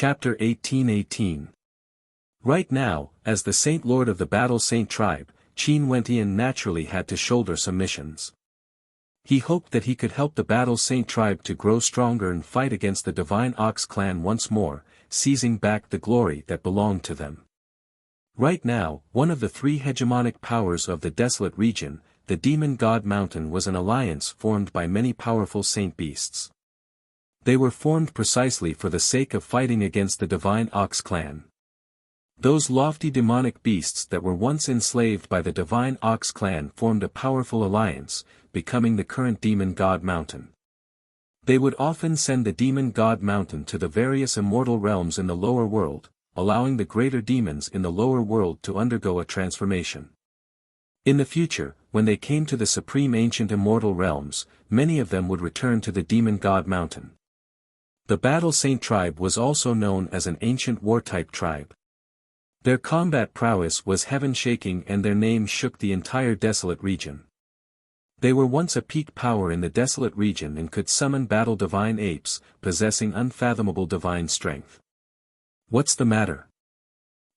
Chapter 18:18. Right now, as the Saint Lord of the Battle Saint tribe, Qin Wentian naturally had to shoulder some missions. He hoped that he could help the Battle Saint tribe to grow stronger and fight against the Divine Ox clan once more, seizing back the glory that belonged to them. Right now, one of the three hegemonic powers of the desolate region, the Demon God Mountain, was an alliance formed by many powerful saint beasts. They were formed precisely for the sake of fighting against the Divine Ox clan. Those lofty demonic beasts that were once enslaved by the Divine Ox clan formed a powerful alliance, becoming the current Demon God Mountain. They would often send the Demon God Mountain to the various immortal realms in the lower world, allowing the greater demons in the lower world to undergo a transformation. In the future, when they came to the supreme ancient immortal realms, many of them would return to the Demon God Mountain. The Battle Saint tribe was also known as an ancient war-type tribe. Their combat prowess was heaven-shaking and their name shook the entire desolate region. They were once a peak power in the desolate region and could summon battle divine apes, possessing unfathomable divine strength. "What's the matter?"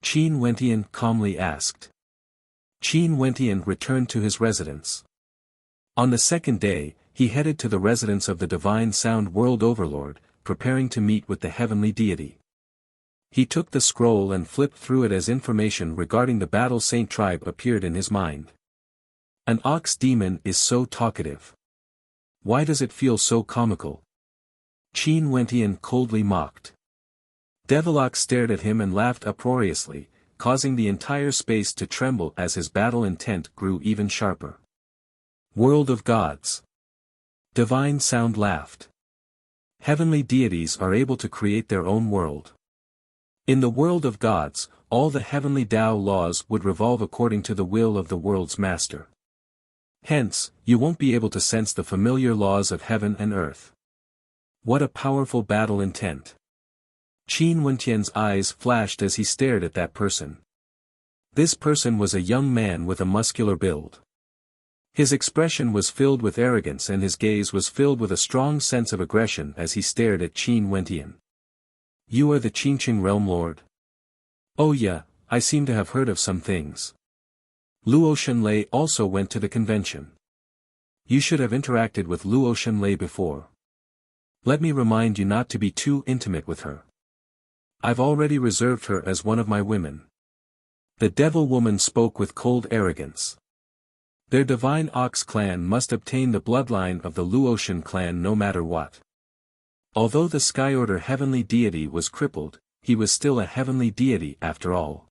Qin Wentian calmly asked. Qin Wentian returned to his residence. On the second day, he headed to the residence of the Divine Sound World Overlord, preparing to meet with the heavenly deity. He took the scroll and flipped through it as information regarding the Battle Saint tribe appeared in his mind. An ox demon is so talkative. Why does it feel so comical? Qin Wentian coldly mocked. Devilock stared at him and laughed uproariously, causing the entire space to tremble as his battle intent grew even sharper. World of Gods. Divine Sound laughed. Heavenly deities are able to create their own world. In the world of gods, all the heavenly Tao laws would revolve according to the will of the world's master. Hence, you won't be able to sense the familiar laws of heaven and earth. What a powerful battle intent. Qin Wentian's eyes flashed as he stared at that person. This person was a young man with a muscular build. His expression was filled with arrogance and his gaze was filled with a strong sense of aggression as he stared at Qin Wentian. "You are the Qingqing Realm Lord?" "Oh yeah, I seem to have heard of some things. Luo Shenlei also went to the convention." "You should have interacted with Luo Shenlei before. Let me remind you not to be too intimate with her. I've already reserved her as one of my women." The devil woman spoke with cold arrogance. Their Divine Ox clan must obtain the bloodline of the Luotian clan no matter what. Although the Sky Order heavenly deity was crippled, he was still a heavenly deity after all.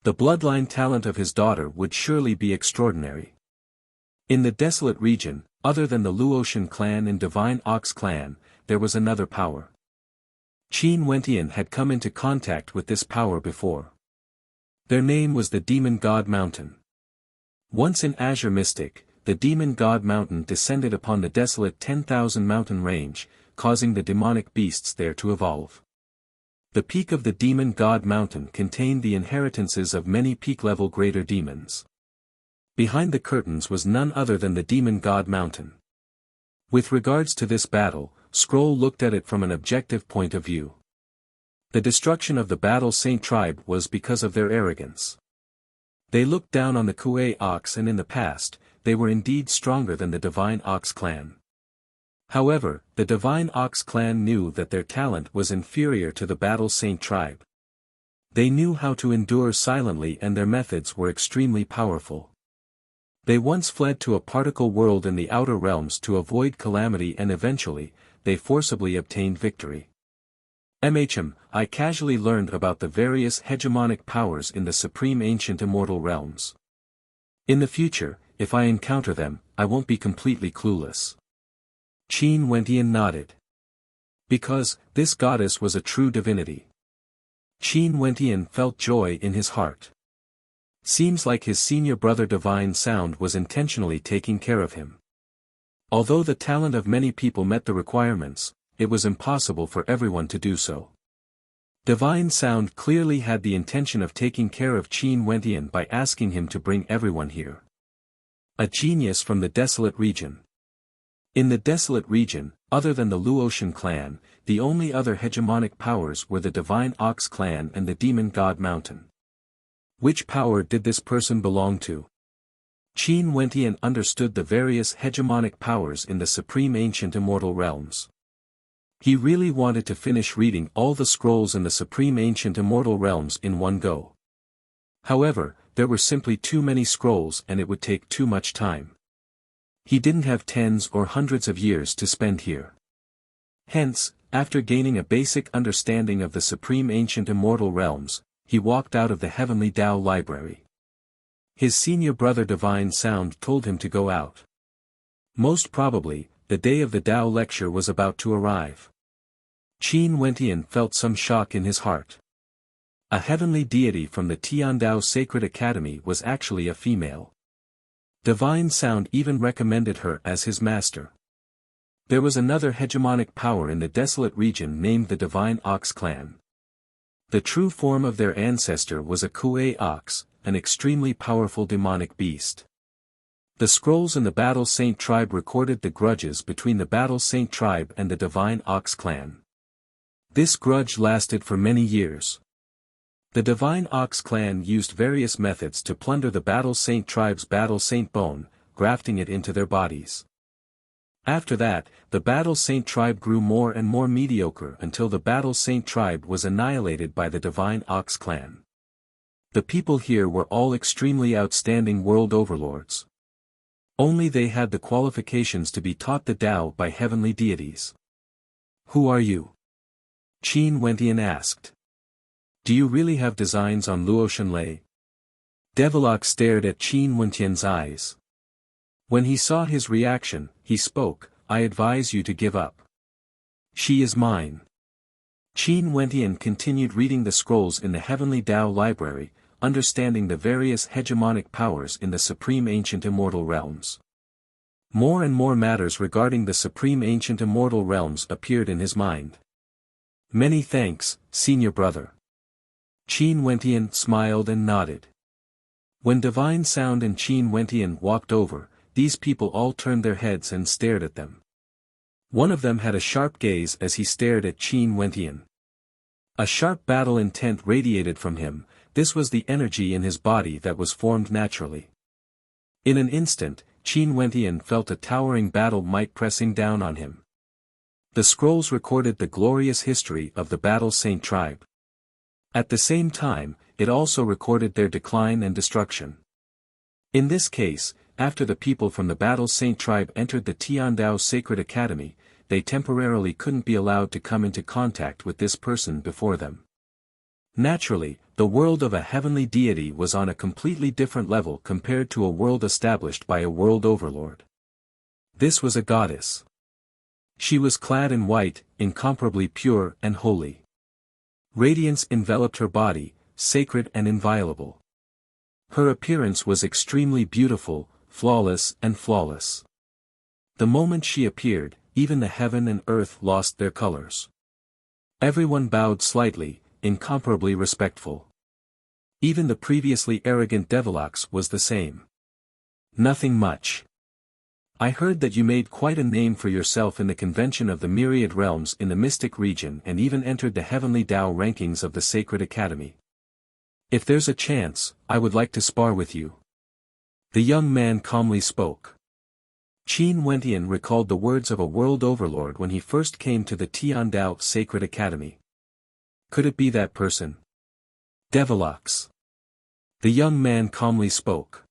The bloodline talent of his daughter would surely be extraordinary. In the desolate region, other than the Luotian clan and Divine Ox clan, there was another power. Qin Wentian had come into contact with this power before. Their name was the Demon God Mountain. Once an Azure Mystic, the Demon God Mountain descended upon the desolate 10,000 mountain range, causing the demonic beasts there to evolve. The peak of the Demon God Mountain contained the inheritances of many peak-level greater demons. Behind the curtains was none other than the Demon God Mountain. With regards to this battle, Scroll looked at it from an objective point of view. The destruction of the Battle Saint tribe was because of their arrogance. They looked down on the Kuei Ox and in the past, they were indeed stronger than the Divine Ox clan. However, the Divine Ox clan knew that their talent was inferior to the Battle Saint tribe. They knew how to endure silently and their methods were extremely powerful. They once fled to a particle world in the outer realms to avoid calamity and eventually, they forcibly obtained victory. I casually learned about the various hegemonic powers in the supreme ancient immortal realms. In the future, if I encounter them, I won't be completely clueless. Qin Wentian nodded. Because, this goddess was a true divinity. Qin Wentian felt joy in his heart. Seems like his senior brother Divine Sound was intentionally taking care of him. Although the talent of many people met the requirements, it was impossible for everyone to do so. Divine Sound clearly had the intention of taking care of Qin Wentian by asking him to bring everyone here. A genius from the desolate region. In the desolate region, Other than the Luotian clan, the only other hegemonic powers were the Divine Ox clan and the Demon God Mountain. Which power did this person belong to? Qin Wentian understood the various hegemonic powers in the supreme ancient immortal realms. He really wanted to finish reading all the scrolls in the supreme ancient immortal realms in one go. However, there were simply too many scrolls and it would take too much time. He didn't have tens or hundreds of years to spend here. Hence, after gaining a basic understanding of the supreme ancient immortal realms, he walked out of the Heavenly Tao Library. His senior brother Divine Sound told him to go out. Most probably, the day of the Tao lecture was about to arrive. Qin Wentian felt some shock in his heart. A heavenly deity from the Tiandao Sacred Academy was actually a female. Divine Sound even recommended her as his master. There was another hegemonic power in the desolate region named the Divine Ox clan. The true form of their ancestor was a Kuei ox, an extremely powerful demonic beast. The scrolls in the Battle Saint tribe recorded the grudges between the Battle Saint tribe and the Divine Ox clan. This grudge lasted for many years. The Divine Ox clan used various methods to plunder the Battle Saint tribe's Battle Saint bone, grafting it into their bodies. After that, the Battle Saint tribe grew more and more mediocre until the Battle Saint tribe was annihilated by the Divine Ox clan. The people here were all extremely outstanding world overlords. Only they had the qualifications to be taught the Tao by heavenly deities. Who are you? Qin Wentian asked. Do you really have designs on Luotian Lei? Devilok stared at Qin Wentian's eyes. When he saw his reaction, he spoke, I advise you to give up. She is mine. Qin Wentian continued reading the scrolls in the Heavenly Tao Library, understanding the various hegemonic powers in the supreme ancient immortal realms. More and more matters regarding the supreme ancient immortal realms appeared in his mind. Many thanks, senior brother. Qin Wentian smiled and nodded. When Divine Sound and Qin Wentian walked over, these people all turned their heads and stared at them. One of them had a sharp gaze as he stared at Qin Wentian. A sharp battle intent radiated from him. This was the energy in his body that was formed naturally. In an instant, Qin Wentian felt a towering battle might pressing down on him. The scrolls recorded the glorious history of the Battle Saint tribe. At the same time, it also recorded their decline and destruction. In this case, after the people from the Battle Saint tribe entered the Tiandao Sacred Academy, they temporarily couldn't be allowed to come into contact with this person before them. Naturally, the world of a heavenly deity was on a completely different level compared to a world established by a world overlord. This was a goddess. She was clad in white, incomparably pure and holy. Radiance enveloped her body, sacred and inviolable. Her appearance was extremely beautiful, flawless and flawless. The moment she appeared, even the heaven and earth lost their colors. Everyone bowed slightly, incomparably respectful. Even the previously arrogant Devilox was the same. Nothing much. I heard that you made quite a name for yourself in the convention of the myriad realms in the mystic region and even entered the heavenly Tao rankings of the Sacred Academy. If there's a chance, I would like to spar with you. The young man calmly spoke. Qin Wentian recalled the words of a world overlord when he first came to the Tiandao Sacred Academy. Could it be that person? Devilox. The young man calmly spoke.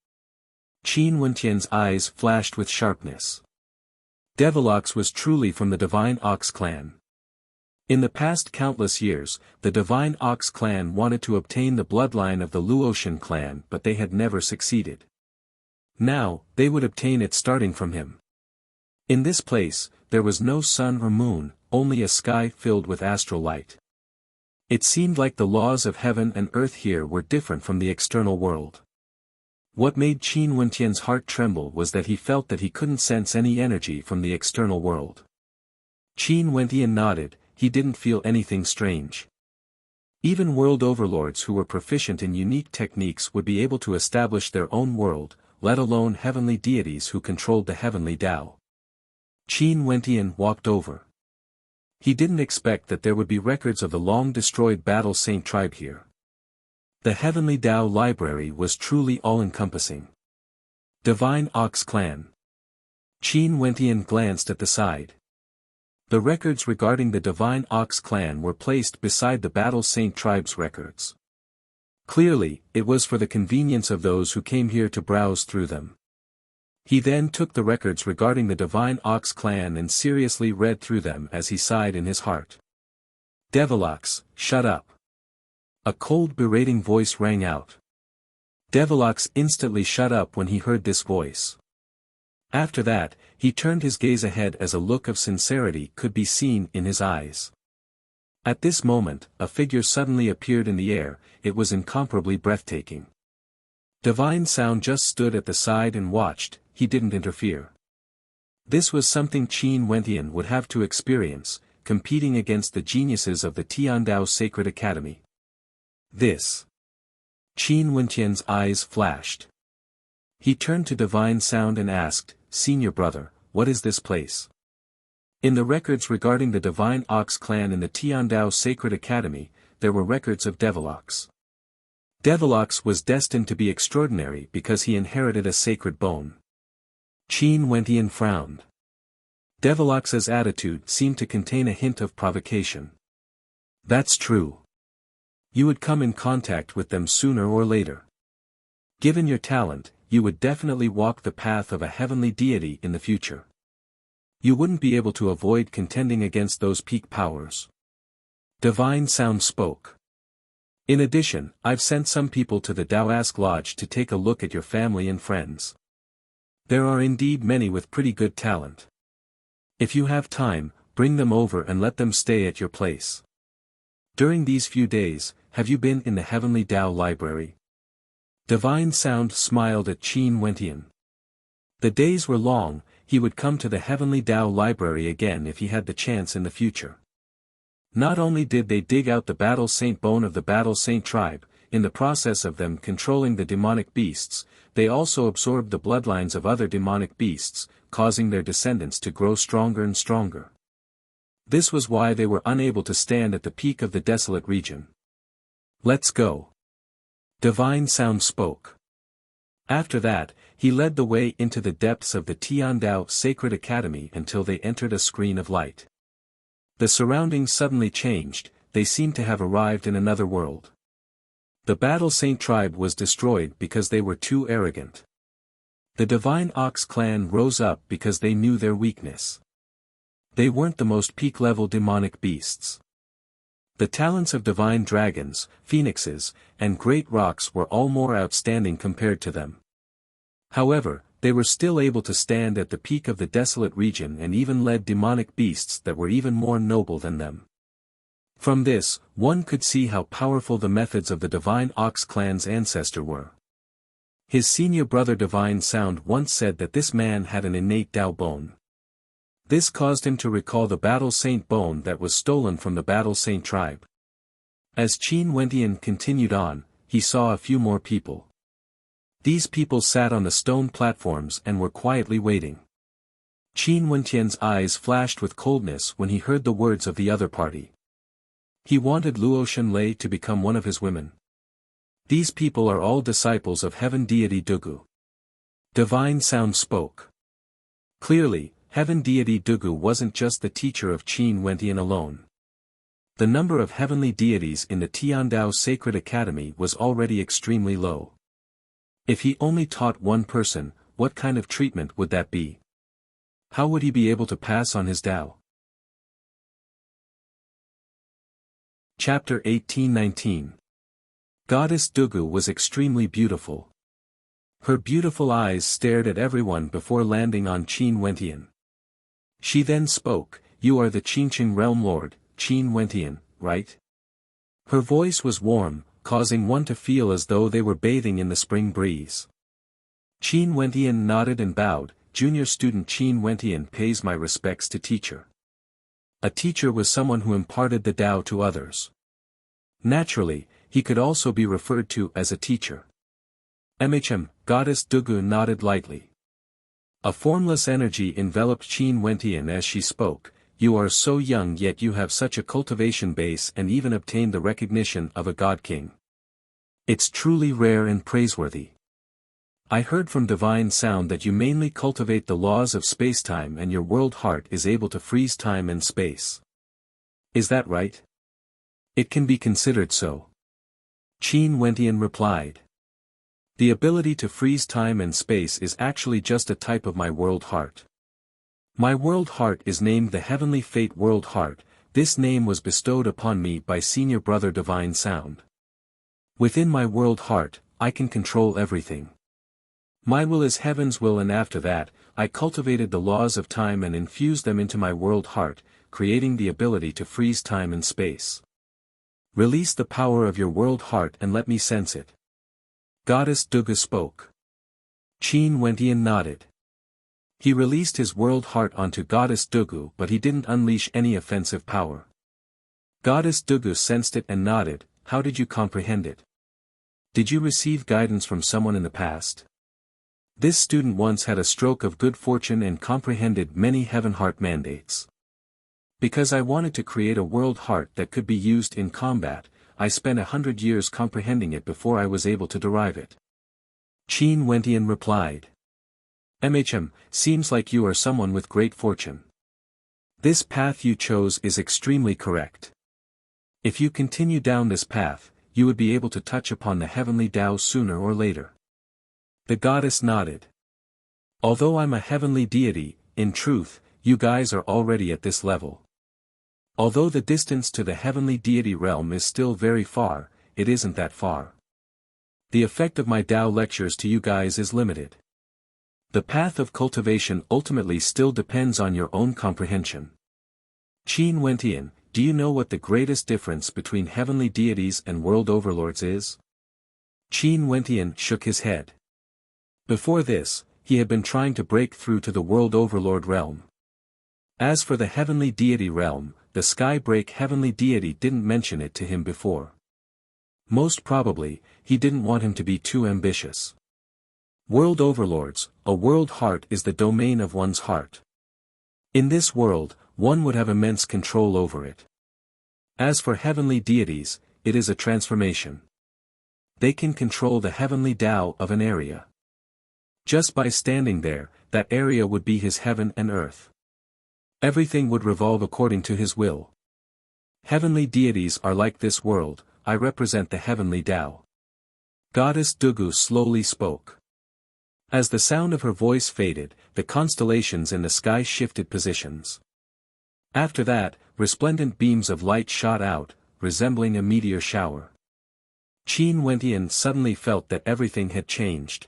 Qin Wentian's eyes flashed with sharpness. Devilox was truly from the Divine Ox clan. In the past countless years, the Divine Ox clan wanted to obtain the bloodline of the Luotian clan but they had never succeeded. Now, they would obtain it starting from him. In this place, there was no sun or moon, only a sky filled with astral light. It seemed like the laws of heaven and earth here were different from the external world. What made Qin Wentian's heart tremble was that he felt that he couldn't sense any energy from the external world. Qin Wentian nodded, he didn't feel anything strange. Even world overlords who were proficient in unique techniques would be able to establish their own world, let alone heavenly deities who controlled the heavenly Tao. Qin Wentian walked over. He didn't expect that there would be records of the long-destroyed Battle Saint tribe here. The Heavenly Dao Library was truly all-encompassing. Divine Ox Clan. Qin Wentian glanced at the side. The records regarding the Divine Ox Clan were placed beside the Battle Saint tribe's records. Clearly, it was for the convenience of those who came here to browse through them. He then took the records regarding the Divine Ox Clan and seriously read through them as he sighed in his heart. Devilox, shut up. A cold berating voice rang out. Devilox instantly shut up when he heard this voice. After that, he turned his gaze ahead as a look of sincerity could be seen in his eyes. At this moment, a figure suddenly appeared in the air. It was incomparably breathtaking. Divine Sound just stood at the side and watched. He didn't interfere. This was something Qin Wentian would have to experience, competing against the geniuses of the Tiandao Sacred Academy. This. Qin Wentian's eyes flashed. He turned to Divine Sound and asked, "Senior brother, what is this place?" In the records regarding the Divine Ox Clan in the Tiandao Sacred Academy, there were records of Devilox. Devilox was destined to be extraordinary because he inherited a sacred bone. Qin Wentian frowned. Devilox's attitude seemed to contain a hint of provocation. That's true. You would come in contact with them sooner or later. Given your talent, you would definitely walk the path of a heavenly deity in the future. You wouldn't be able to avoid contending against those peak powers. Divine Sound spoke. In addition, I've sent some people to the Daoask Lodge to take a look at your family and friends. There are indeed many with pretty good talent. If you have time, bring them over and let them stay at your place. During these few days, have you been in the Heavenly Dao Library? Divine Sound smiled at Qin Wentian. The days were long. He would come to the Heavenly Dao Library again if he had the chance in the future. Not only did they dig out the Battle Saint bone of the Battle Saint tribe, in the process of them controlling the demonic beasts, they also absorbed the bloodlines of other demonic beasts, causing their descendants to grow stronger and stronger. This was why they were unable to stand at the peak of the desolate region. Let's go. Divine Sound spoke. After that, he led the way into the depths of the Tiandao Sacred Academy until they entered a screen of light. The surroundings suddenly changed. They seemed to have arrived in another world. The Battle Saint tribe was destroyed because they were too arrogant. The Divine Ox Clan rose up because they knew their weakness. They weren't the most peak-level demonic beasts. The talents of divine dragons, phoenixes, and great rocks were all more outstanding compared to them. However, they were still able to stand at the peak of the desolate region and even led demonic beasts that were even more noble than them. From this, one could see how powerful the methods of the Divine Ox Clan's ancestor were. His senior brother Divine Sound once said that this man had an innate Dao bone. This caused him to recall the Battle Saint bone that was stolen from the Battle Saint tribe. As Qin Wentian continued on, he saw a few more people. These people sat on the stone platforms and were quietly waiting. Qin Wentian's eyes flashed with coldness when he heard the words of the other party. He wanted Luo Shenlei to become one of his women. These people are all disciples of Heaven Deity Dugu. Divine Sound spoke. Clearly, Heaven Deity Dugu wasn't just the teacher of Qin Wentian alone. The number of heavenly deities in the Tiandao Sacred Academy was already extremely low. If he only taught one person, what kind of treatment would that be? How would he be able to pass on his Dao? Chapter 1819. Goddess Dugu was extremely beautiful. Her beautiful eyes stared at everyone before landing on Qin Wentian. She then spoke, "You are the Qinqing Realm Lord, Qin Wentian, right?" Her voice was warm, causing one to feel as though they were bathing in the spring breeze. Qin Wentian nodded and bowed. Junior student Qin Wentian pays my respects to teacher. A teacher was someone who imparted the Tao to others. Naturally, he could also be referred to as a teacher. Goddess Dugu nodded lightly. A formless energy enveloped Qin Wentian as she spoke. You are so young yet you have such a cultivation base and even obtained the recognition of a god king. It's truly rare and praiseworthy. I heard from divine sound that you mainly cultivate the laws of spacetime and your world heart is able to freeze time and space. Is that right? It can be considered so. Qin Wentian replied. The ability to freeze time and space is actually just a type of my world heart. My world heart is named the Heavenly Fate World Heart. This name was bestowed upon me by Senior Brother Divine Sound. Within my world heart, I can control everything. My will is heaven's will, and after that, I cultivated the laws of time and infused them into my world heart, creating the ability to freeze time and space. Release the power of your world heart and let me sense it. Goddess Dugu spoke. Qin Wentian nodded. He released his world heart onto Goddess Dugu, but he didn't unleash any offensive power. Goddess Dugu sensed it and nodded. How did you comprehend it? Did you receive guidance from someone in the past? This student once had a stroke of good fortune and comprehended many heaven heart mandates. Because I wanted to create a world heart that could be used in combat, I spent 100 years comprehending it before I was able to derive it. Qin Wentian replied. Seems like you are someone with great fortune. This path you chose is extremely correct. If you continue down this path, you would be able to touch upon the heavenly Tao sooner or later. The goddess nodded. Although I'm a heavenly deity, in truth, you guys are already at this level. Although the distance to the heavenly deity realm is still very far, it isn't that far. The effect of my Tao lectures to you guys is limited. The path of cultivation ultimately still depends on your own comprehension. Qin Wentian, do you know what the greatest difference between heavenly deities and world overlords is? Qin Wentian shook his head. Before this, he had been trying to break through to the world overlord realm. As for the heavenly deity realm, the sky-break heavenly deity didn't mention it to him before. Most probably, he didn't want him to be too ambitious. World overlords, a world heart is the domain of one's heart. In this world, one would have immense control over it. As for heavenly deities, it is a transformation. They can control the heavenly Tao of an area. Just by standing there, that area would be his heaven and earth. Everything would revolve according to his will. Heavenly deities are like this world, I represent the heavenly Tao. Goddess Dugu slowly spoke. As the sound of her voice faded, the constellations in the sky shifted positions. After that, resplendent beams of light shot out, resembling a meteor shower. Qin Wentian suddenly felt that everything had changed.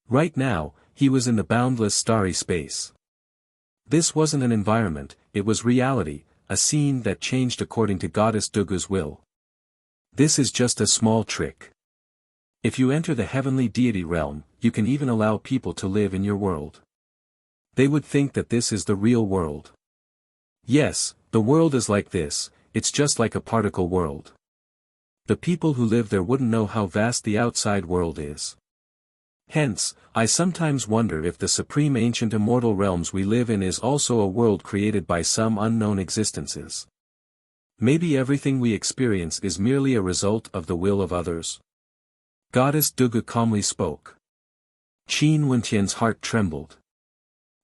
Right now, he was in the boundless starry space. This wasn't an environment, it was reality, a scene that changed according to Goddess Dugu's will. This is just a small trick. If you enter the heavenly deity realm, you can even allow people to live in your world. They would think that this is the real world. Yes, the world is like this, it's just like a particle world. The people who live there wouldn't know how vast the outside world is. Hence, I sometimes wonder if the supreme ancient immortal realms we live in is also a world created by some unknown existences. Maybe everything we experience is merely a result of the will of others. Goddess Dugu calmly spoke. Qin Wentian's heart trembled.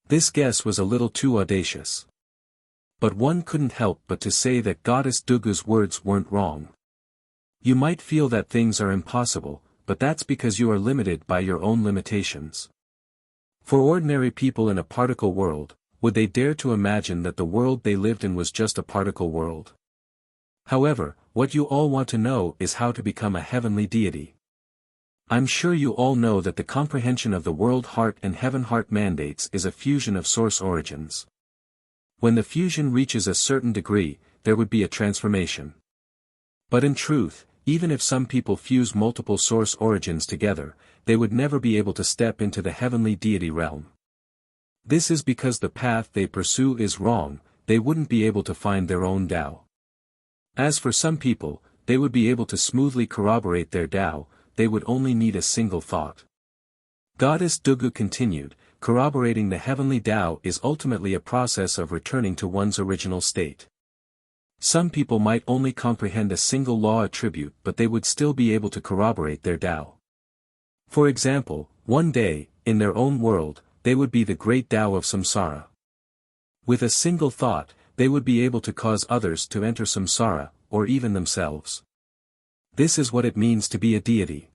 This guess was a little too audacious. But one couldn't help but to say that Goddess Dugu's words weren't wrong. You might feel that things are impossible, but that's because you are limited by your own limitations. For ordinary people in a particle world, would they dare to imagine that the world they lived in was just a particle world? However, what you all want to know is how to become a heavenly deity. I'm sure you all know that the comprehension of the world heart and heaven heart mandates is a fusion of source origins. When the fusion reaches a certain degree, there would be a transformation. But in truth, even if some people fuse multiple source origins together, they would never be able to step into the heavenly deity realm. This is because the path they pursue is wrong, they wouldn't be able to find their own Tao. As for some people, they would be able to smoothly corroborate their Tao, they would only need a single thought. Goddess Dugu continued, corroborating the heavenly Tao is ultimately a process of returning to one's original state. Some people might only comprehend a single law attribute, but they would still be able to corroborate their Tao. For example, one day, in their own world, they would be the great Tao of samsara. With a single thought, they would be able to cause others to enter samsara, or even themselves. This is what it means to be a deity.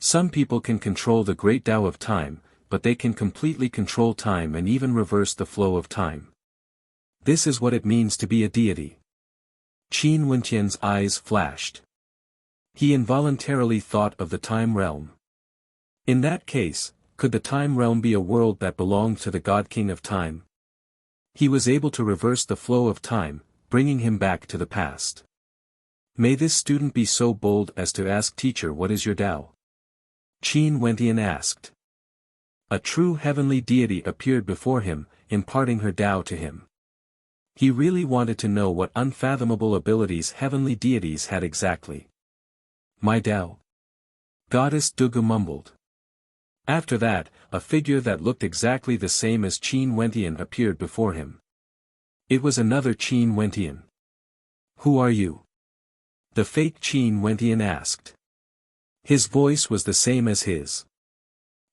Some people can control the great Tao of time, but they can completely control time and even reverse the flow of time. This is what it means to be a deity. Qin Wentian's eyes flashed. He involuntarily thought of the time realm. In that case, could the time realm be a world that belonged to the God King of Time? He was able to reverse the flow of time, bringing him back to the past. May this student be so bold as to ask teacher, what is your Tao? Qin Wentian asked. A true heavenly deity appeared before him, imparting her Tao to him. He really wanted to know what unfathomable abilities heavenly deities had exactly. My Tao. Goddess Dugu mumbled. After that, a figure that looked exactly the same as Qin Wentian appeared before him. It was another Qin Wentian. Who are you? The fake Qin Wentian asked. His voice was the same as his.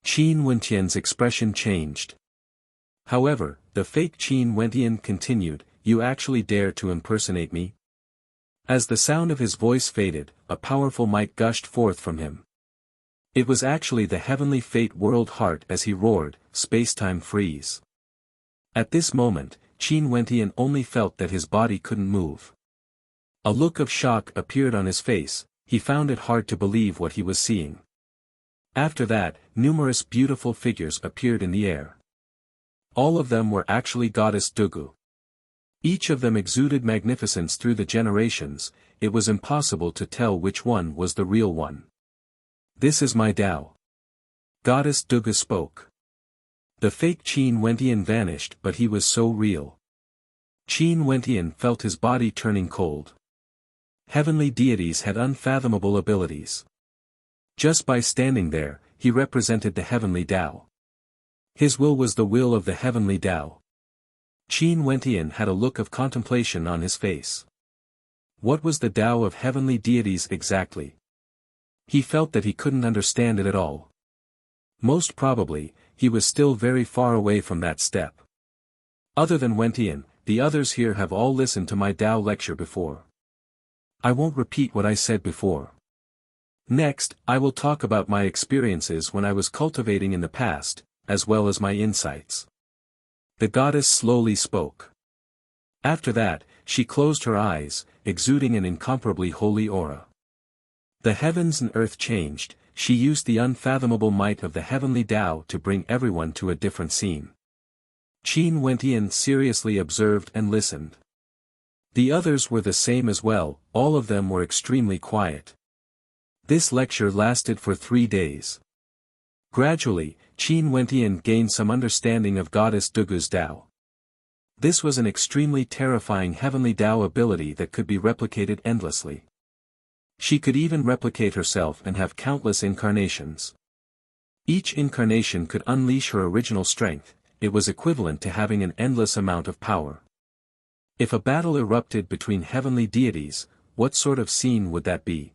Qin Wentian's expression changed. However, the fake Qin Wentian continued, you actually dare to impersonate me? As the sound of his voice faded, a powerful might gushed forth from him. It was actually the heavenly fate world heart as he roared, space-time freeze. At this moment, Qin Wentian only felt that his body couldn't move. A look of shock appeared on his face, he found it hard to believe what he was seeing. After that, numerous beautiful figures appeared in the air. All of them were actually Goddess Dugu. Each of them exuded magnificence through the generations, it was impossible to tell which one was the real one. This is my Tao. Goddess Dugu spoke. The fake Qin Wentian vanished, but he was so real. Qin Wentian felt his body turning cold. Heavenly deities had unfathomable abilities. Just by standing there, he represented the heavenly Tao. His will was the will of the heavenly Tao. Qin Wentian had a look of contemplation on his face. What was the Tao of heavenly deities exactly? He felt that he couldn't understand it at all. Most probably, he was still very far away from that step. Other than Wentian, the others here have all listened to my Tao lecture before. I won't repeat what I said before. Next, I will talk about my experiences when I was cultivating in the past, as well as my insights. The goddess slowly spoke. After that, she closed her eyes, exuding an incomparably holy aura. The heavens and earth changed, she used the unfathomable might of the heavenly Tao to bring everyone to a different scene. Qin Wentian seriously observed and listened. The others were the same as well, all of them were extremely quiet. This lecture lasted for 3 days. Gradually, Qin Wentian gained some understanding of Goddess Dugu's Tao. This was an extremely terrifying heavenly Tao ability that could be replicated endlessly. She could even replicate herself and have countless incarnations. Each incarnation could unleash her original strength, it was equivalent to having an endless amount of power. If a battle erupted between heavenly deities, what sort of scene would that be?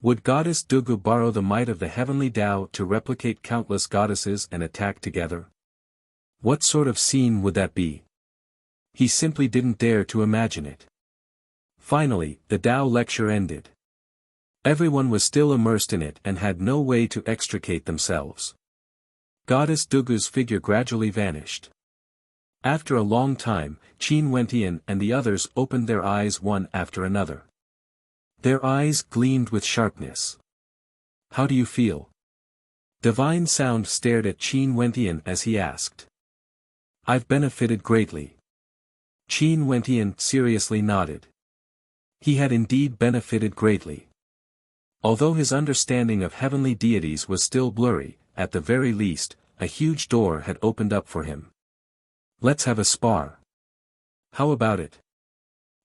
Would Goddess Dugu borrow the might of the heavenly Tao to replicate countless goddesses and attack together? What sort of scene would that be? He simply didn't dare to imagine it. Finally, the Tao lecture ended. Everyone was still immersed in it and had no way to extricate themselves. Goddess Dugu's figure gradually vanished. After a long time, Qin Wentian and the others opened their eyes one after another. Their eyes gleamed with sharpness. How do you feel? Divine Sound stared at Qin Wentian as he asked. I've benefited greatly. Qin Wentian seriously nodded. He had indeed benefited greatly. Although his understanding of heavenly deities was still blurry, at the very least, a huge door had opened up for him. Let's have a spar. How about it?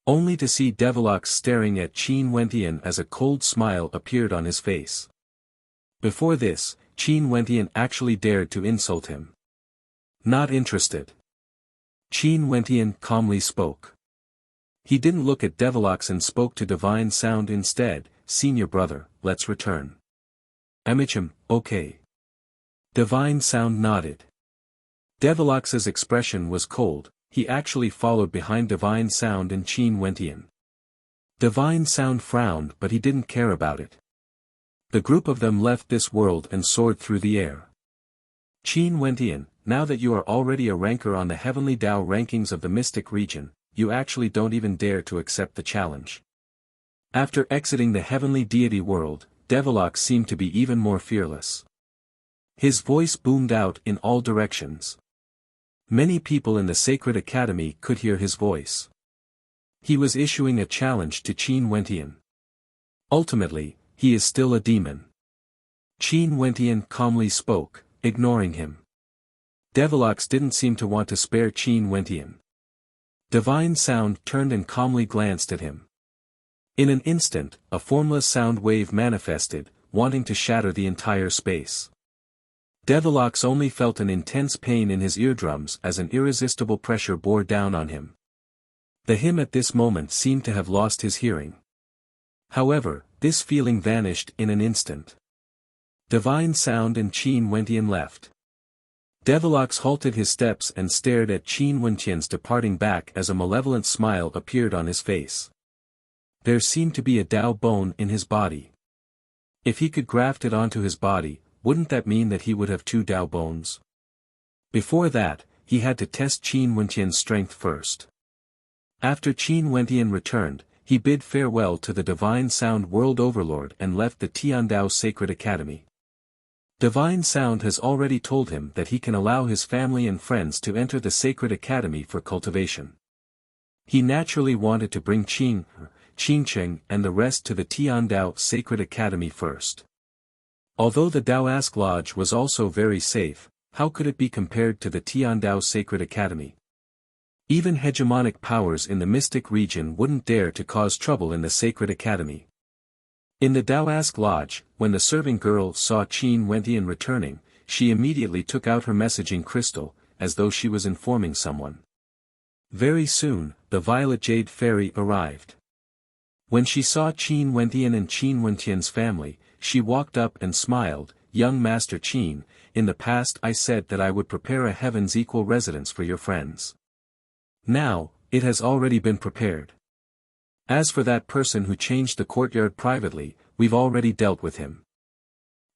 Only to see Devilox staring at Qin Wentian as a cold smile appeared on his face. Before this, Qin Wentian actually dared to insult him. Not interested. Qin Wentian calmly spoke. He didn't look at Devilox and spoke to Divine Sound instead. Senior brother, let's return. Amicham, okay. Divine Sound nodded. Devilox's expression was cold. He actually followed behind Divine Sound and Qin Wentian. Divine Sound frowned, but he didn't care about it. The group of them left this world and soared through the air. Qin Wentian, now that you are already a ranker on the Heavenly Dao rankings of the Mystic region, you actually don't even dare to accept the challenge. After exiting the Heavenly Deity world, Devilox seemed to be even more fearless. His voice boomed out in all directions. Many people in the Sacred Academy could hear his voice. He was issuing a challenge to Qin Wentian. Ultimately, he is still a demon. Qin Wentian calmly spoke, ignoring him. Devilox didn't seem to want to spare Qin Wentian. Divine Sound turned and calmly glanced at him. In an instant, a formless sound wave manifested, wanting to shatter the entire space. Devilox only felt an intense pain in his eardrums as an irresistible pressure bore down on him. The him at this moment seemed to have lost his hearing. However, this feeling vanished in an instant. Divine Sound and Qin Wentian left. Devilox halted his steps and stared at Qin Wentian's departing back as a malevolent smile appeared on his face. There seemed to be a Dao bone in his body. If he could graft it onto his body, wouldn't that mean that he would have 2 Dao bones? Before that, he had to test Qin Wentian's strength first. After Qin Wentian returned, he bid farewell to the Divine Sound World Overlord and left the Tiandao Sacred Academy. Divine Sound has already told him that he can allow his family and friends to enter the Sacred Academy for cultivation. He naturally wanted to bring Qingcheng and the rest to the Tiandao Sacred Academy first. Although the Daoist Lodge was also very safe, how could it be compared to the Tiandao Sacred Academy? Even hegemonic powers in the Mystic region wouldn't dare to cause trouble in the Sacred Academy. In the Daoist Lodge, when the serving girl saw Qin Wentian returning, she immediately took out her messaging crystal, as though she was informing someone. Very soon, the Violet Jade Fairy arrived. When she saw Qin Wentian and Qin Wentian's family, she walked up and smiled. Young Master Qin, in the past I said that I would prepare a heaven's equal residence for your friends. Now, it has already been prepared. As for that person who changed the courtyard privately, we've already dealt with him.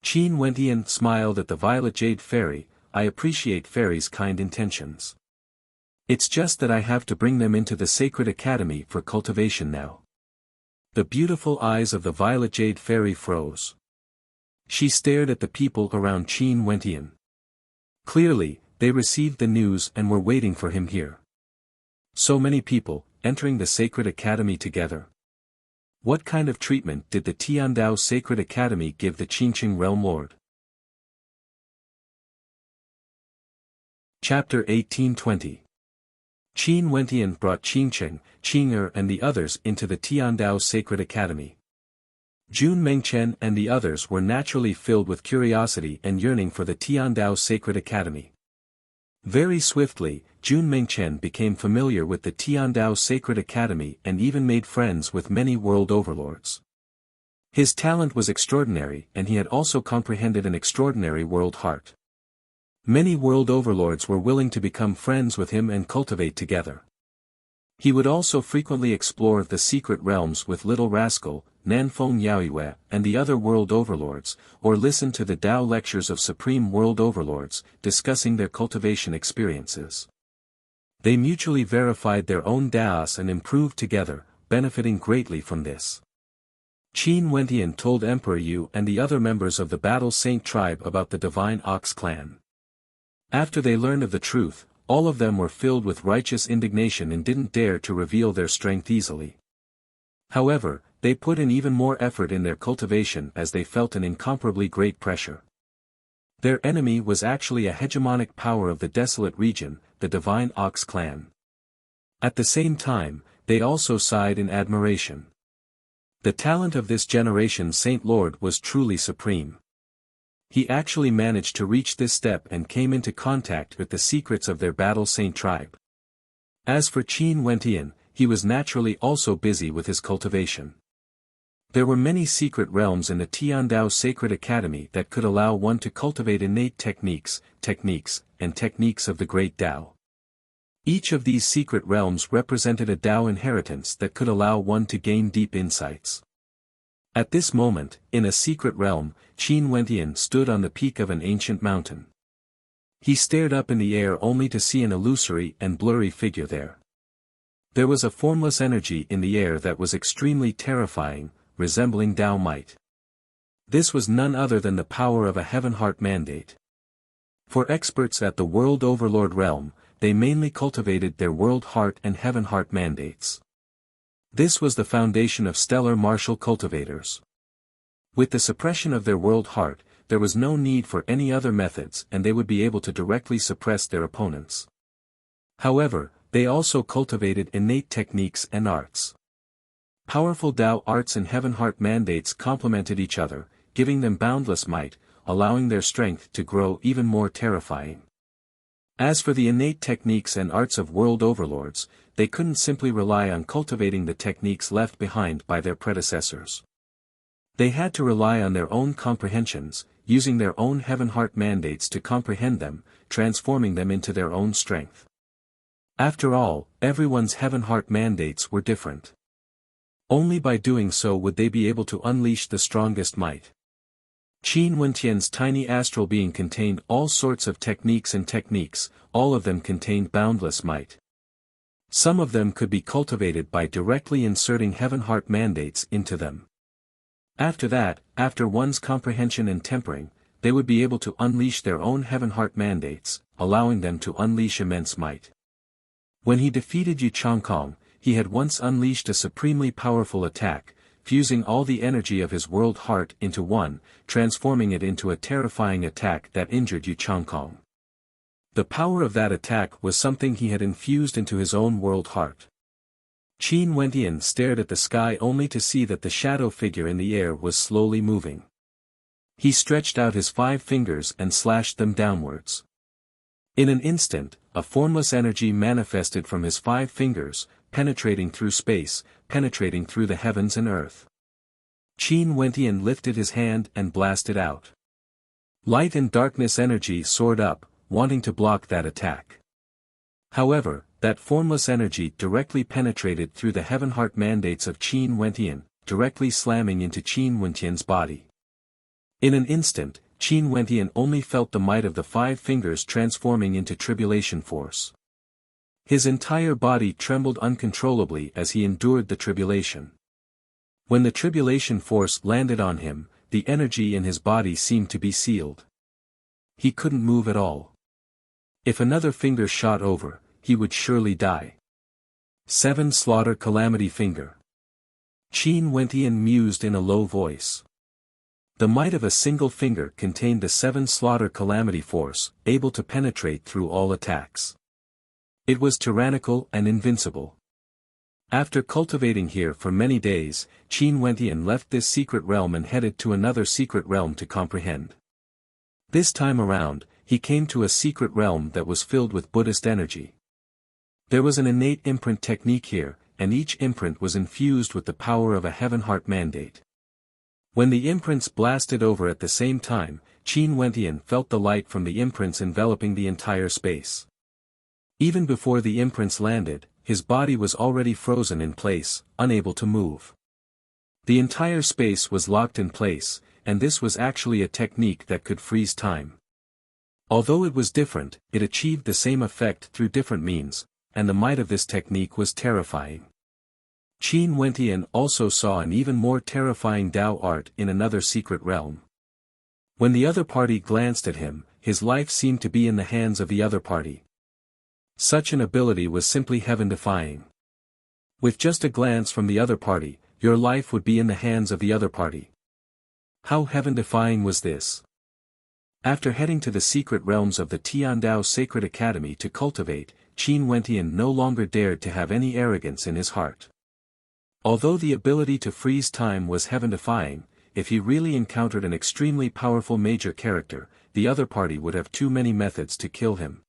Qin Wentian smiled at the Violet Jade Fairy. I appreciate fairies' kind intentions. It's just that I have to bring them into the Sacred Academy for cultivation now. The beautiful eyes of the Violet Jade Fairy froze. She stared at the people around Qin Wentian. Clearly, they received the news and were waiting for him here. So many people, entering the Sacred Academy together. What kind of treatment did the Tiandao Sacred Academy give the Qingqing Realm Lord? Chapter 1820. Qin Wentian brought Qingcheng, Qing'er and the others into the Tiandao Sacred Academy. Jun Mengchen and the others were naturally filled with curiosity and yearning for the Tiandao Sacred Academy. Very swiftly, Jun Mengchen became familiar with the Tiandao Sacred Academy and even made friends with many world overlords. His talent was extraordinary and he had also comprehended an extraordinary world heart. Many world overlords were willing to become friends with him and cultivate together. He would also frequently explore the secret realms with Little Rascal, Nanfeng Yaoyue, and the other world overlords, or listen to the Tao lectures of supreme world overlords, discussing their cultivation experiences. They mutually verified their own Daos and improved together, benefiting greatly from this. Qin Wentian told Emperor Yu and the other members of the Battle Saint tribe about the Divine Ox clan. After they learned of the truth, all of them were filled with righteous indignation and didn't dare to reveal their strength easily. However, they put in even more effort in their cultivation as they felt an incomparably great pressure. Their enemy was actually a hegemonic power of the desolate region, the Divine Ox clan. At the same time, they also sighed in admiration. The talent of this generation's Saint Lord was truly supreme. He actually managed to reach this step and came into contact with the secrets of their Battle Saint tribe. As for Qin Wentian, he was naturally also busy with his cultivation. There were many secret realms in the Tiandao Sacred Academy that could allow one to cultivate innate techniques, and techniques of the Great Tao. Each of these secret realms represented a Tao inheritance that could allow one to gain deep insights. At this moment, in a secret realm, Qin Wentian stood on the peak of an ancient mountain. He stared up in the air only to see an illusory and blurry figure there. There was a formless energy in the air that was extremely terrifying, resembling Tao might. This was none other than the power of a Heaven Heart mandate. For experts at the World Overlord realm, they mainly cultivated their World Heart and Heaven Heart mandates. This was the foundation of stellar martial cultivators. With the suppression of their World Heart, there was no need for any other methods and they would be able to directly suppress their opponents. However, they also cultivated innate techniques and arts. Powerful Tao arts and Heaven Heart mandates complemented each other, giving them boundless might, allowing their strength to grow even more terrifying. As for the innate techniques and arts of world overlords, they couldn't simply rely on cultivating the techniques left behind by their predecessors. They had to rely on their own comprehensions, using their own Heaven Heart mandates to comprehend them, transforming them into their own strength. After all, everyone's Heaven Heart mandates were different. Only by doing so would they be able to unleash the strongest might. Qin Wentian's tiny astral being contained all sorts of techniques and techniques, all of them contained boundless might. Some of them could be cultivated by directly inserting Heaven Heart mandates into them. After that, after one's comprehension and tempering, they would be able to unleash their own Heaven Heart mandates, allowing them to unleash immense might. When he defeated Yu Changkong, he had once unleashed a supremely powerful attack, fusing all the energy of his World Heart into one, transforming it into a terrifying attack that injured Yu Changkong. The power of that attack was something he had infused into his own World Heart. Qin Wentian stared at the sky only to see that the shadow figure in the air was slowly moving. He stretched out his 5 fingers and slashed them downwards. In an instant, a formless energy manifested from his 5 fingers, penetrating through space, penetrating through the heavens and earth. Qin Wentian lifted his hand and blasted out. Light and darkness energy soared up, wanting to block that attack. However, that formless energy directly penetrated through the Heaven Heart mandates of Qin Wentian, directly slamming into Qin Wentian's body. In an instant, Qin Wentian only felt the might of the 5 fingers transforming into tribulation force. His entire body trembled uncontrollably as he endured the tribulation. When the tribulation force landed on him, the energy in his body seemed to be sealed. He couldn't move at all. If another finger shot over, he would surely die. 7 Slaughter Calamity Finger. Qin Wentian mused in a low voice. The might of a single finger contained the 7 Slaughter Calamity Force, able to penetrate through all attacks. It was tyrannical and invincible. After cultivating here for many days, Qin Wentian left this secret realm and headed to another secret realm to comprehend. This time around, he came to a secret realm that was filled with Buddhist energy. There was an innate imprint technique here, and each imprint was infused with the power of a Heaven Heart mandate. When the imprints blasted over at the same time, Qin Wentian felt the light from the imprints enveloping the entire space. Even before the imprints landed, his body was already frozen in place, unable to move. The entire space was locked in place, and this was actually a technique that could freeze time. Although it was different, it achieved the same effect through different means, and the might of this technique was terrifying. Qin Wentian also saw an even more terrifying Tao art in another secret realm. When the other party glanced at him, his life seemed to be in the hands of the other party. Such an ability was simply heaven-defying. With just a glance from the other party, your life would be in the hands of the other party. How heaven-defying was this? After heading to the secret realms of the Tiandao Sacred Academy to cultivate, Qin Wentian no longer dared to have any arrogance in his heart. Although the ability to freeze time was heaven-defying, if he really encountered an extremely powerful major character, the other party would have too many methods to kill him.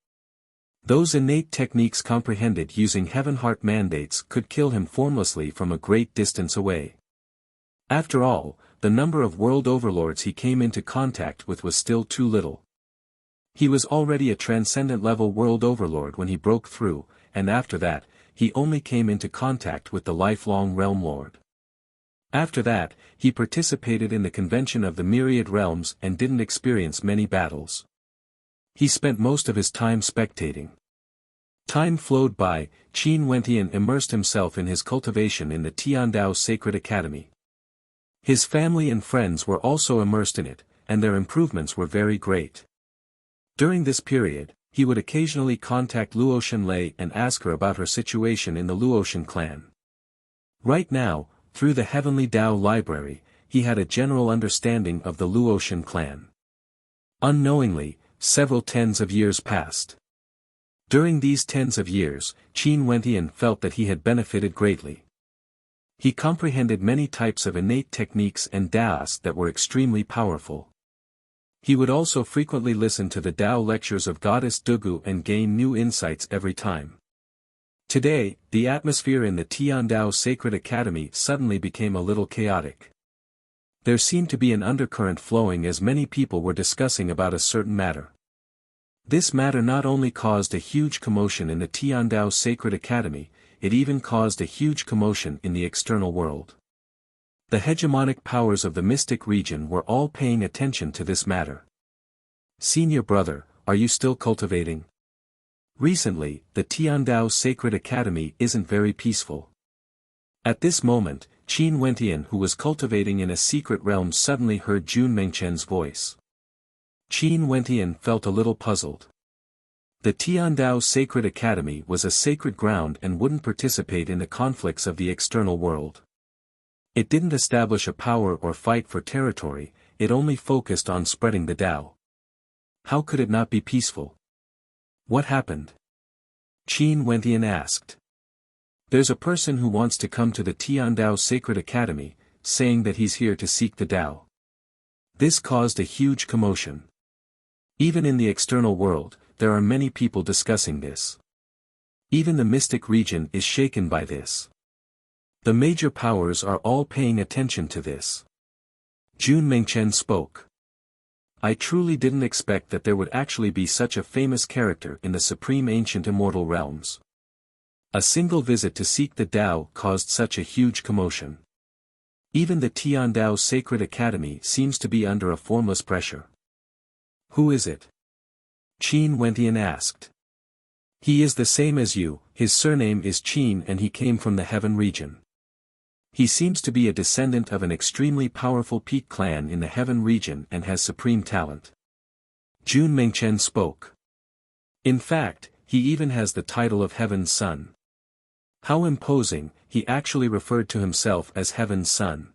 Those innate techniques comprehended using Heaven Heart mandates could kill him formlessly from a great distance away. After all, the number of world overlords he came into contact with was still too little. He was already a transcendent level world overlord when he broke through, and after that, he only came into contact with the lifelong realm lord. After that, he participated in the convention of the myriad realms and didn't experience many battles. He spent most of his time spectating. Time flowed by. Qin Wentian immersed himself in his cultivation in the Tiandao Sacred Academy. His family and friends were also immersed in it, and their improvements were very great. During this period, he would occasionally contact Luotian Lei and ask her about her situation in the Luotian clan. Right now, through the Heavenly Tao Library, he had a general understanding of the Luotian clan. Unknowingly, several tens of years passed. During these tens of years, Qin Wentian felt that he had benefited greatly. He comprehended many types of innate techniques and Daos that were extremely powerful. He would also frequently listen to the Tao lectures of Goddess Dugu and gain new insights every time. Today, the atmosphere in the Tiandao Sacred Academy suddenly became a little chaotic. There seemed to be an undercurrent flowing as many people were discussing about a certain matter. This matter not only caused a huge commotion in the Tiandao Sacred Academy, it even caused a huge commotion in the external world. The hegemonic powers of the mystic region were all paying attention to this matter. Senior brother, are you still cultivating? Recently, the Tiandao Sacred Academy isn't very peaceful. At this moment, Qin Wentian, who was cultivating in a secret realm, suddenly heard Jun Mengchen's voice. Qin Wentian felt a little puzzled. The Tiandao Sacred Academy was a sacred ground and wouldn't participate in the conflicts of the external world. It didn't establish a power or fight for territory, it only focused on spreading the Tao. How could it not be peaceful? What happened? Qin Wentian asked. There's a person who wants to come to the Tiandao Sacred Academy, saying that he's here to seek the Tao. This caused a huge commotion. Even in the external world, there are many people discussing this. Even the mystic region is shaken by this. The major powers are all paying attention to this. Jun Mengchen spoke. I truly didn't expect that there would actually be such a famous character in the supreme ancient immortal realms. A single visit to seek the Tao caused such a huge commotion. Even the Tiandao Sacred Academy seems to be under a formless pressure. Who is it? Qin Wentian asked. He is the same as you, his surname is Qin and he came from the heaven region. He seems to be a descendant of an extremely powerful peak clan in the heaven region and has supreme talent. Jun Mengchen spoke. In fact, he even has the title of Heaven's Son. How imposing, he actually referred to himself as Heaven's Son.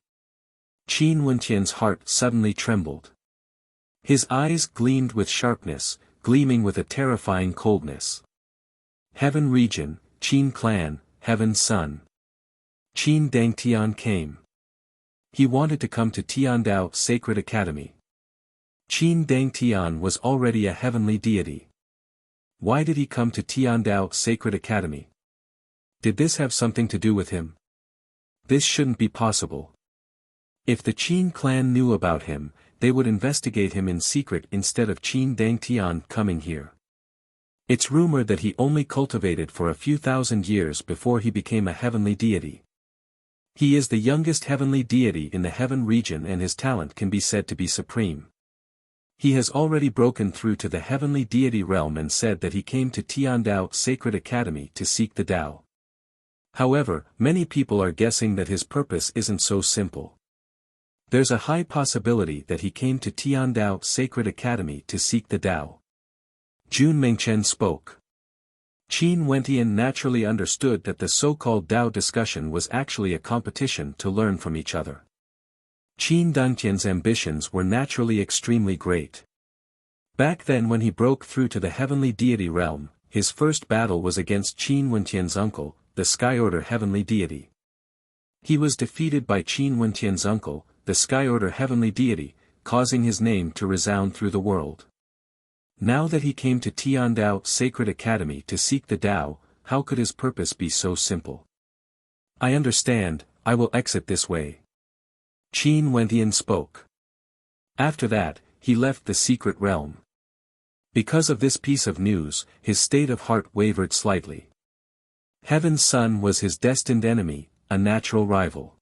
Qin Wentian's heart suddenly trembled. His eyes gleamed with sharpness, gleaming with a terrifying coldness. Heaven region, Qin clan, Heaven's Son. Qin Dangtian came. He wanted to come to Tiandao Sacred Academy. Qin Dangtian was already a heavenly deity. Why did he come to Tiandao Sacred Academy? Did this have something to do with him? This shouldn't be possible. If the Qin clan knew about him, they would investigate him in secret instead of Qin Dangtian coming here. It's rumored that he only cultivated for a few thousand years before he became a heavenly deity. He is the youngest heavenly deity in the heaven region and his talent can be said to be supreme. He has already broken through to the heavenly deity realm and said that he came to Tiandao Sacred Academy to seek the Tao. However, many people are guessing that his purpose isn't so simple. There's a high possibility that he came to Tiandao Sacred Academy to seek the Tao. Jun Mengchen spoke. Qin Wentian naturally understood that the so-called Tao discussion was actually a competition to learn from each other. Qin Dangtian's ambitions were naturally extremely great. Back then when he broke through to the heavenly deity realm, his first battle was against Qin Wentian's uncle, the Sky Order heavenly deity. He was defeated by Qin Wentian's uncle, the Sky Order heavenly deity, causing his name to resound through the world. Now that he came to Tiandao Sacred Academy to seek the Tao, how could his purpose be so simple? I understand, I will exit this way. Qin Wentian spoke. After that, he left the secret realm. Because of this piece of news, his state of heart wavered slightly. Heaven's Son was his destined enemy, a natural rival.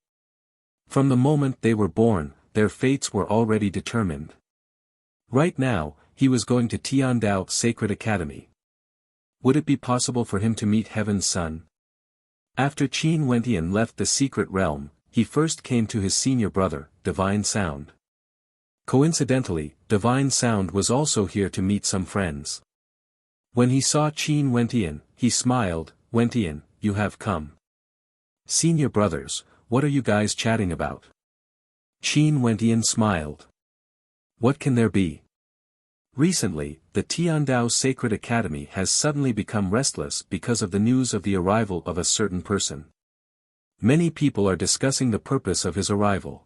From the moment they were born, their fates were already determined. Right now, he was going to Tiandao Sacred Academy. Would it be possible for him to meet Heaven's Son? After Qin Wentian left the secret realm, he first came to his senior brother, Divine Sound. Coincidentally, Divine Sound was also here to meet some friends. When he saw Qin Wentian, he smiled. Wentian, you have come. Senior brothers, what are you guys chatting about? Qin Wentian smiled. What can there be? Recently, the Tiandao Sacred Academy has suddenly become restless because of the news of the arrival of a certain person. Many people are discussing the purpose of his arrival.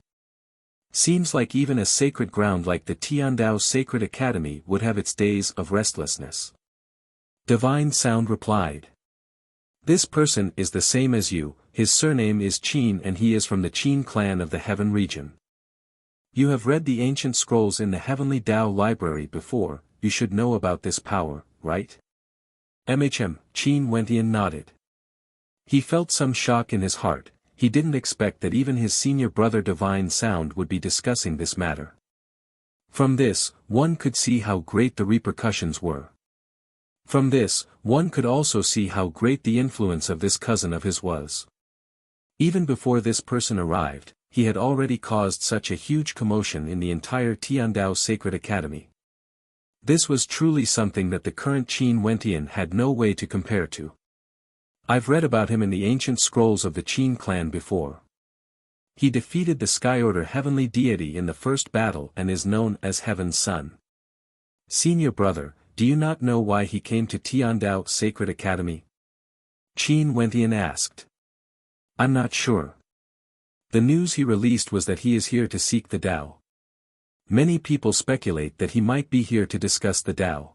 Seems like even a sacred ground like the Tiandao Sacred Academy would have its days of restlessness. Divine Sound replied. This person is the same as you, his surname is Qin and he is from the Qin clan of the Heaven region. You have read the ancient scrolls in the Heavenly Tao Library before, you should know about this power, right? Qin Wentian nodded. He felt some shock in his heart, he didn't expect that even his senior brother Divine Sound would be discussing this matter. From this, one could see how great the repercussions were. From this, one could also see how great the influence of this cousin of his was. Even before this person arrived, he had already caused such a huge commotion in the entire Tiandao Sacred Academy. This was truly something that the current Qin Wentian had no way to compare to. I've read about him in the ancient scrolls of the Qin clan before. He defeated the Sky Order heavenly deity in the first battle and is known as Heaven's Son. Senior brother, do you not know why he came to Tiandao Sacred Academy? Qin Wentian asked. I'm not sure. The news he released was that he is here to seek the Tao. Many people speculate that he might be here to discuss the Tao.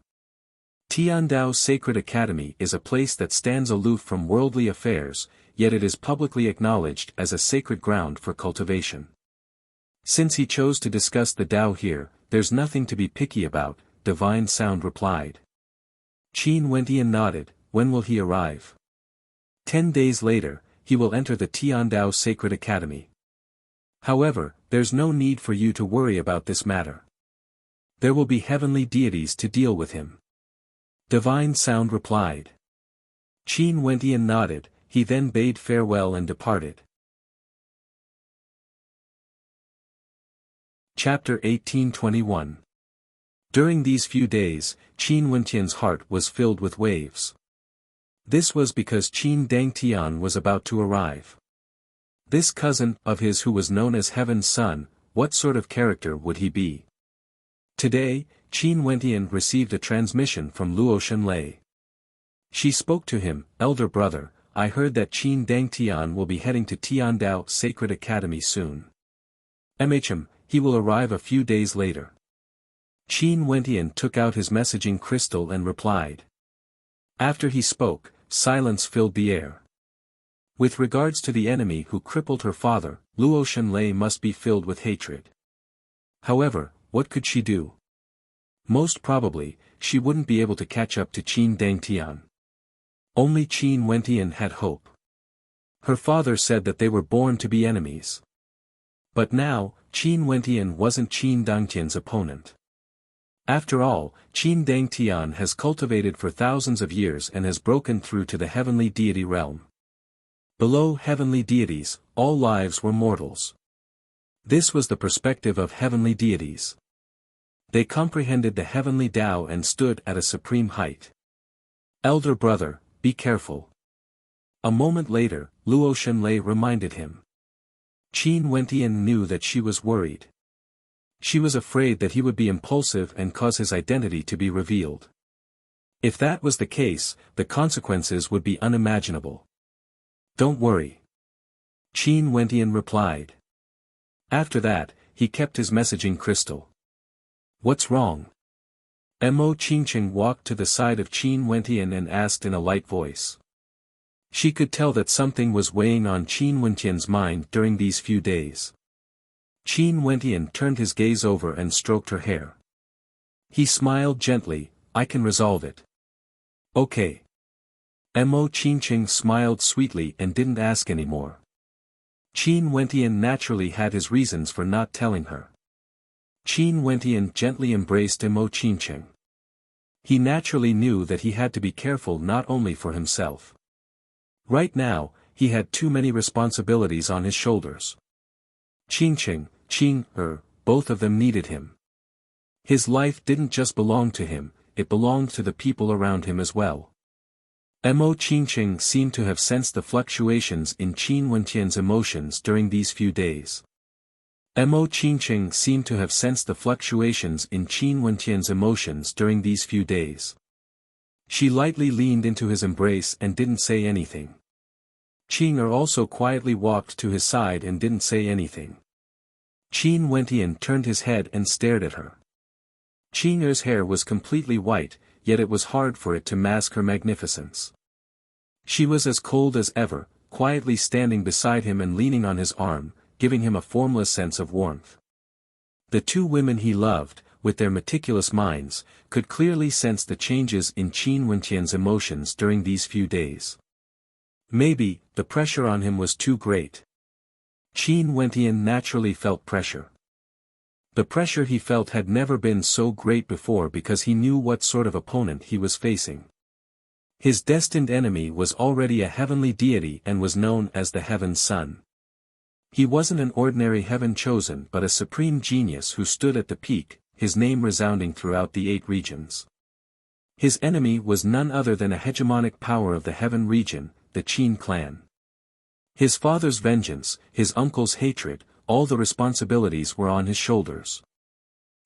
Tiandao Sacred Academy is a place that stands aloof from worldly affairs, yet it is publicly acknowledged as a sacred ground for cultivation. Since he chose to discuss the Tao here, there's nothing to be picky about, Divine Sound replied. Qin Wentian nodded. When will he arrive? 10 days later, he will enter the Tiandao Sacred Academy. However, there's no need for you to worry about this matter. There will be heavenly deities to deal with him. Divine Sound replied. Qin Wentian nodded, he then bade farewell and departed. Chapter 1821. During these few days, Qin Wentian's heart was filled with waves. This was because Qin Dangtian was about to arrive. This cousin of his who was known as Heaven's Son, what sort of character would he be? Today, Qin Wentian received a transmission from Luotian Lei. She spoke to him, elder brother, I heard that Qin Dangtian will be heading to Tiandao Sacred Academy soon. He will arrive a few days later. Qin Wentian took out his messaging crystal and replied. After he spoke, silence filled the air. With regards to the enemy who crippled her father, Luotian Lei must be filled with hatred. However, what could she do? Most probably, she wouldn't be able to catch up to Qin Dangtian. Only Qin Wentian had hope. Her father said that they were born to be enemies. But now, Qin Wentian wasn't Qin Dangtian's opponent. After all, Qin Dangtian has cultivated for thousands of years and has broken through to the heavenly deity realm. Below heavenly deities, all lives were mortals. This was the perspective of heavenly deities. They comprehended the heavenly Tao and stood at a supreme height. Elder brother, be careful. A moment later, Luotian Lei reminded him. Qin Wentian knew that she was worried. She was afraid that he would be impulsive and cause his identity to be revealed. If that was the case, the consequences would be unimaginable. Don't worry. Qin Wentian replied. After that, he kept his messaging crystal. What's wrong? Mo Qingqing walked to the side of Qin Wentian and asked in a light voice. She could tell that something was weighing on Qin Wentian's mind during these few days. Qin Wentian turned his gaze over and stroked her hair. He smiled gently, I can resolve it. Okay. Mo Qingqing smiled sweetly and didn't ask any more. Qin Wentian naturally had his reasons for not telling her. Qin Wentian gently embraced Mo Qingqing. He naturally knew that he had to be careful not only for himself. Right now, he had too many responsibilities on his shoulders. Qingqing, both of them needed him. His life didn't just belong to him, it belonged to the people around him as well. Mo Qingqing seemed to have sensed the fluctuations in Qin Wentian's emotions during these few days. Mo Qingqing seemed to have sensed the fluctuations in Qin Wentian's emotions during these few days. She lightly leaned into his embrace and didn't say anything. Qing'er also quietly walked to his side and didn't say anything. Qin Wentian turned his head and stared at her. Qing'er's hair was completely white, yet it was hard for it to mask her magnificence. She was as cold as ever, quietly standing beside him and leaning on his arm, giving him a formless sense of warmth. The two women he loved, with their meticulous minds, could clearly sense the changes in Qin Wentian's emotions during these few days. Maybe, the pressure on him was too great. Qin Wentian naturally felt pressure. The pressure he felt had never been so great before because he knew what sort of opponent he was facing. His destined enemy was already a heavenly deity and was known as the Heaven Son. He wasn't an ordinary heaven chosen but a supreme genius who stood at the peak, his name resounding throughout the 8 regions. His enemy was none other than a hegemonic power of the heaven region, the Qin clan. His father's vengeance, his uncle's hatred, all the responsibilities were on his shoulders.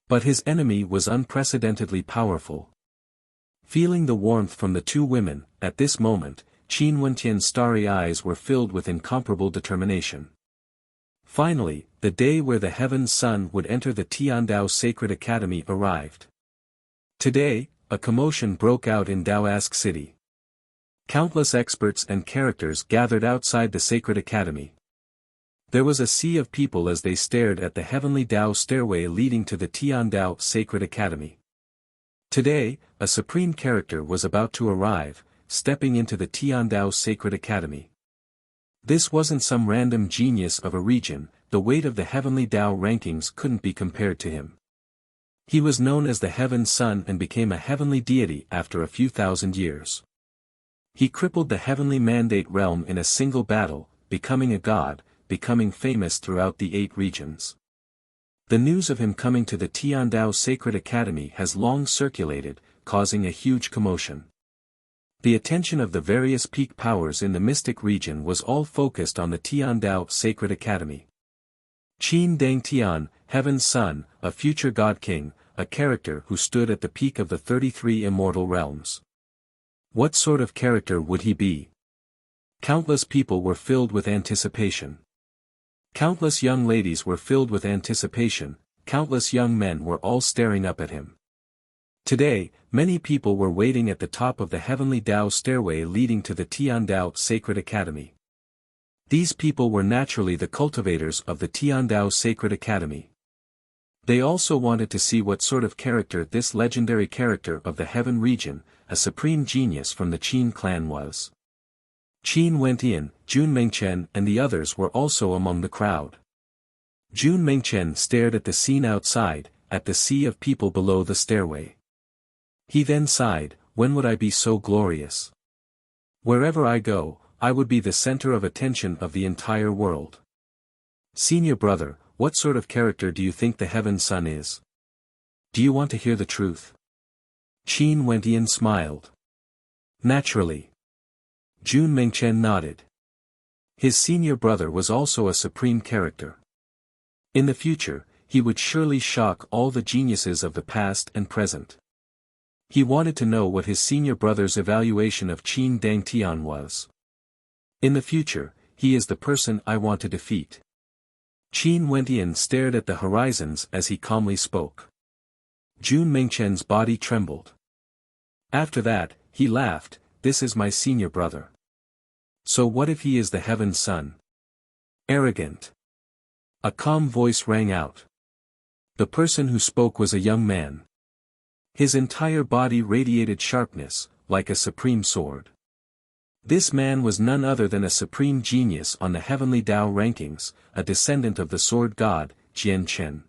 But his enemy was unprecedentedly powerful. Feeling the warmth from the two women, at this moment, Qin Wentian's starry eyes were filled with incomparable determination. Finally, the day where the Heaven Son would enter the Tiandao Sacred Academy arrived. Today, a commotion broke out in Daoask City. Countless experts and characters gathered outside the Sacred Academy. There was a sea of people as they stared at the heavenly Dao stairway leading to the Tiandao Sacred Academy. Today, a supreme character was about to arrive, stepping into the Tiandao Sacred Academy. This wasn't some random genius of a region, the weight of the heavenly Dao rankings couldn't be compared to him. He was known as the Heaven Son and became a heavenly deity after a few thousand years. He crippled the heavenly mandate realm in a single battle, becoming a god, becoming famous throughout the 8 regions. The news of him coming to the Tiandao Sacred Academy has long circulated, causing a huge commotion. The attention of the various peak powers in the mystic region was all focused on the Tiandao Sacred Academy. Qin Dangtian, Heaven's Son, a future god king, a character who stood at the peak of the 33 immortal realms. What sort of character would he be? Countless people were filled with anticipation. Countless young ladies were filled with anticipation, countless young men were all staring up at him. Today, many people were waiting at the top of the heavenly Dao stairway leading to the Tiandao Sacred Academy. These people were naturally the cultivators of the Tiandao Sacred Academy. They also wanted to see what sort of character this legendary character of the heaven region, a supreme genius from the Qin clan was. Qin Wentian, Jun Mengchen and the others were also among the crowd. Jun Mengchen stared at the scene outside, at the sea of people below the stairway. He then sighed, when would I be so glorious? Wherever I go, I would be the center of attention of the entire world. Senior brother, what sort of character do you think the Heaven Son is? Do you want to hear the truth? Qin Wentian smiled. Naturally. Jun Mengchen nodded. His senior brother was also a supreme character. In the future, he would surely shock all the geniuses of the past and present. He wanted to know what his senior brother's evaluation of Qin Dangtian was. In the future, he is the person I want to defeat. Qin Wentian stared at the horizons as he calmly spoke. Jun Mingchen's body trembled. After that, he laughed, "This is my senior brother. So what if he is the Heaven's son? Arrogant." A calm voice rang out. The person who spoke was a young man. His entire body radiated sharpness, like a supreme sword. This man was none other than a supreme genius on the heavenly Tao rankings, a descendant of the sword god, Jian Chen.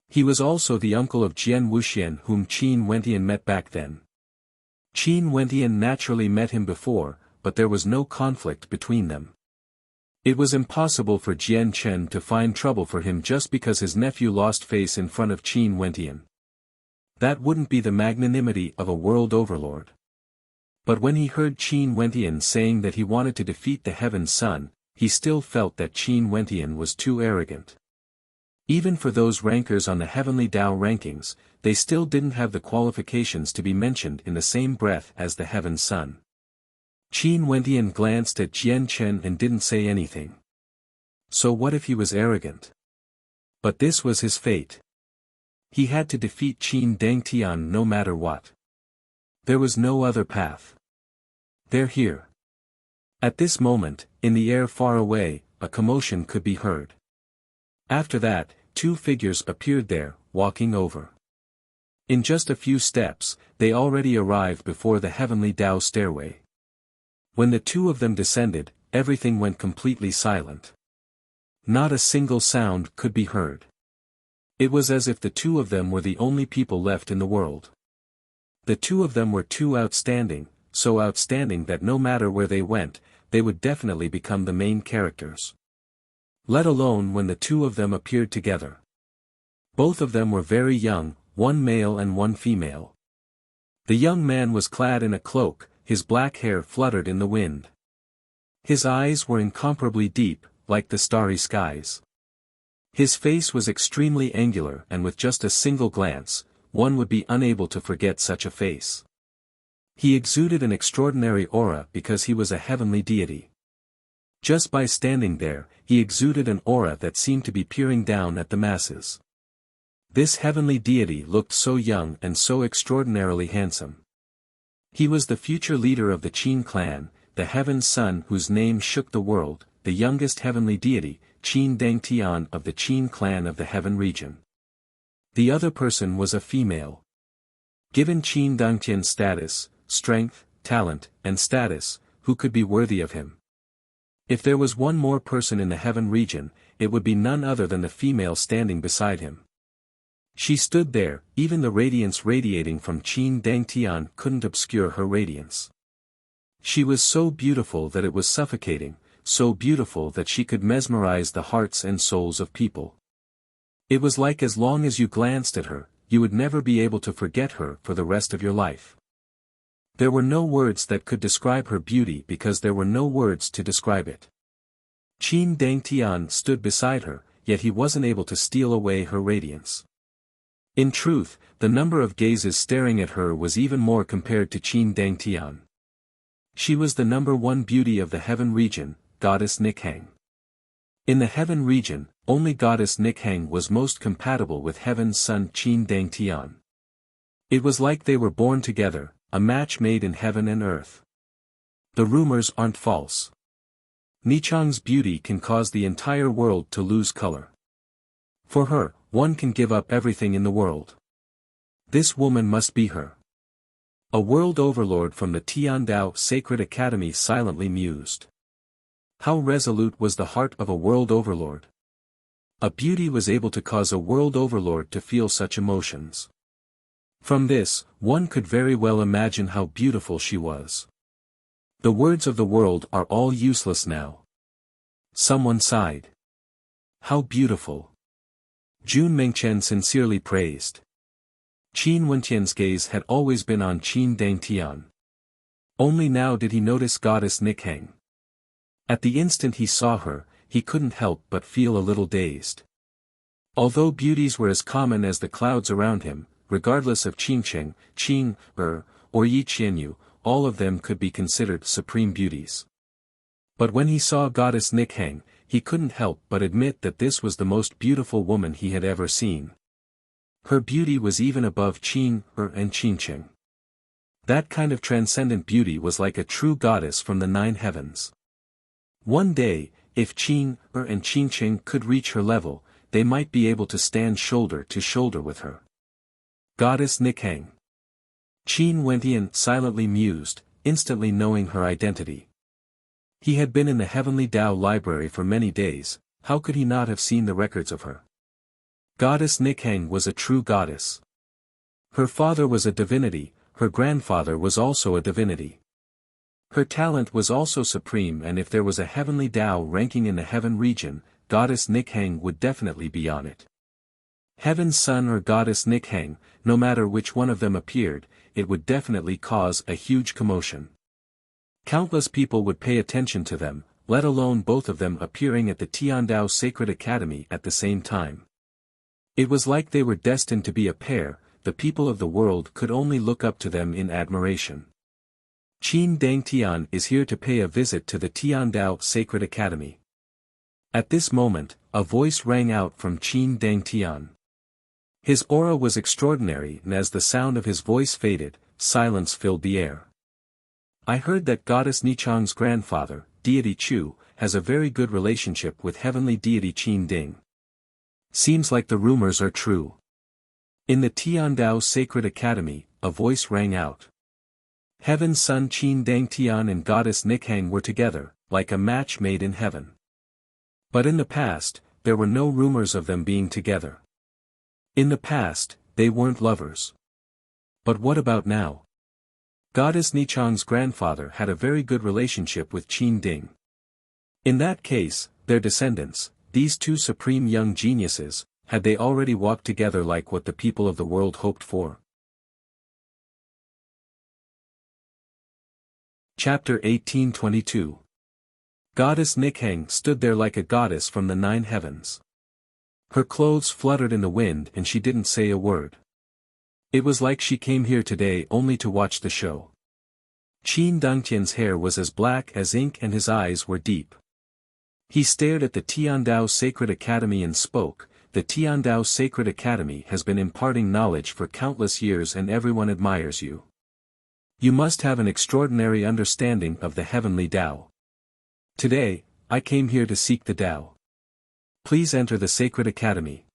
He was also the uncle of Jian Wuxian whom Qin Wentian met back then. Qin Wentian naturally met him before, but there was no conflict between them. It was impossible for Jian Chen to find trouble for him just because his nephew lost face in front of Qin Wentian. That wouldn't be the magnanimity of a world overlord. But when he heard Qin Wentian saying that he wanted to defeat the Heaven's Son, he still felt that Qin Wentian was too arrogant. Even for those rankers on the heavenly Tao rankings, they still didn't have the qualifications to be mentioned in the same breath as the Heaven's Son. Qin Wentian glanced at Jian Chen and didn't say anything. So what if he was arrogant? But this was his fate. He had to defeat Qin Dangtian no matter what. There was no other path. They're here. At this moment, in the air far away, a commotion could be heard. After that, two figures appeared there, walking over. In just a few steps, they already arrived before the heavenly Tao stairway. When the two of them descended, everything went completely silent. Not a single sound could be heard. It was as if the two of them were the only people left in the world. The two of them were too outstanding, so outstanding that no matter where they went, they would definitely become the main characters. Let alone when the two of them appeared together. Both of them were very young, one male and one female. The young man was clad in a cloak, his black hair fluttered in the wind. His eyes were incomparably deep, like the starry skies. His face was extremely angular and with just a single glance, one would be unable to forget such a face. He exuded an extraordinary aura because he was a heavenly deity. Just by standing there, he exuded an aura that seemed to be peering down at the masses. This heavenly deity looked so young and so extraordinarily handsome. He was the future leader of the Qin clan, the Heaven's Son whose name shook the world, the youngest heavenly deity, Qin Dangtian of the Qin clan of the Heaven region. The other person was a female. Given Qin Dangtian's status, strength, talent, and status, who could be worthy of him? If there was one more person in the Heaven region, it would be none other than the female standing beside him. She stood there, even the radiance radiating from Qin Dangtian couldn't obscure her radiance. She was so beautiful that it was suffocating, so beautiful that she could mesmerize the hearts and souls of people. It was like as long as you glanced at her, you would never be able to forget her for the rest of your life. There were no words that could describe her beauty because there were no words to describe it. Qin Dangtian stood beside her, yet he wasn't able to steal away her radiance. In truth, the number of gazes staring at her was even more compared to Qin Dangtian. She was the number one beauty of the Heaven region, Goddess Nikhang. In the Heaven region, only Goddess Nikhang was most compatible with Heaven's Son Qin Dangtian. It was like they were born together, a match made in heaven and earth. The rumors aren't false. Nichang's beauty can cause the entire world to lose color. For her, one can give up everything in the world. This woman must be her. A world overlord from the Tiandao Sacred Academy silently mused. How resolute was the heart of a world overlord. A beauty was able to cause a world overlord to feel such emotions. From this, one could very well imagine how beautiful she was. The words of the world are all useless now. Someone sighed. How beautiful. Jun Mingchen sincerely praised. Qin Wentian's gaze had always been on Qin Dangtian. Only now did he notice Goddess Nikhang. At the instant he saw her, he couldn't help but feel a little dazed. Although beauties were as common as the clouds around him, regardless of Qingcheng, Qing, or Yi Qianyu, all of them could be considered supreme beauties. But when he saw Goddess Nikhang, he couldn't help but admit that this was the most beautiful woman he had ever seen. Her beauty was even above Qin, and Qinqing. That kind of transcendent beauty was like a true goddess from the 9 heavens. One day, if Qin, and Qinqing could reach her level, they might be able to stand shoulder to shoulder with her. Goddess Nikhang. Qin Wentian silently mused, instantly knowing her identity. He had been in the Heavenly Tao library for many days, how could he not have seen the records of her? Goddess Nikhang was a true goddess. Her father was a divinity, her grandfather was also a divinity. Her talent was also supreme, and if there was a Heavenly Tao ranking in the heaven region, Goddess Nikhang would definitely be on it. Heaven's Son or Goddess Nikhang, no matter which one of them appeared, it would definitely cause a huge commotion. Countless people would pay attention to them, let alone both of them appearing at the Tiandao Sacred Academy at the same time. It was like they were destined to be a pair, the people of the world could only look up to them in admiration. Qin Dangtian is here to pay a visit to the Tiandao Sacred Academy. At this moment, a voice rang out from Qin Dangtian. His aura was extraordinary, and as the sound of his voice faded, silence filled the air. I heard that Goddess Nichang's grandfather, Deity Chu, has a very good relationship with heavenly deity Qin Ding. Seems like the rumors are true. In the Tiandao Sacred Academy, a voice rang out. Heaven's Son Qin Dangtian and Goddess Nikhang were together, like a match made in heaven. But in the past, there were no rumors of them being together. In the past, they weren't lovers. But what about now? Goddess Nichang's grandfather had a very good relationship with Qin Ding. In that case, their descendants, these two supreme young geniuses, had they already walked together like what the people of the world hoped for? Chapter 1822. Goddess Nikhang stood there like a goddess from the 9 heavens. Her clothes fluttered in the wind and she didn't say a word. It was like she came here today only to watch the show. Qin Dangtian's hair was as black as ink and his eyes were deep. He stared at the Tiandao Sacred Academy and spoke, "The Tiandao Sacred Academy has been imparting knowledge for countless years and everyone admires you. You must have an extraordinary understanding of the heavenly Tao. Today, I came here to seek the Tao. Please enter the Sacred Academy."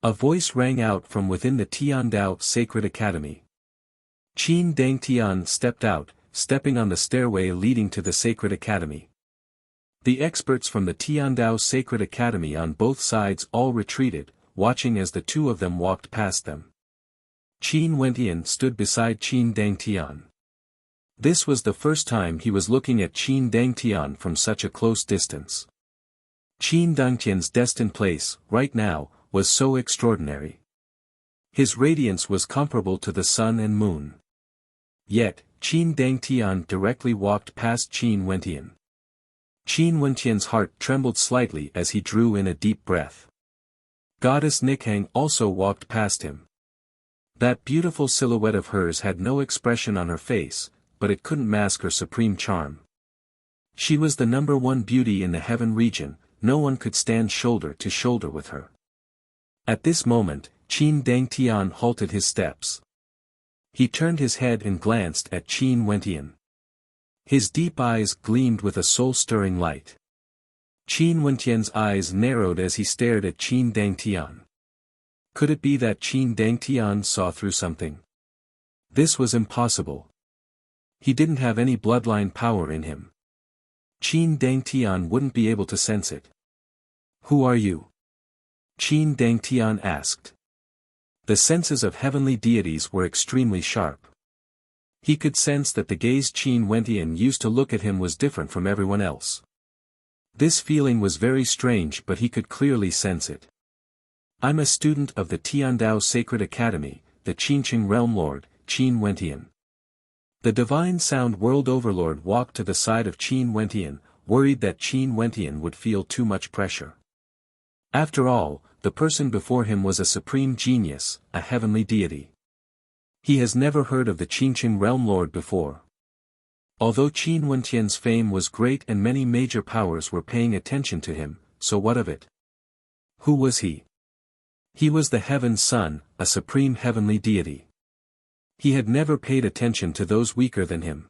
A voice rang out from within the Tiandao Sacred Academy. Qin Dangtian stepped out, stepping on the stairway leading to the Sacred Academy. The experts from the Tiandao Sacred Academy on both sides all retreated, watching as the two of them walked past them. Qin Wentian stood beside Qin Dangtian. This was the first time he was looking at Qin Dangtian from such a close distance. Qin Dangtian's destined place, right now, was so extraordinary. His radiance was comparable to the sun and moon. Yet, Qin Dangtian directly walked past Qin Wentian. Qin Wentian's heart trembled slightly as he drew in a deep breath. Goddess Nikhang also walked past him. That beautiful silhouette of hers had no expression on her face, but it couldn't mask her supreme charm. She was the #1 beauty in the heaven region, no one could stand shoulder to shoulder with her. At this moment, Qin Dangtian halted his steps. He turned his head and glanced at Qin Wentian. His deep eyes gleamed with a soul-stirring light. Qin Wentian's eyes narrowed as he stared at Qin Dangtian. Could it be that Qin Dangtian saw through something? This was impossible. He didn't have any bloodline power in him. Qin Dangtian wouldn't be able to sense it. "Who are you?" Qin Dangtian asked. The senses of heavenly deities were extremely sharp. He could sense that the gaze Qin Wentian used to look at him was different from everyone else. This feeling was very strange, but he could clearly sense it. "I'm a student of the Tiandao Sacred Academy, the Qinqing Realm Lord, Qin Wentian." The Divine Sound World Overlord walked to the side of Qin Wentian, worried that Qin Wentian would feel too much pressure. After all, the person before him was a supreme genius, a heavenly deity. He has never heard of the Qinqing Realm Lord before. Although Qin Wentian's fame was great and many major powers were paying attention to him, so what of it? Who was he? He was the Heaven's Son, a supreme heavenly deity. He had never paid attention to those weaker than him.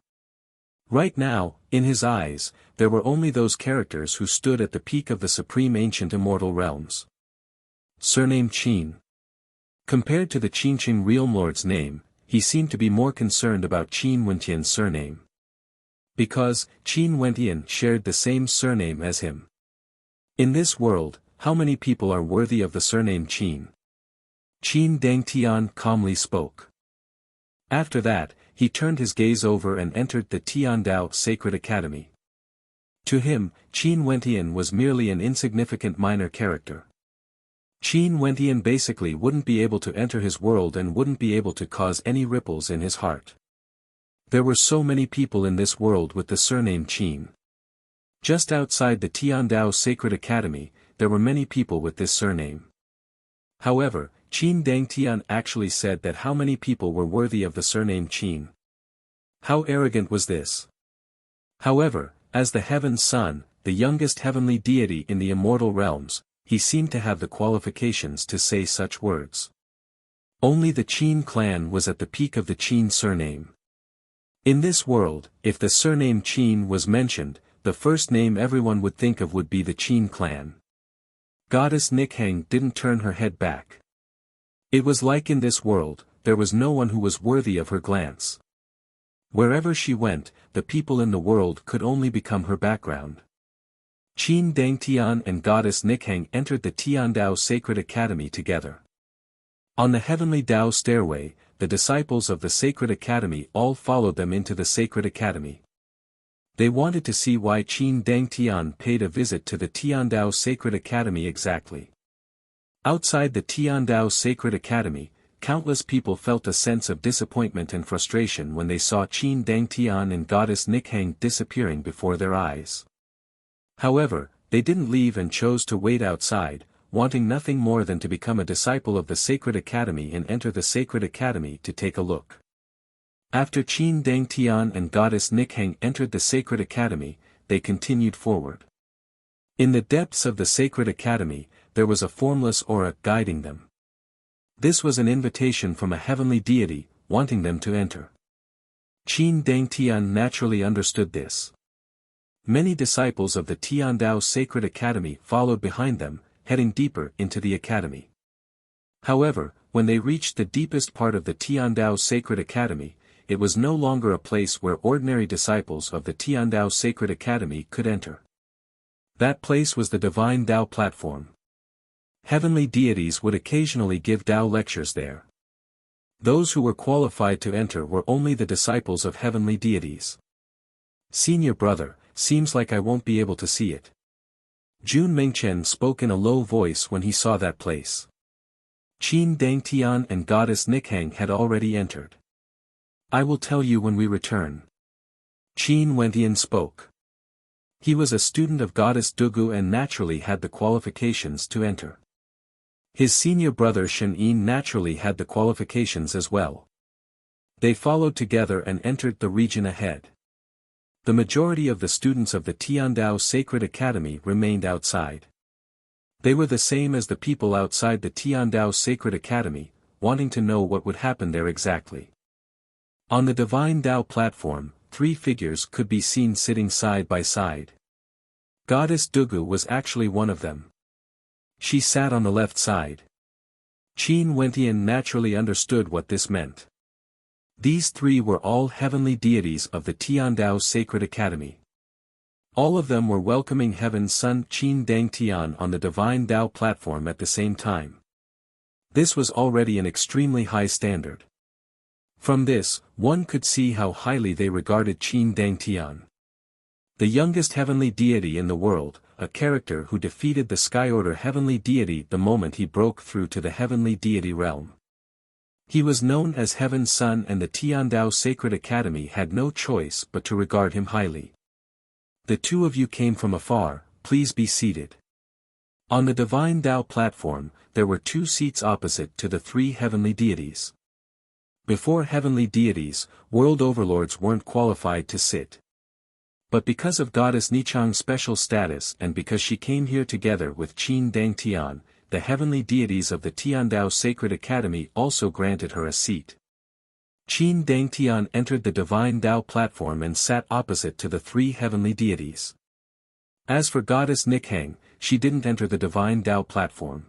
Right now, in his eyes, there were only those characters who stood at the peak of the supreme ancient immortal realms. Surname Qin. Compared to the Qinqing Realm Lord's name, he seemed to be more concerned about Qin Wentian's surname. Because, Qin Wentian shared the same surname as him. In this world, how many people are worthy of the surname Qin? Qin Dangtian calmly spoke. After that, he turned his gaze over and entered the Tiandao Sacred Academy. To him, Qin Wentian was merely an insignificant minor character. Qin Wentian basically wouldn't be able to enter his world and wouldn't be able to cause any ripples in his heart. There were so many people in this world with the surname Qin. Just outside the Tiandao Sacred Academy, there were many people with this surname. However, Qin Dangtian actually said that how many people were worthy of the surname Qin. How arrogant was this? However, as the Heaven's Son, the youngest heavenly deity in the immortal realms, he seemed to have the qualifications to say such words. Only the Qin clan was at the peak of the Qin surname. In this world, if the surname Qin was mentioned, the first name everyone would think of would be the Qin clan. Goddess Nikhang didn't turn her head back. It was like in this world, there was no one who was worthy of her glance. Wherever she went, the people in the world could only become her background. Qin Dangtian and Goddess Nikhang entered the Tiandao Sacred Academy together. On the heavenly Dao stairway, the disciples of the Sacred Academy all followed them into the Sacred Academy. They wanted to see why Qin Dangtian paid a visit to the Tiandao Sacred Academy exactly. Outside the Tiandao Sacred Academy, countless people felt a sense of disappointment and frustration when they saw Qin Dangtian and Goddess Nikhang disappearing before their eyes. However, they didn't leave and chose to wait outside, wanting nothing more than to become a disciple of the Sacred Academy and enter the Sacred Academy to take a look. After Qin Dangtian and Goddess Nikhang entered the Sacred Academy, they continued forward. In the depths of the Sacred Academy, there was a formless aura guiding them. This was an invitation from a heavenly deity, wanting them to enter. Qin Dangtian naturally understood this. Many disciples of the Tiandao Sacred Academy followed behind them, heading deeper into the academy. However, when they reached the deepest part of the Tiandao Sacred Academy, it was no longer a place where ordinary disciples of the Tiandao Sacred Academy could enter. That place was the Divine Dao platform. Heavenly deities would occasionally give Dao lectures there. Those who were qualified to enter were only the disciples of heavenly deities. Senior brother, seems like I won't be able to see it. Jun Mingchen spoke in a low voice when he saw that place. Qin Dangtian and Goddess Nikhang had already entered. I will tell you when we return. Qin Wentian spoke. He was a student of Goddess Dugu and naturally had the qualifications to enter. His senior brother Shen Yin naturally had the qualifications as well. They followed together and entered the region ahead. The majority of the students of the Tiandao Sacred Academy remained outside. They were the same as the people outside the Tiandao Sacred Academy, wanting to know what would happen there exactly. On the Divine Dao platform, 3 figures could be seen sitting side by side. Goddess Dugu was actually one of them. She sat on the left side. Qin Wentian naturally understood what this meant. These 3 were all heavenly deities of the Tiandao Sacred Academy. All of them were welcoming Heaven's Son Qin Dangtian on the Divine Dao platform at the same time. This was already an extremely high standard. From this, one could see how highly they regarded Qin Dangtian. The youngest heavenly deity in the world, a character who defeated the Sky Order heavenly deity the moment he broke through to the heavenly deity realm. He was known as Heaven's Son and the Tiandao Sacred Academy had no choice but to regard him highly. The 2 of you came from afar, please be seated. On the Divine Dao platform, there were 2 seats opposite to the 3 heavenly deities. Before heavenly deities, world overlords weren't qualified to sit. But because of Goddess Nichang's special status and because she came here together with Qin Dang Tian, the heavenly deities of the Tiandao Sacred Academy also granted her a seat. Qin Dang Tian entered the Divine Dao platform and sat opposite to the three heavenly deities. As for Goddess Nikhang, she didn't enter the Divine Dao platform.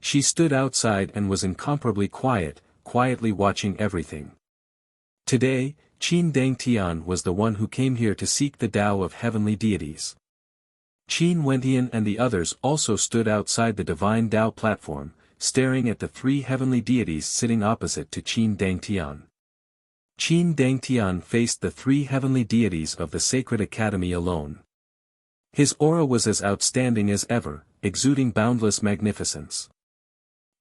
She stood outside and was incomparably quiet, quietly watching everything. Today, Qin Dang Tian was the one who came here to seek the Tao of heavenly deities. Qin Wentian and the others also stood outside the Divine Tao platform, staring at the three heavenly deities sitting opposite to Qin Dang Tian. Qin Dang Tian faced the three heavenly deities of the Sacred Academy alone. His aura was as outstanding as ever, exuding boundless magnificence.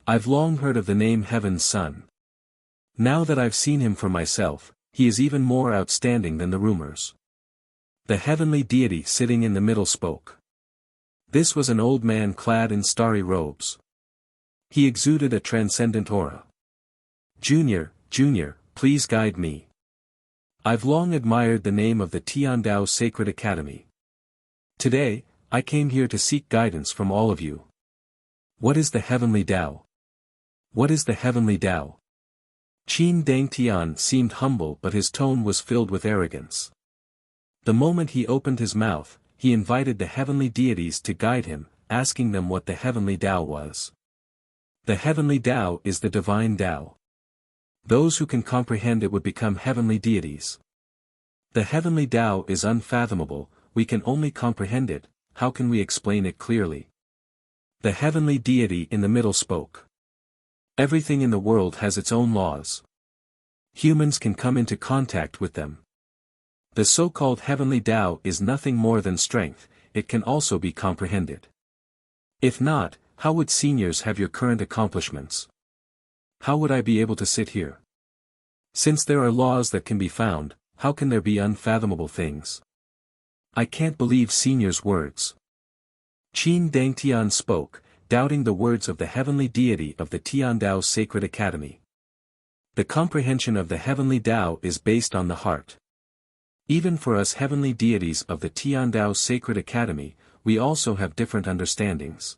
I've long heard of the name Heaven's Son. Now that I've seen him for myself, he is even more outstanding than the rumors. The heavenly deity sitting in the middle spoke. This was an old man clad in starry robes. He exuded a transcendent aura. Junior, please guide me. I've long admired the name of the Tiandao Sacred Academy. Today, I came here to seek guidance from all of you. What is the heavenly Tao? What is the heavenly Tao? Qin Dang Tian seemed humble but his tone was filled with arrogance. The moment he opened his mouth, he invited the heavenly deities to guide him, asking them what the heavenly Tao was. The heavenly Tao is the divine Tao. Those who can comprehend it would become heavenly deities. The heavenly Tao is unfathomable, we can only comprehend it, how can we explain it clearly? The heavenly deity in the middle spoke. Everything in the world has its own laws. Humans can come into contact with them. The so-called heavenly Tao is nothing more than strength, it can also be comprehended. If not, how would seniors have your current accomplishments? How would I be able to sit here? Since there are laws that can be found, how can there be unfathomable things? I can't believe seniors' words. Qin Dang Tian spoke, doubting the words of the heavenly deity of the Tiandao Sacred Academy. The comprehension of the heavenly Tao is based on the heart. Even for us heavenly deities of the Tiandao Sacred Academy, we also have different understandings.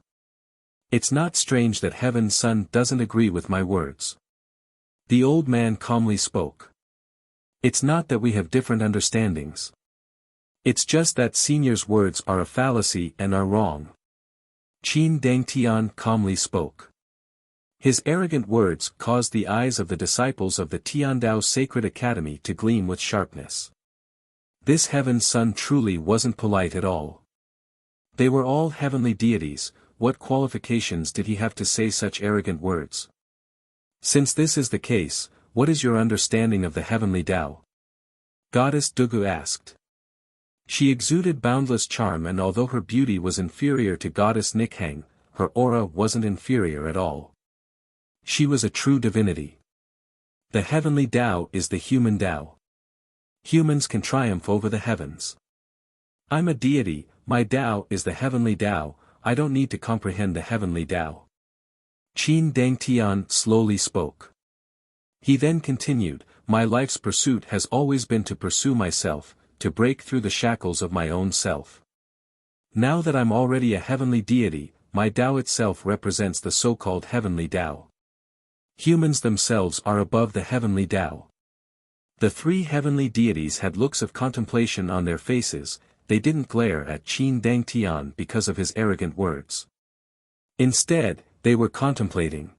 It's not strange that Heaven's Son doesn't agree with my words. The old man calmly spoke. It's not that we have different understandings. It's just that seniors' words are a fallacy and are wrong. Qin Dang Tian calmly spoke. His arrogant words caused the eyes of the disciples of the Tiandao Sacred Academy to gleam with sharpness. This Heaven's Son truly wasn't polite at all. They were all heavenly deities, what qualifications did he have to say such arrogant words? Since this is the case, what is your understanding of the heavenly Tao? Goddess Dugu asked. She exuded boundless charm and although her beauty was inferior to Goddess Nikhang, her aura wasn't inferior at all. She was a true divinity. The heavenly Tao is the human Tao. Humans can triumph over the heavens. I'm a deity, my Tao is the heavenly Tao, I don't need to comprehend the heavenly Tao. Qin Dang Tian slowly spoke. He then continued, my life's pursuit has always been to pursue myself, to break through the shackles of my own self. Now that I'm already a heavenly deity, my Tao itself represents the so-called heavenly Tao. Humans themselves are above the heavenly Tao. The three heavenly deities had looks of contemplation on their faces, they didn't glare at Qin Dang Tian because of his arrogant words. Instead, they were contemplating.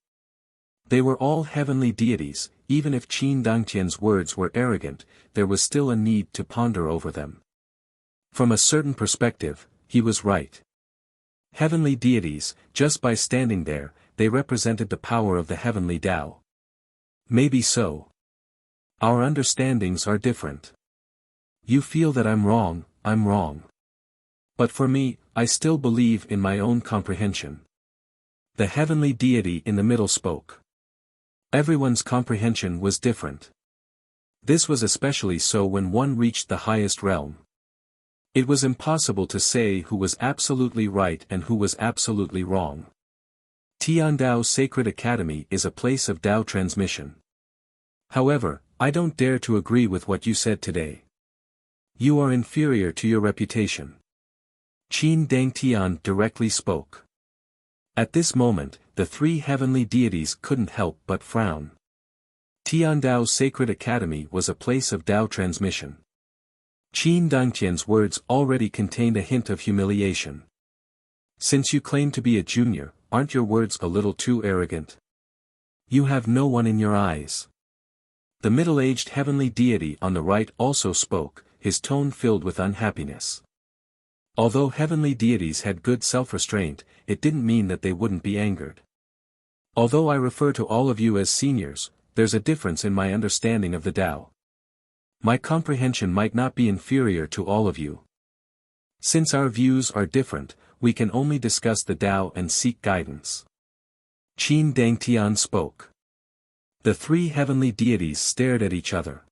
They were all heavenly deities, even if Qin Dang Tian's words were arrogant, there was still a need to ponder over them. From a certain perspective, he was right. Heavenly deities, just by standing there, they represented the power of the heavenly Tao. Maybe so. Our understandings are different. You feel that I'm wrong. But for me, I still believe in my own comprehension. The heavenly deity in the middle spoke. Everyone's comprehension was different. This was especially so when one reached the highest realm. It was impossible to say who was absolutely right and who was absolutely wrong. Tiandao Sacred Academy is a place of Tao transmission. However, I don't dare to agree with what you said today. You are inferior to your reputation. Qin Dangtian directly spoke. At this moment, the three heavenly deities couldn't help but frown. Tiandao's sacred academy was a place of Dao transmission. Qin Dangtian's words already contained a hint of humiliation. Since you claim to be a junior, aren't your words a little too arrogant? You have no one in your eyes. The middle-aged heavenly deity on the right also spoke, his tone filled with unhappiness. Although heavenly deities had good self-restraint, it didn't mean that they wouldn't be angered. Although I refer to all of you as seniors, there's a difference in my understanding of the Tao. My comprehension might not be inferior to all of you. Since our views are different, we can only discuss the Tao and seek guidance. Qin Dangtian spoke. The three heavenly deities stared at each other.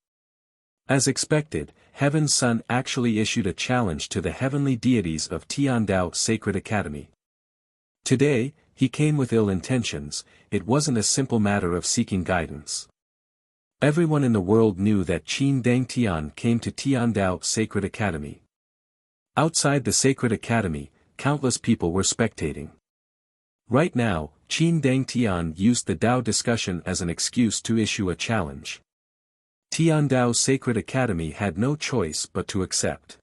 As expected, Heaven's Son actually issued a challenge to the heavenly deities of Tiandao Sacred Academy. Today, he came with ill intentions. It wasn't a simple matter of seeking guidance. Everyone in the world knew that Qin Dangtian came to Tiandao Sacred Academy. Outside the Sacred Academy, countless people were spectating. Right now, Qin Dangtian used the Dao discussion as an excuse to issue a challenge. Tiandao Sacred Academy had no choice but to accept.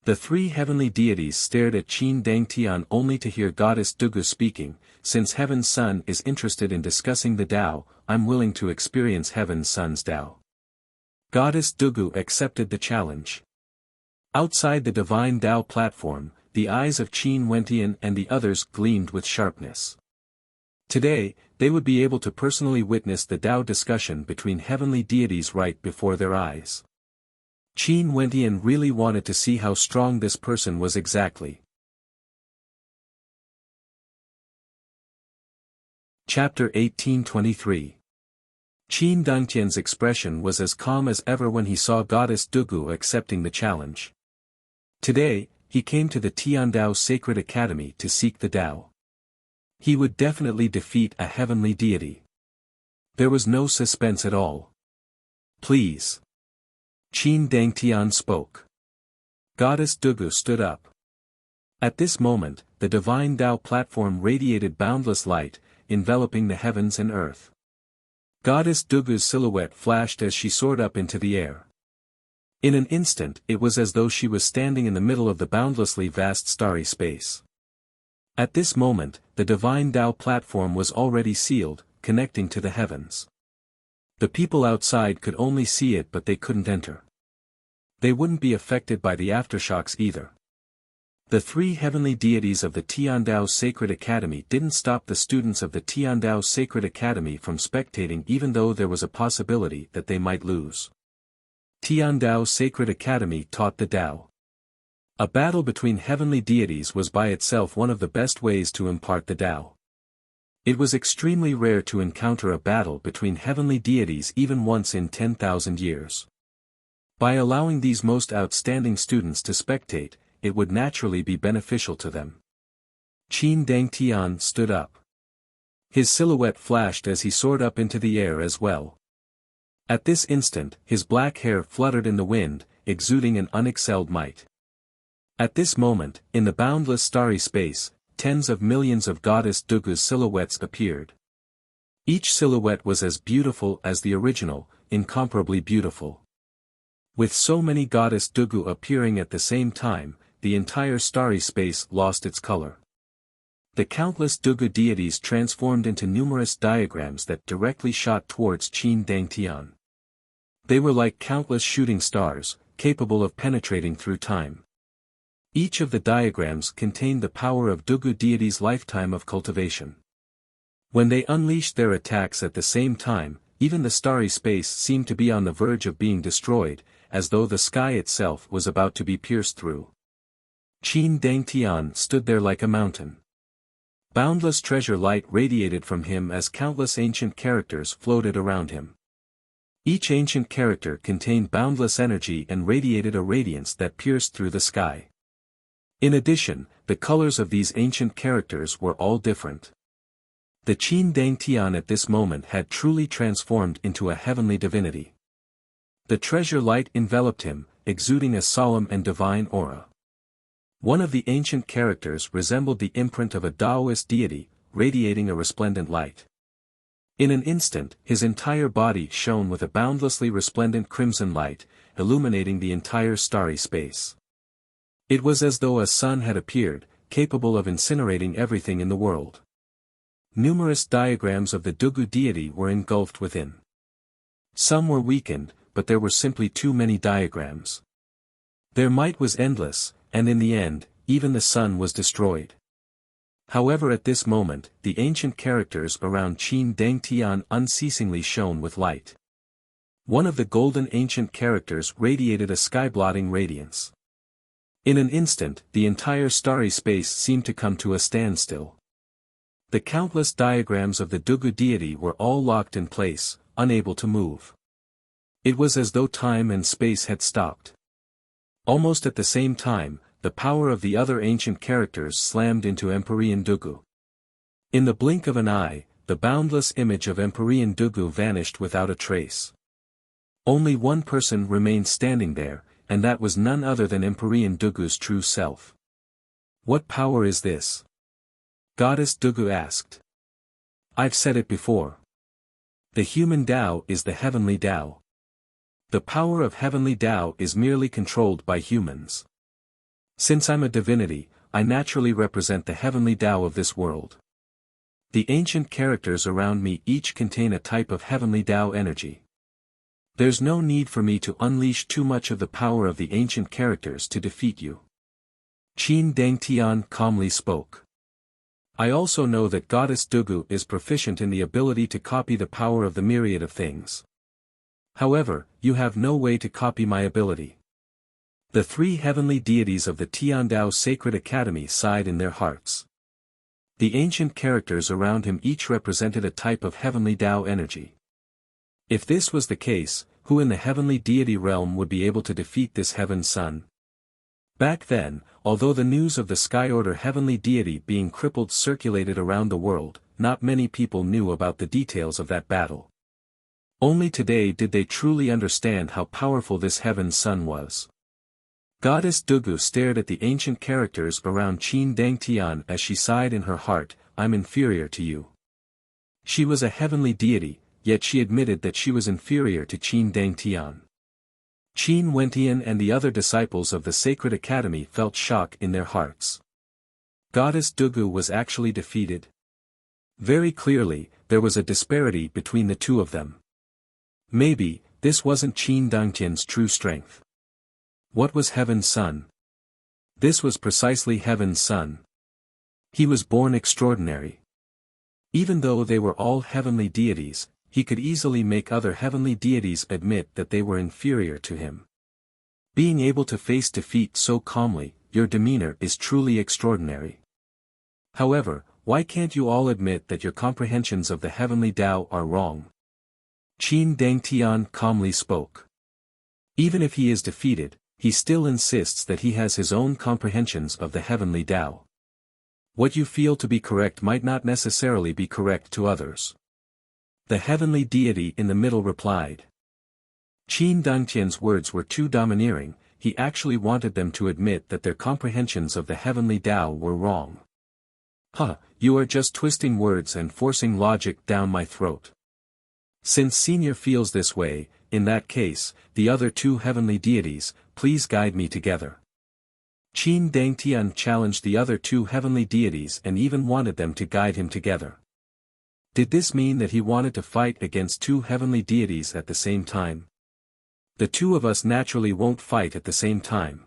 The three heavenly deities stared at Qin Dangtian only to hear Goddess Dugu speaking. Since Heaven's Son is interested in discussing the Tao, I'm willing to experience Heaven's Son's Tao. Goddess Dugu accepted the challenge. Outside the divine Tao platform, the eyes of Qin Wentian and the others gleamed with sharpness. Today, they would be able to personally witness the Tao discussion between heavenly deities right before their eyes. Qin Wentian really wanted to see how strong this person was exactly. Chapter 1823. Qin Dangtian's expression was as calm as ever when he saw Goddess Dugu accepting the challenge. Today, he came to the Tiandao Sacred Academy to seek the Tao. He would definitely defeat a heavenly deity. There was no suspense at all. Please. Qin Dangtian spoke. Goddess Dugu stood up. At this moment, the divine Tao platform radiated boundless light, enveloping the heavens and earth. Goddess Dugu's silhouette flashed as she soared up into the air. In an instant it was as though she was standing in the middle of the boundlessly vast starry space. At this moment, the divine Tao platform was already sealed, connecting to the heavens. The people outside could only see it but they couldn't enter. They wouldn't be affected by the aftershocks either. The three heavenly deities of the Tiandao Sacred Academy didn't stop the students of the Tiandao Sacred Academy from spectating even though there was a possibility that they might lose. Tiandao Sacred Academy taught the Tao. A battle between heavenly deities was by itself one of the best ways to impart the Tao. It was extremely rare to encounter a battle between heavenly deities even once in 10,000 years. By allowing these most outstanding students to spectate, it would naturally be beneficial to them. Qin Dangtian stood up. His silhouette flashed as he soared up into the air as well. At this instant, his black hair fluttered in the wind, exuding an unexcelled might. At this moment, in the boundless starry space, tens of millions of Goddess Dugu's silhouettes appeared. Each silhouette was as beautiful as the original, incomparably beautiful. With so many Goddess Dugu appearing at the same time, the entire starry space lost its color. The countless Dugu deities transformed into numerous diagrams that directly shot towards Qin Dangtian. They were like countless shooting stars, capable of penetrating through time. Each of the diagrams contained the power of Dugu deities' lifetime of cultivation. When they unleashed their attacks at the same time, even the starry space seemed to be on the verge of being destroyed, as though the sky itself was about to be pierced through. Qin Dangtian stood there like a mountain. Boundless treasure light radiated from him as countless ancient characters floated around him. Each ancient character contained boundless energy and radiated a radiance that pierced through the sky. In addition, the colors of these ancient characters were all different. The Qin Dangtian at this moment had truly transformed into a heavenly divinity. The treasure light enveloped him, exuding a solemn and divine aura. One of the ancient characters resembled the imprint of a Taoist deity, radiating a resplendent light. In an instant, his entire body shone with a boundlessly resplendent crimson light, illuminating the entire starry space. It was as though a sun had appeared, capable of incinerating everything in the world. Numerous diagrams of the Dugu deity were engulfed within. Some were weakened, but there were simply too many diagrams. Their might was endless, and in the end, even the sun was destroyed. However, at this moment, the ancient characters around Qin Deng Tian unceasingly shone with light. One of the golden ancient characters radiated a sky-blotting radiance. In an instant, the entire starry space seemed to come to a standstill. The countless diagrams of the Dugu deity were all locked in place, unable to move. It was as though time and space had stopped. Almost at the same time, the power of the other ancient characters slammed into Empyrean Dugu. In the blink of an eye, the boundless image of Empyrean Dugu vanished without a trace. Only one person remained standing there, and that was none other than Empyrean Dugu's true self. What power is this? Goddess Dugu asked. I've said it before. The human Tao is the heavenly Tao. The power of heavenly Tao is merely controlled by humans. Since I'm a divinity, I naturally represent the heavenly Tao of this world. The ancient characters around me each contain a type of heavenly Tao energy. There's no need for me to unleash too much of the power of the ancient characters to defeat you. Qin Deng Tian calmly spoke. I also know that Goddess Dugu is proficient in the ability to copy the power of the myriad of things. However, you have no way to copy my ability. The three heavenly deities of the Tiandao Sacred Academy sighed in their hearts. The ancient characters around him each represented a type of heavenly Tao energy. If this was the case, who in the heavenly deity realm would be able to defeat this heaven sun? Back then, although the news of the Sky Order heavenly deity being crippled circulated around the world, not many people knew about the details of that battle. Only today did they truly understand how powerful this heaven sun was. Goddess Dugu stared at the ancient characters around Qin Deng Tian as she sighed in her heart, I'm inferior to you. She was a heavenly deity, yet she admitted that she was inferior to Qin Deng Tian. Qin Wentian and the other disciples of the Sacred Academy felt shock in their hearts. Goddess Dugu was actually defeated. Very clearly, there was a disparity between the two of them. Maybe, this wasn't Qin Dengtian's true strength. What was Heaven's Son? This was precisely Heaven's Son. He was born extraordinary. Even though they were all heavenly deities, he could easily make other heavenly deities admit that they were inferior to him. Being able to face defeat so calmly, your demeanor is truly extraordinary. However, why can't you all admit that your comprehensions of the heavenly Tao are wrong? Qin Deng Tian calmly spoke. Even if he is defeated, he still insists that he has his own comprehensions of the heavenly Tao. What you feel to be correct might not necessarily be correct to others. The heavenly deity in the middle replied. Qin Dengtian's words were too domineering, he actually wanted them to admit that their comprehensions of the heavenly Tao were wrong. You are just twisting words and forcing logic down my throat. Since Senior feels this way, in that case, the other two heavenly deities, please guide me together. Qin Deng Tian challenged the other two heavenly deities and even wanted them to guide him together. Did this mean that he wanted to fight against two heavenly deities at the same time? The two of us naturally won't fight at the same time.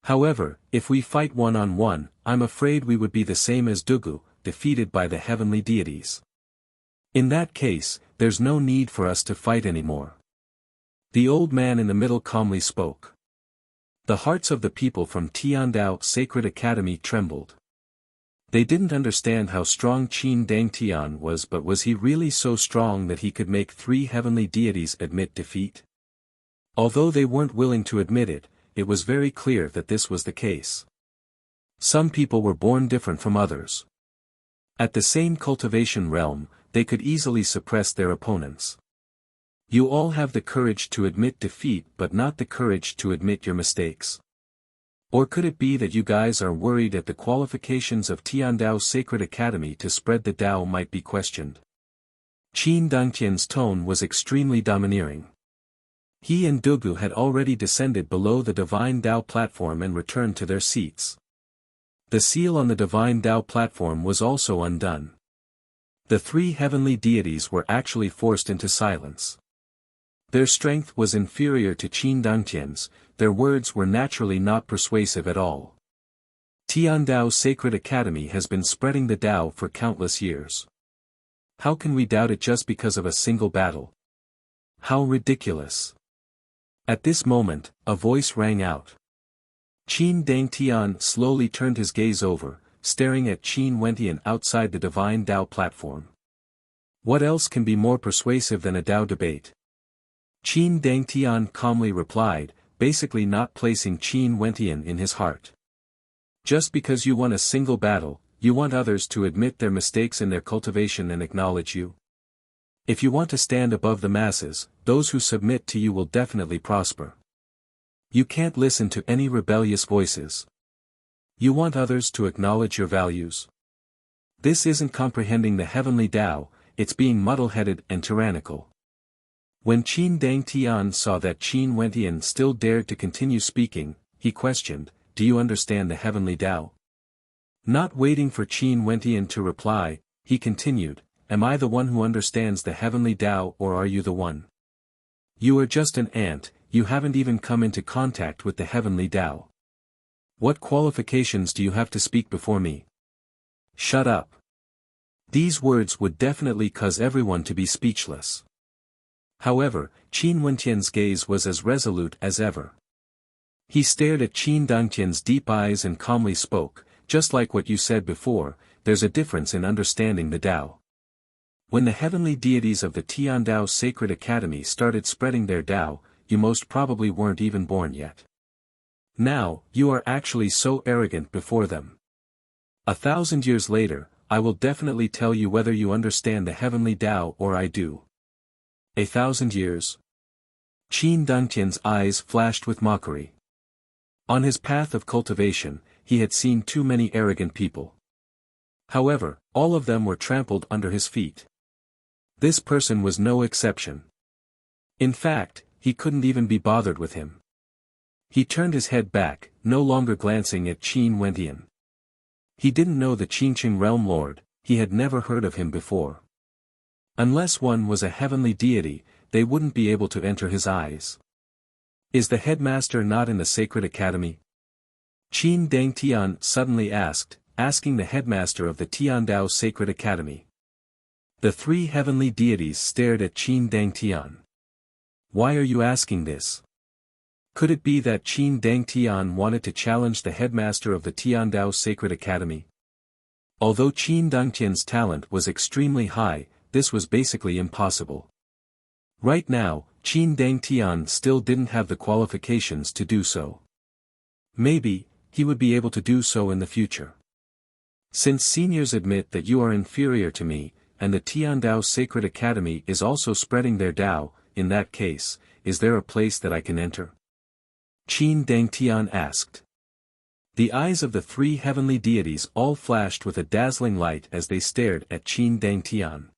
However, if we fight one-on-one, I'm afraid we would be the same as Dugu, defeated by the heavenly deities. In that case, there's no need for us to fight anymore. The old man in the middle calmly spoke. The hearts of the people from Tiandao Sacred Academy trembled. They didn't understand how strong Qin Deng Tian was, but was he really so strong that he could make three heavenly deities admit defeat? Although they weren't willing to admit it, it was very clear that this was the case. Some people were born different from others. At the same cultivation realm, they could easily suppress their opponents. You all have the courage to admit defeat but not the courage to admit your mistakes. Or could it be that you guys are worried at the qualifications of Tiandao's Sacred Academy to spread the Tao might be questioned? Qin Dangtian's tone was extremely domineering. He and Dugu had already descended below the Divine Tao platform and returned to their seats. The seal on the Divine Tao platform was also undone. The three heavenly deities were actually forced into silence. Their strength was inferior to Qin Dangtian's, their words were naturally not persuasive at all. Tiandao's Sacred Academy has been spreading the Tao for countless years. How can we doubt it just because of a single battle? How ridiculous. At this moment, a voice rang out. Qin Dangtian slowly turned his gaze over, staring at Qin Wentian outside the Divine Tao platform. What else can be more persuasive than a Tao debate? Qin Dangtian calmly replied, basically not placing Qin Wentian in his heart. Just because you won a single battle, you want others to admit their mistakes in their cultivation and acknowledge you? If you want to stand above the masses, those who submit to you will definitely prosper. You can't listen to any rebellious voices. You want others to acknowledge your values. This isn't comprehending the heavenly Tao, it's being muddle-headed and tyrannical. When Qin Dangtian saw that Qin Wentian still dared to continue speaking, he questioned, "Do you understand the heavenly Tao?" Not waiting for Qin Wentian to reply, he continued, "Am I the one who understands the heavenly Tao or are you the one? You are just an ant, you haven't even come into contact with the heavenly Tao. What qualifications do you have to speak before me? Shut up." These words would definitely cause everyone to be speechless. However, Qin Wentian's gaze was as resolute as ever. He stared at Qin Dangtian's deep eyes and calmly spoke, "Just like what you said before, there's a difference in understanding the Tao. When the heavenly deities of the Tiandao Sacred Academy started spreading their Tao, you most probably weren't even born yet. Now, you are actually so arrogant before them. 1,000 years later, I will definitely tell you whether you understand the heavenly Tao or I do." 1,000 years? Qin Dangtian's eyes flashed with mockery. On his path of cultivation, he had seen too many arrogant people. However, all of them were trampled under his feet. This person was no exception. In fact, he couldn't even be bothered with him. He turned his head back, no longer glancing at Qin Wentian. He didn't know the Qingqing Realm Lord, he had never heard of him before. Unless one was a heavenly deity, they wouldn't be able to enter his eyes. Is the headmaster not in the Sacred Academy? Qin Dangtian suddenly asked, asking the headmaster of the Tiandao Sacred Academy. The three heavenly deities stared at Qin Dangtian. Why are you asking this? Could it be that Qin Dangtian wanted to challenge the headmaster of the Tiandao Sacred Academy? Although Qin Dangtian's talent was extremely high, this was basically impossible. Right now, Qin Dangtian still didn't have the qualifications to do so. Maybe, he would be able to do so in the future. Since seniors admit that you are inferior to me, and the Tiandao Sacred Academy is also spreading their Tao, in that case, is there a place that I can enter? Qin Dangtian asked. The eyes of the three heavenly deities all flashed with a dazzling light as they stared at Qin Dangtian.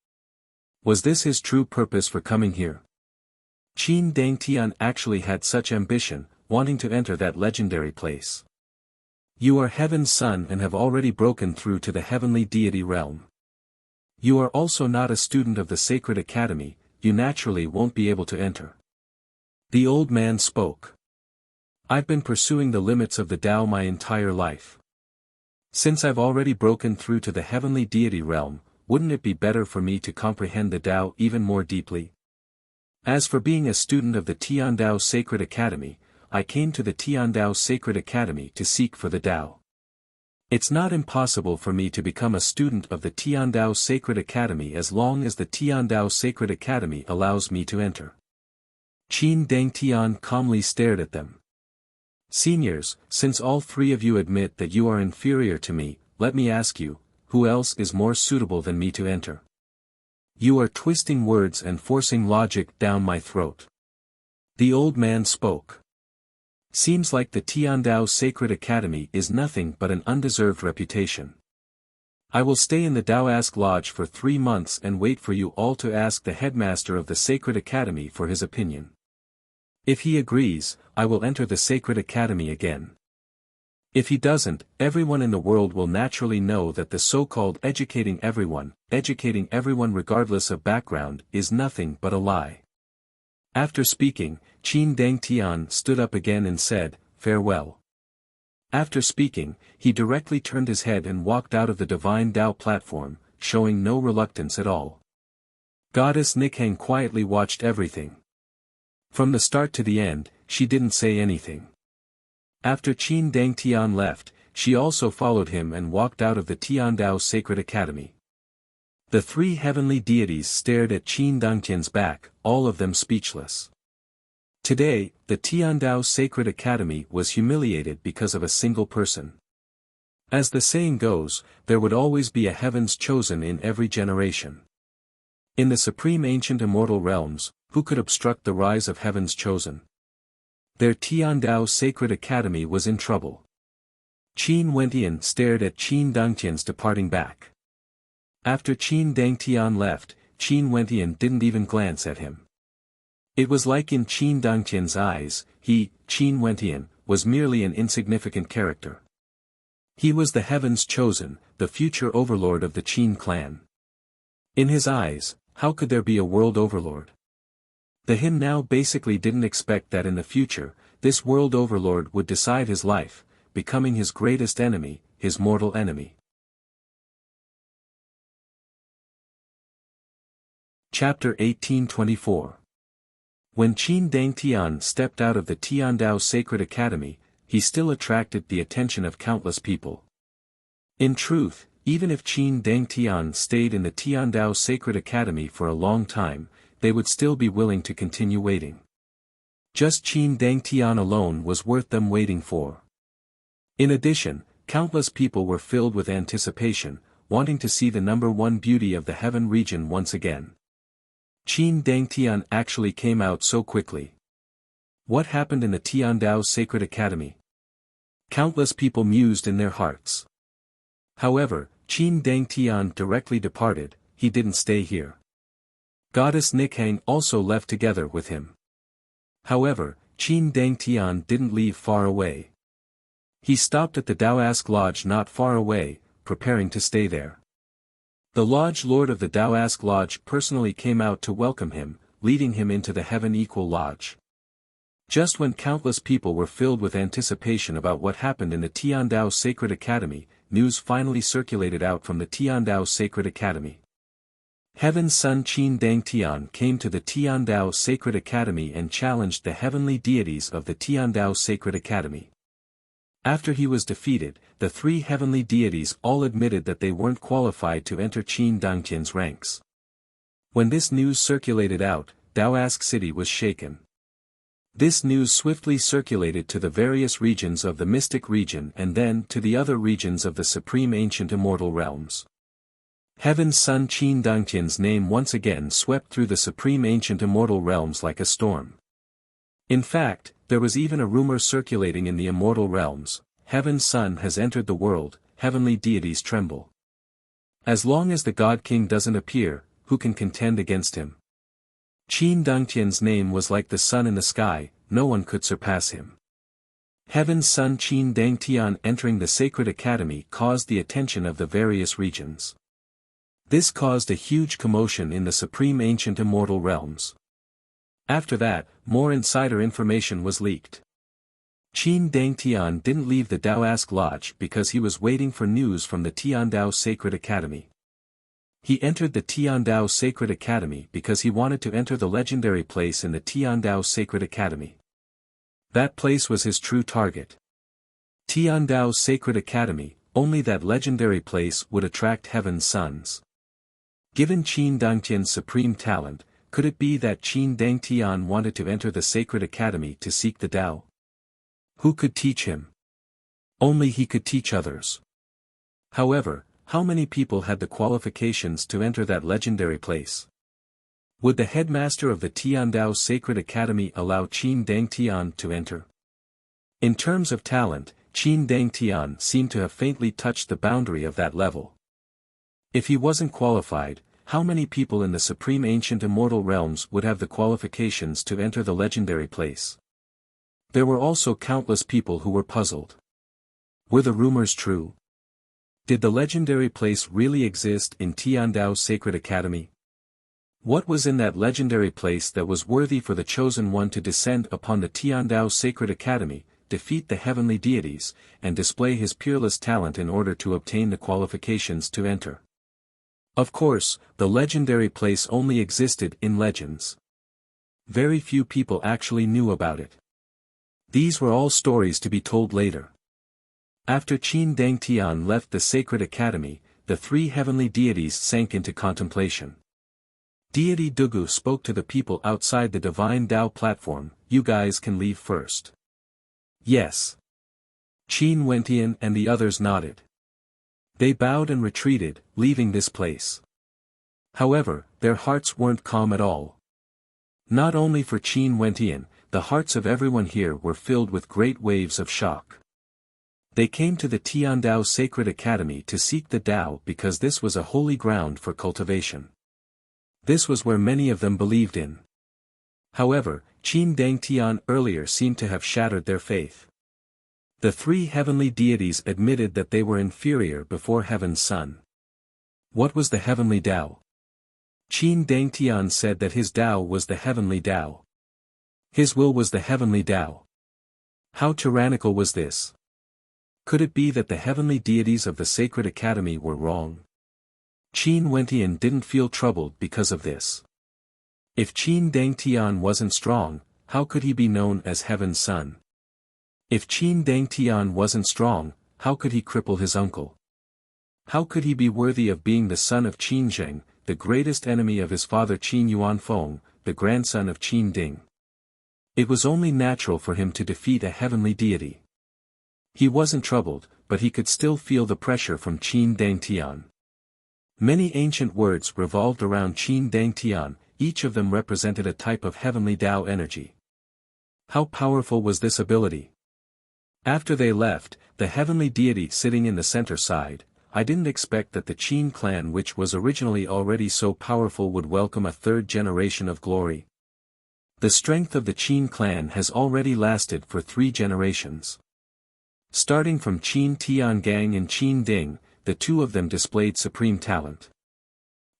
Was this his true purpose for coming here? Qin Dangtian actually had such ambition, wanting to enter that legendary place. You are Heaven's son and have already broken through to the heavenly deity realm. You are also not a student of the Sacred Academy, you naturally won't be able to enter. The old man spoke. I've been pursuing the limits of the Tao my entire life. Since I've already broken through to the heavenly deity realm, wouldn't it be better for me to comprehend the Tao even more deeply? As for being a student of the Tiandao Sacred Academy, I came to the Tiandao Sacred Academy to seek for the Tao. It's not impossible for me to become a student of the Tiandao Sacred Academy as long as the Tiandao Sacred Academy allows me to enter. Qin Dangtian calmly stared at them. Seniors, since all three of you admit that you are inferior to me, let me ask you, who else is more suitable than me to enter? You are twisting words and forcing logic down my throat. The old man spoke. Seems like the Tiandao Sacred Academy is nothing but an undeserved reputation. I will stay in the Daoist Lodge for 3 months and wait for you all to ask the headmaster of the Sacred Academy for his opinion. If he agrees, I will enter the Sacred Academy again. If he doesn't, everyone in the world will naturally know that the so-called educating everyone regardless of background, is nothing but a lie. After speaking, Qin Dangtian stood up again and said, "Farewell." After speaking, he directly turned his head and walked out of the Divine Tao platform, showing no reluctance at all. Goddess Nikhang quietly watched everything. From the start to the end, she didn't say anything. After Qin Dangtian left, she also followed him and walked out of the Tiandao Sacred Academy. The 3 heavenly deities stared at Qin Dangtian's back, all of them speechless. Today, the Tiandao Sacred Academy was humiliated because of a single person. As the saying goes, there would always be a heavens chosen in every generation. In the supreme ancient immortal realms, who could obstruct the rise of heavens chosen? Their Tiandao Sacred Academy was in trouble. Qin Wentian stared at Qin Dangtian's departing back. After Qin Dangtian left, Qin Wentian didn't even glance at him. It was like in Qin Dangtian's eyes, he, Qin Wentian, was merely an insignificant character. He was the heavens chosen, the future overlord of the Qin clan. In his eyes, how could there be a world overlord? The him now basically didn't expect that in the future, this world overlord would decide his life, becoming his greatest enemy, his mortal enemy. Chapter 1824. When Qin Dangtian stepped out of the Tiandao Sacred Academy, he still attracted the attention of countless people. In truth, even if Qin Dangtian stayed in the Tiandao Sacred Academy for a long time, they would still be willing to continue waiting. Just Qin Dangtian alone was worth them waiting for. In addition, countless people were filled with anticipation, wanting to see the #1 beauty of the heaven region once again. Qin Dangtian actually came out so quickly. What happened in the Tiandao Sacred Academy? Countless people mused in their hearts. However, Qin Dangtian directly departed, he didn't stay here. Goddess Nikhang also left together with him. However, Qin Dangtian didn't leave far away. He stopped at the Daoist Lodge not far away, preparing to stay there. The Lodge Lord of the Daoist Lodge personally came out to welcome him, leading him into the Heaven Equal Lodge. Just when countless people were filled with anticipation about what happened in the Tiandao Sacred Academy, news finally circulated out from the Tiandao Sacred Academy. Heaven's son Qin Dangtian came to the Tiandao Sacred Academy and challenged the heavenly deities of the Tiandao Sacred Academy. After he was defeated, the 3 heavenly deities all admitted that they weren't qualified to enter Qin Dangtian's ranks. When this news circulated out, Daoist City was shaken. This news swiftly circulated to the various regions of the Mystic region and then to the other regions of the Supreme Ancient Immortal Realms. Heaven's son Qin Dangtian's name once again swept through the Supreme Ancient Immortal Realms like a storm. In fact, there was even a rumor circulating in the Immortal Realms, Heaven's son has entered the world, heavenly deities tremble. As long as the God King doesn't appear, who can contend against him? Qin Dangtian's name was like the sun in the sky, no one could surpass him. Heaven's son Qin Dangtian entering the Sacred Academy caused the attention of the various regions. This caused a huge commotion in the Supreme Ancient Immortal Realms. After that, more insider information was leaked. Qin Dangtian didn't leave the Daoist Lodge because he was waiting for news from the Tiandao Sacred Academy. He entered the Tiandao Sacred Academy because he wanted to enter the legendary place in the Tiandao Sacred Academy. That place was his true target. Tiandao Sacred Academy, only that legendary place would attract Heaven's sons. Given Qin Dangtian's supreme talent, could it be that Qin Dangtian wanted to enter the Sacred Academy to seek the Tao? Who could teach him? Only he could teach others. However, how many people had the qualifications to enter that legendary place? Would the headmaster of the Tiandao Sacred Academy allow Qin Dangtian to enter? In terms of talent, Qin Dangtian seemed to have faintly touched the boundary of that level. If he wasn't qualified, how many people in the supreme ancient immortal realms would have the qualifications to enter the legendary place? There were also countless people who were puzzled. Were the rumors true? Did the legendary place really exist in Tiandao Sacred Academy? What was in that legendary place that was worthy for the Chosen One to descend upon the Tiandao Sacred Academy, defeat the heavenly deities, and display his peerless talent in order to obtain the qualifications to enter? Of course, the legendary place only existed in legends. Very few people actually knew about it. These were all stories to be told later. After Qin Dangtian left the Sacred Academy, the three heavenly deities sank into contemplation. Deity Dugu spoke to the people outside the Divine Tao platform, "You guys can leave first." Yes. Qin Wentian and the others nodded. They bowed and retreated, leaving this place. However, their hearts weren't calm at all. Not only for Qin Wentian, the hearts of everyone here were filled with great waves of shock. They came to the Tiandao Sacred Academy to seek the Tao because this was a holy ground for cultivation. This was where many of them believed in. However, Qin Dangtian earlier seemed to have shattered their faith. The three heavenly deities admitted that they were inferior before Heaven's Son. What was the heavenly Tao? Qin Dangtian said that his Tao was the heavenly Tao. His will was the heavenly Tao. How tyrannical was this? Could it be that the heavenly deities of the Sacred Academy were wrong? Qin Wentian didn't feel troubled because of this. If Qin Dangtian wasn't strong, how could he be known as Heaven's Son? If Qin Dangtian wasn't strong, how could he cripple his uncle? How could he be worthy of being the son of Qin Zheng, the greatest enemy of his father Qin Yuanfeng, the grandson of Qin Ding? It was only natural for him to defeat a heavenly deity. He wasn't troubled, but he could still feel the pressure from Qin Dangtian. Many ancient words revolved around Qin Dangtian, each of them represented a type of heavenly Tao energy. How powerful was this ability? After they left, the heavenly deity sitting in the center sighed, "I didn't expect that the Qin clan, which was originally already so powerful, would welcome a third generation of glory. The strength of the Qin clan has already lasted for 3 generations. Starting from Qin Tiangang and Qin Ding, the two of them displayed supreme talent.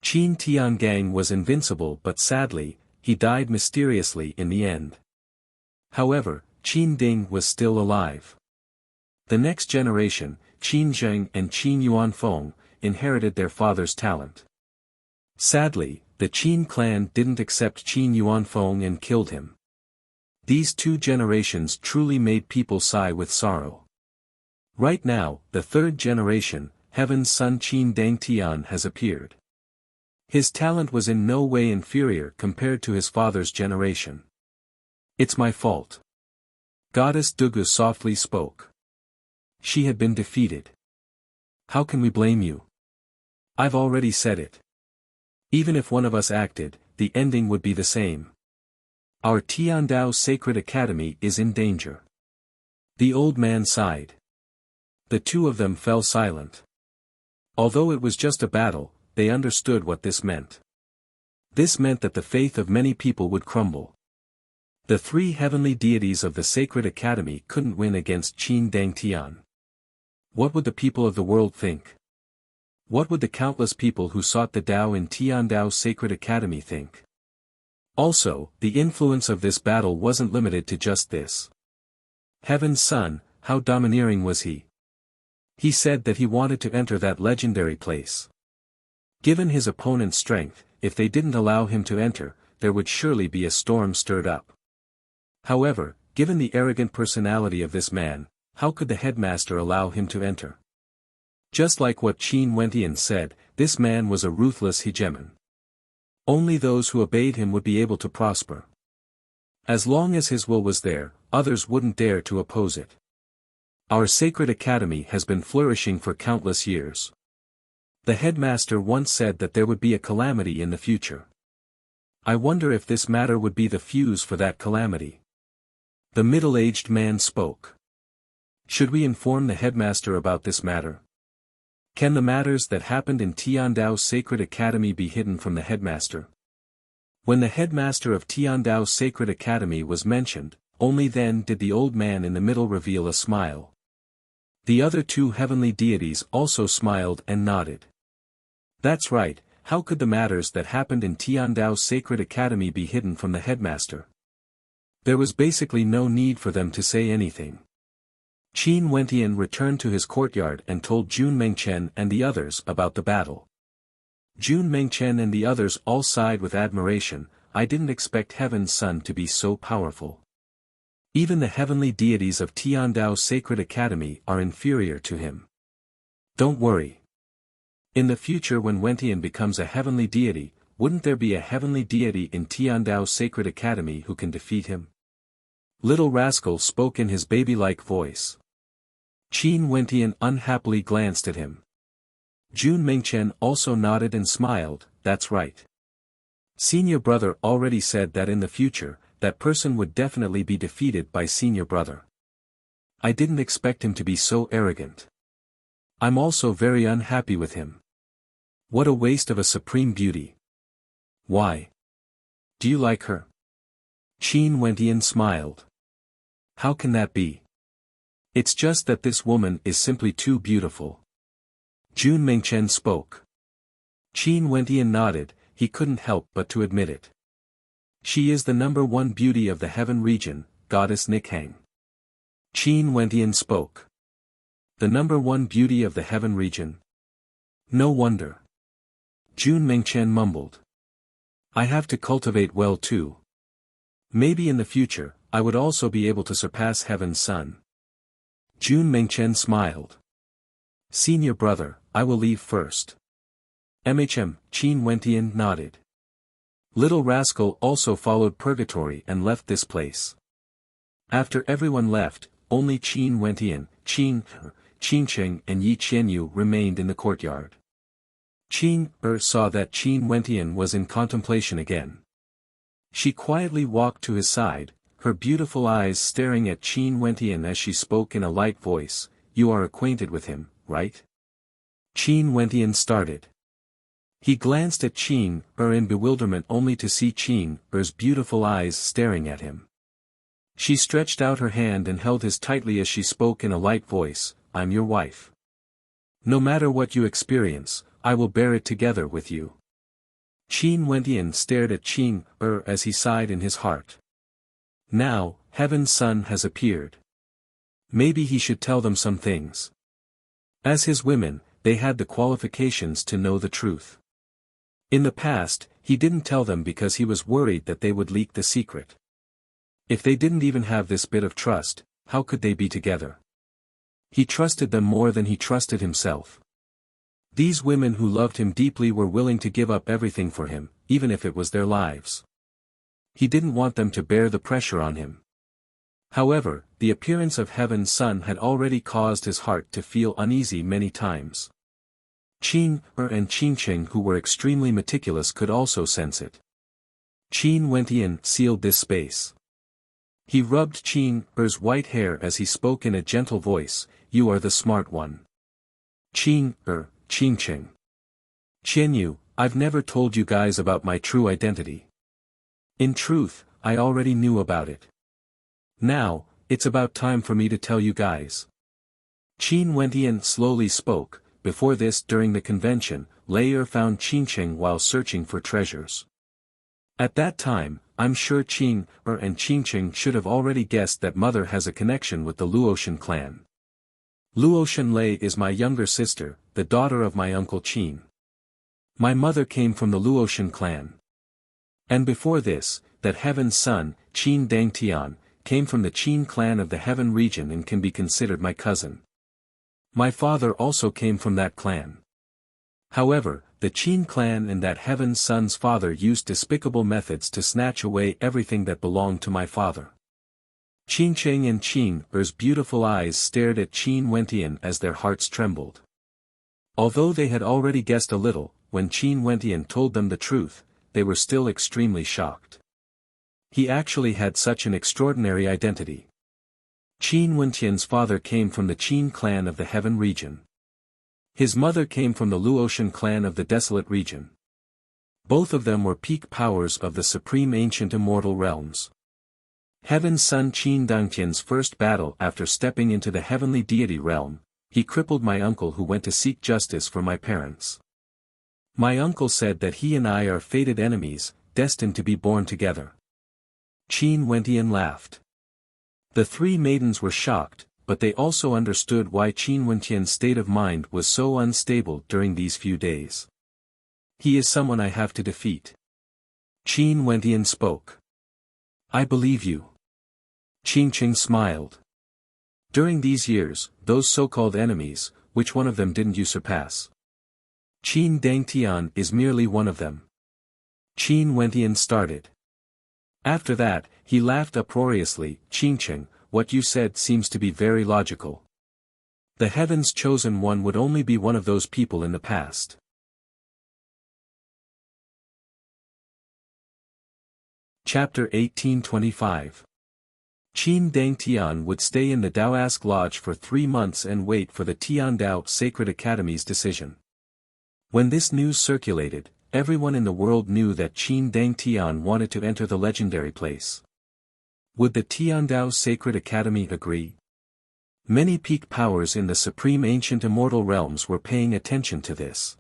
Qin Tiangang was invincible, but sadly, he died mysteriously in the end. However, Qin Ding was still alive. The next generation, Qin Zheng and Qin Yuanfeng, inherited their father's talent. Sadly, the Qin clan didn't accept Qin Yuanfeng and killed him. These 2 generations truly made people sigh with sorrow. Right now, the 3rd generation, Heaven's Son Qin Dangtian, has appeared. His talent was in no way inferior compared to his father's generation. "It's my fault." Goddess Dugu softly spoke. She had been defeated. "How can we blame you? I've already said it. Even if one of us acted, the ending would be the same. Our Tiandao Sacred Academy is in danger." The old man sighed. The two of them fell silent. Although it was just a battle, they understood what this meant. This meant that the faith of many people would crumble. The 3 heavenly deities of the Sacred Academy couldn't win against Qin Dangtian. What would the people of the world think? What would the countless people who sought the Tao in Tiandao Sacred Academy think? Also, the influence of this battle wasn't limited to just this. Heaven's Son, how domineering was he? He said that he wanted to enter that legendary place. Given his opponent's strength, if they didn't allow him to enter, there would surely be a storm stirred up. However, given the arrogant personality of this man, how could the headmaster allow him to enter? Just like what Qin Wentian said, this man was a ruthless hegemon. Only those who obeyed him would be able to prosper. As long as his will was there, others wouldn't dare to oppose it. Our Sacred Academy has been flourishing for countless years. The headmaster once said that there would be a calamity in the future. I wonder if this matter would be the fuse for that calamity. The middle-aged man spoke. Should we inform the headmaster about this matter? Can the matters that happened in Tiandao's Sacred Academy be hidden from the headmaster? When the headmaster of Tiandao's Sacred Academy was mentioned, only then did the old man in the middle reveal a smile. The other two heavenly deities also smiled and nodded. That's right, how could the matters that happened in Tiandao's Sacred Academy be hidden from the headmaster? There was basically no need for them to say anything. Qin Wentian returned to his courtyard and told Jun Mengchen and the others about the battle. Jun Mengchen and the others all sighed with admiration. I didn't expect Heaven's Son to be so powerful. Even the heavenly deities of Tiandao's Sacred Academy are inferior to him. Don't worry. In the future when Wentian becomes a heavenly deity, wouldn't there be a heavenly deity in Tiandao's Sacred Academy who can defeat him? Little rascal spoke in his baby-like voice. Qin Wentian unhappily glanced at him. Jun Mengchen also nodded and smiled, that's right. Senior brother already said that in the future, that person would definitely be defeated by senior brother. I didn't expect him to be so arrogant. I'm also very unhappy with him. What a waste of a supreme beauty. Why? Do you like her? Qin Wentian smiled. How can that be? It's just that this woman is simply too beautiful. Jun Mengchen spoke. Qin Wentian nodded, he couldn't help but to admit it. She is the #1 beauty of the heaven region, goddess Nikhang. Qin Wentian spoke. The #1 beauty of the heaven region? No wonder. Jun Mengchen mumbled. I have to cultivate well too. Maybe in the future, I would also be able to surpass Heaven's Son. Jun Mengchen smiled. Senior brother, I will leave first. Qin Wentian nodded. Little rascal also followed purgatory and left this place. After everyone left, only Qin Wentian, Qincheng and Yi Qianyu remained in the courtyard. Qin saw that Qin Wentian was in contemplation again. She quietly walked to his side, her beautiful eyes staring at Qin Wentian as she spoke in a light voice. You are acquainted with him, right? Qin Wentian started. He glanced at Qin in bewilderment only to see Qin's beautiful eyes staring at him. She stretched out her hand and held his tightly as she spoke in a light voice, I'm your wife. No matter what you experience, I will bear it together with you. Qin Wentian stared at Qin as he sighed in his heart. Now, Heaven's Son has appeared. Maybe he should tell them some things. As his women, they had the qualifications to know the truth. In the past, he didn't tell them because he was worried that they would leak the secret. If they didn't even have this bit of trust, how could they be together? He trusted them more than he trusted himself. These women who loved him deeply were willing to give up everything for him, even if it was their lives. He didn't want them to bear the pressure on him. However, the appearance of Heaven's Son had already caused his heart to feel uneasy many times. Qin and Qincheng who were extremely meticulous could also sense it. Qin Wentian sealed this space. He rubbed Qin's white hair as he spoke in a gentle voice, you are the smart one. Qincheng. Qianyu, I've never told you guys about my true identity. In truth, I already knew about it. Now, it's about time for me to tell you guys. Qin Wentian slowly spoke. Before this during the convention, Lei found Qincheng while searching for treasures. At that time, I'm sure Qin and Qincheng should have already guessed that mother has a connection with the Luotian clan. Luotian Lei is my younger sister, the daughter of my uncle Qin. My mother came from the Luotian clan. And before this, that Heaven's Son, Qin Dangtian, came from the Qin clan of the Heaven region and can be considered my cousin. My father also came from that clan. However, the Qin clan and that Heaven's Son's father used despicable methods to snatch away everything that belonged to my father. Qincheng and Qin's beautiful eyes stared at Qin Wentian as their hearts trembled. Although they had already guessed a little, when Qin Wentian told them the truth, they were still extremely shocked. He actually had such an extraordinary identity. Qin Wentian's father came from the Qin clan of the Heaven region. His mother came from the Luotian clan of the Desolate region. Both of them were peak powers of the supreme ancient immortal realms. Heaven's son Qin Dangtian's first battle after stepping into the heavenly deity realm, he crippled my uncle who went to seek justice for my parents. My uncle said that he and I are fated enemies, destined to be born together. Qin Wentian laughed. The three maidens were shocked, but they also understood why Qin Wentian's state of mind was so unstable during these few days. He is someone I have to defeat. Qin Wentian spoke. I believe you. Qingqing smiled. During these years, those so-called enemies, which one of them didn't you surpass? Qin Dangtian is merely one of them. Qin Wentian started. After that, he laughed uproariously. Qingqing, what you said seems to be very logical. The heaven's chosen one would only be one of those people in the past. Chapter 1825. Qin Dangtian would stay in the Taoist Lodge for 3 months and wait for the Tiandao Sacred Academy's decision. When this news circulated, everyone in the world knew that Qin Dangtian wanted to enter the legendary place. Would the Tiandao Sacred Academy agree? Many peak powers in the supreme ancient immortal realms were paying attention to this.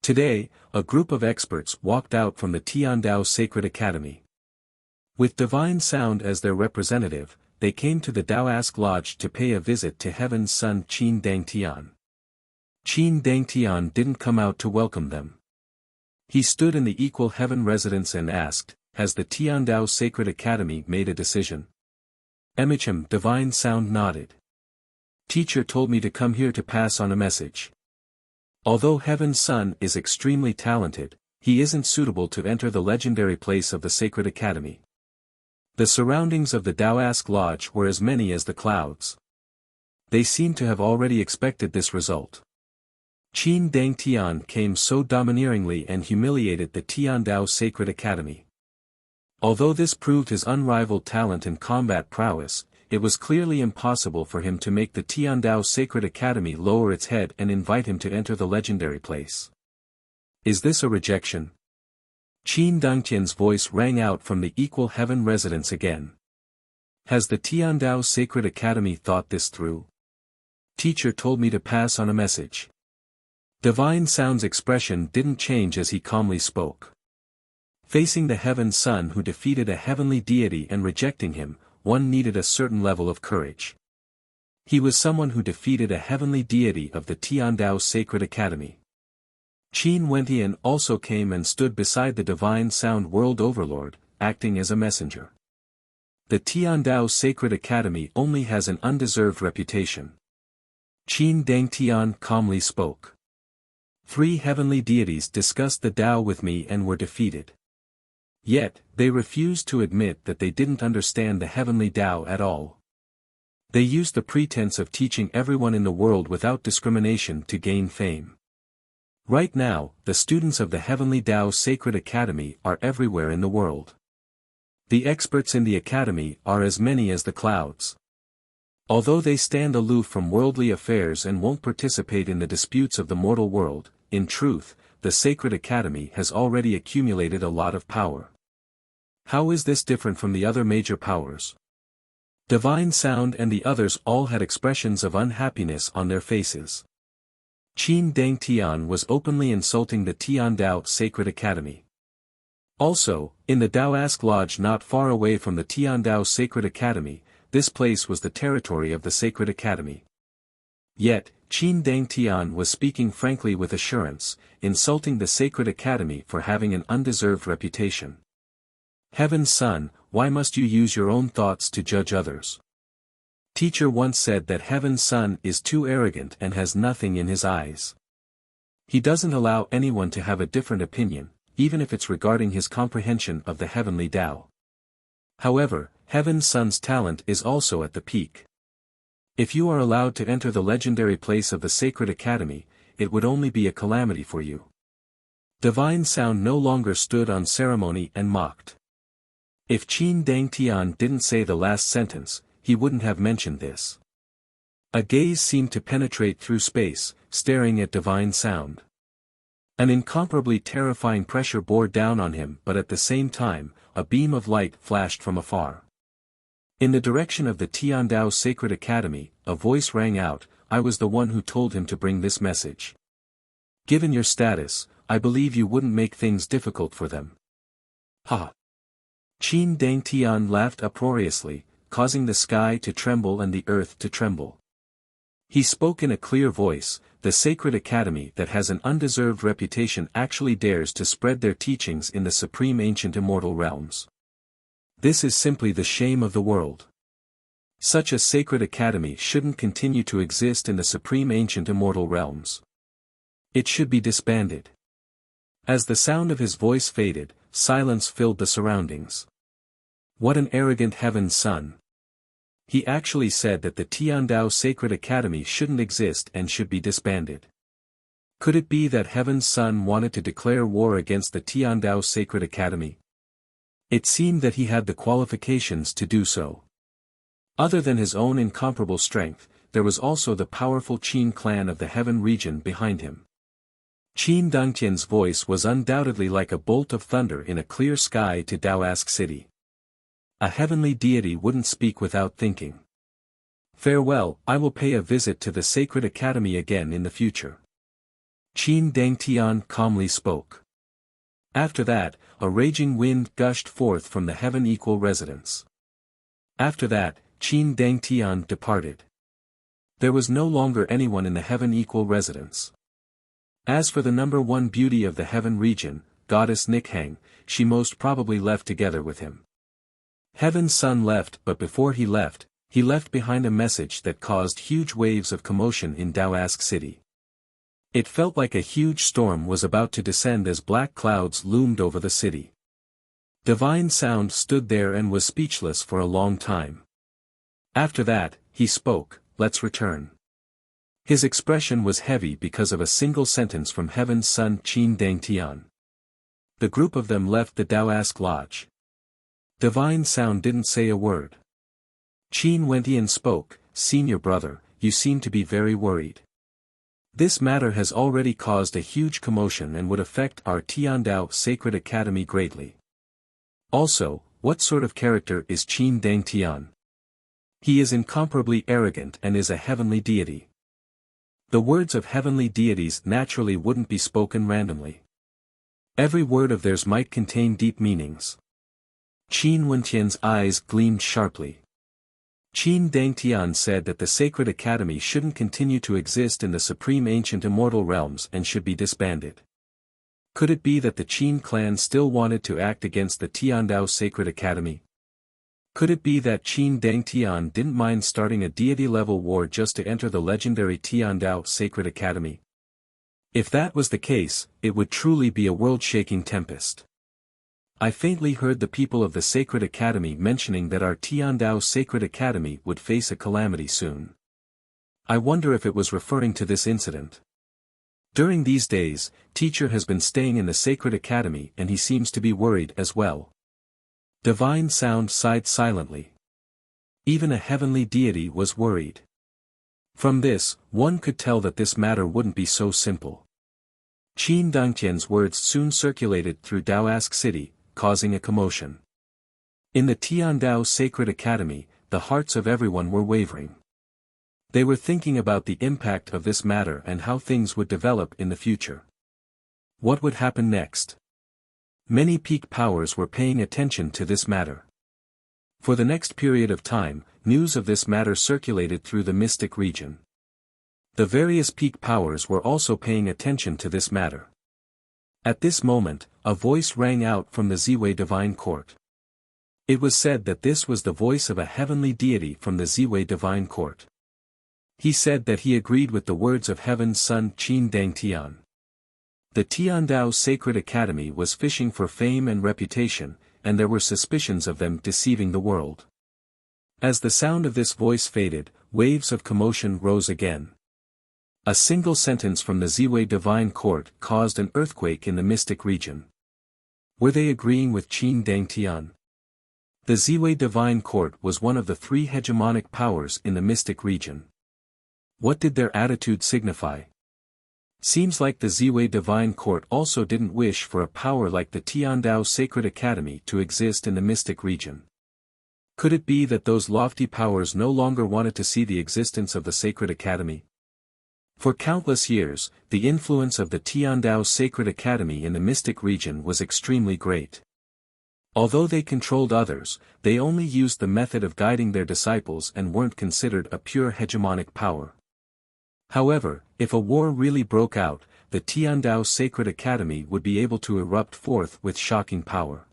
Today, a group of experts walked out from the Tiandao Sacred Academy. With Divine Sound as their representative, they came to the Taoist Lodge to pay a visit to Heaven's son Qin Dangtian. Qin Dangtian didn't come out to welcome them. He stood in the equal heaven residence and asked, has the Tiandao Sacred Academy made a decision? Emicham Divine Sound nodded. Teacher told me to come here to pass on a message. Although Heaven's son is extremely talented, he isn't suitable to enter the legendary place of the Sacred Academy. The surroundings of the Taoist Lodge were as many as the clouds. They seemed to have already expected this result. Qin Dangtian came so domineeringly and humiliated the Tiandao Sacred Academy. Although this proved his unrivaled talent and combat prowess, it was clearly impossible for him to make the Tiandao Sacred Academy lower its head and invite him to enter the legendary place. Is this a rejection? Qin Dangtian's voice rang out from the equal heaven residence again. Has the Tiandao Sacred Academy thought this through? Teacher told me to pass on a message. Divine Sound's expression didn't change as he calmly spoke. Facing the Heaven's Son who defeated a heavenly deity and rejecting him, one needed a certain level of courage. He was someone who defeated a heavenly deity of the Tiandao Sacred Academy. Qin Wentian also came and stood beside the Divine Sound World Overlord, acting as a messenger. The Tiandao Sacred Academy only has an undeserved reputation. Qin Dangtian calmly spoke. 3 heavenly deities discussed the Tao with me and were defeated. Yet, they refused to admit that they didn't understand the heavenly Tao at all. They used the pretense of teaching everyone in the world without discrimination to gain fame. Right now, the students of the Heavenly Tao Sacred Academy are everywhere in the world. The experts in the academy are as many as the clouds. Although they stand aloof from worldly affairs and won't participate in the disputes of the mortal world, in truth, the Sacred Academy has already accumulated a lot of power. How is this different from the other major powers? Divine Sound and the others all had expressions of unhappiness on their faces. Qin Dangtian was openly insulting the Tiandao Sacred Academy. Also, in the Taoist Lodge not far away from the Tiandao Sacred Academy, this place was the territory of the Sacred Academy. Yet, Qin Dangtian was speaking frankly with assurance, insulting the Sacred Academy for having an undeserved reputation. Heaven's Son, why must you use your own thoughts to judge others? Teacher once said that Heaven's Son is too arrogant and has nothing in his eyes. He doesn't allow anyone to have a different opinion, even if it's regarding his comprehension of the heavenly Tao. However, Heaven's Son's talent is also at the peak. If you are allowed to enter the legendary place of the Sacred Academy, it would only be a calamity for you. Divine Sound no longer stood on ceremony and mocked. If Qin Dangtian didn't say the last sentence, he wouldn't have mentioned this. A gaze seemed to penetrate through space, staring at Divine Sound. An incomparably terrifying pressure bore down on him, but at the same time, a beam of light flashed from afar. In the direction of the Tiandao Sacred Academy, a voice rang out, "I was the one who told him to bring this message. Given your status, I believe you wouldn't make things difficult for them." Ha! Qin Dangtian laughed uproariously, causing the sky to tremble and the earth to tremble. He spoke in a clear voice, "The Sacred Academy that has an undeserved reputation actually dares to spread their teachings in the supreme ancient immortal realms. This is simply the shame of the world. Such a sacred academy shouldn't continue to exist in the supreme ancient immortal realms. It should be disbanded." As the sound of his voice faded, silence filled the surroundings. What an arrogant Heaven's Son. He actually said that the Tiandao Sacred Academy shouldn't exist and should be disbanded. Could it be that Heaven's Son wanted to declare war against the Tiandao Sacred Academy? It seemed that he had the qualifications to do so. Other than his own incomparable strength, there was also the powerful Qin clan of the Heaven region behind him. Qin Dangtian's voice was undoubtedly like a bolt of thunder in a clear sky to Daoask City. A heavenly deity wouldn't speak without thinking. "Farewell, I will pay a visit to the Sacred Academy again in the future." Qin Dangtian calmly spoke. After that, a raging wind gushed forth from the Heaven Equal residence. After that, Qin Dangtian departed. There was no longer anyone in the Heaven Equal residence. As for the number one beauty of the Heaven region, Goddess Nikhang, she most probably left together with him. Heaven's Son left, but before he left behind a message that caused huge waves of commotion in Daoask City. It felt like a huge storm was about to descend as black clouds loomed over the city. Divine Sound stood there and was speechless for a long time. After that, he spoke, "Let's return." His expression was heavy because of a single sentence from Heaven's Son Qin Dangtian. The group of them left the Daoask Lodge. Divine Sound didn't say a word. Qin Wentian spoke, "Senior brother, you seem to be very worried. This matter has already caused a huge commotion and would affect our Tiandao Sacred Academy greatly. Also, what sort of character is Qin Dangtian? He is incomparably arrogant and is a heavenly deity. The words of heavenly deities naturally wouldn't be spoken randomly. Every word of theirs might contain deep meanings." Qin Wentian's eyes gleamed sharply. Qin Dangtian said that the Sacred Academy shouldn't continue to exist in the supreme ancient immortal realms and should be disbanded. Could it be that the Qin clan still wanted to act against the Tiandao Sacred Academy? Could it be that Qin Dangtian didn't mind starting a deity-level war just to enter the legendary Tiandao Sacred Academy? If that was the case, it would truly be a world-shaking tempest. I faintly heard the people of the Sacred Academy mentioning that our Tiandao Sacred Academy would face a calamity soon. I wonder if it was referring to this incident. During these days, Teacher has been staying in the Sacred Academy and he seems to be worried as well. Divine Sound sighed silently. Even a heavenly deity was worried. From this, one could tell that this matter wouldn't be so simple. Qin Dangtian's words soon circulated through Daoask City, causing a commotion. In the Tiandao Sacred Academy, the hearts of everyone were wavering. They were thinking about the impact of this matter and how things would develop in the future. What would happen next? Many peak powers were paying attention to this matter. For the next period of time, news of this matter circulated through the mystic region. The various peak powers were also paying attention to this matter. At this moment, a voice rang out from the Ziwei Divine Court. It was said that this was the voice of a heavenly deity from the Ziwei Divine Court. He said that he agreed with the words of Heaven's Son Qin Dangtian. The Tiandao Sacred Academy was fishing for fame and reputation, and there were suspicions of them deceiving the world. As the sound of this voice faded, waves of commotion rose again. A single sentence from the Ziwei Divine Court caused an earthquake in the mystic region. Were they agreeing with Qin Dangtian? The Ziwei Divine Court was one of the three hegemonic powers in the mystic region. What did their attitude signify? Seems like the Ziwei Divine Court also didn't wish for a power like the Tiandao Sacred Academy to exist in the mystic region. Could it be that those lofty powers no longer wanted to see the existence of the Sacred Academy? For countless years, the influence of the Tiandao Sacred Academy in the mystic region was extremely great. Although they controlled others, they only used the method of guiding their disciples and weren't considered a pure hegemonic power. However, if a war really broke out, the Tiandao Sacred Academy would be able to erupt forth with shocking power.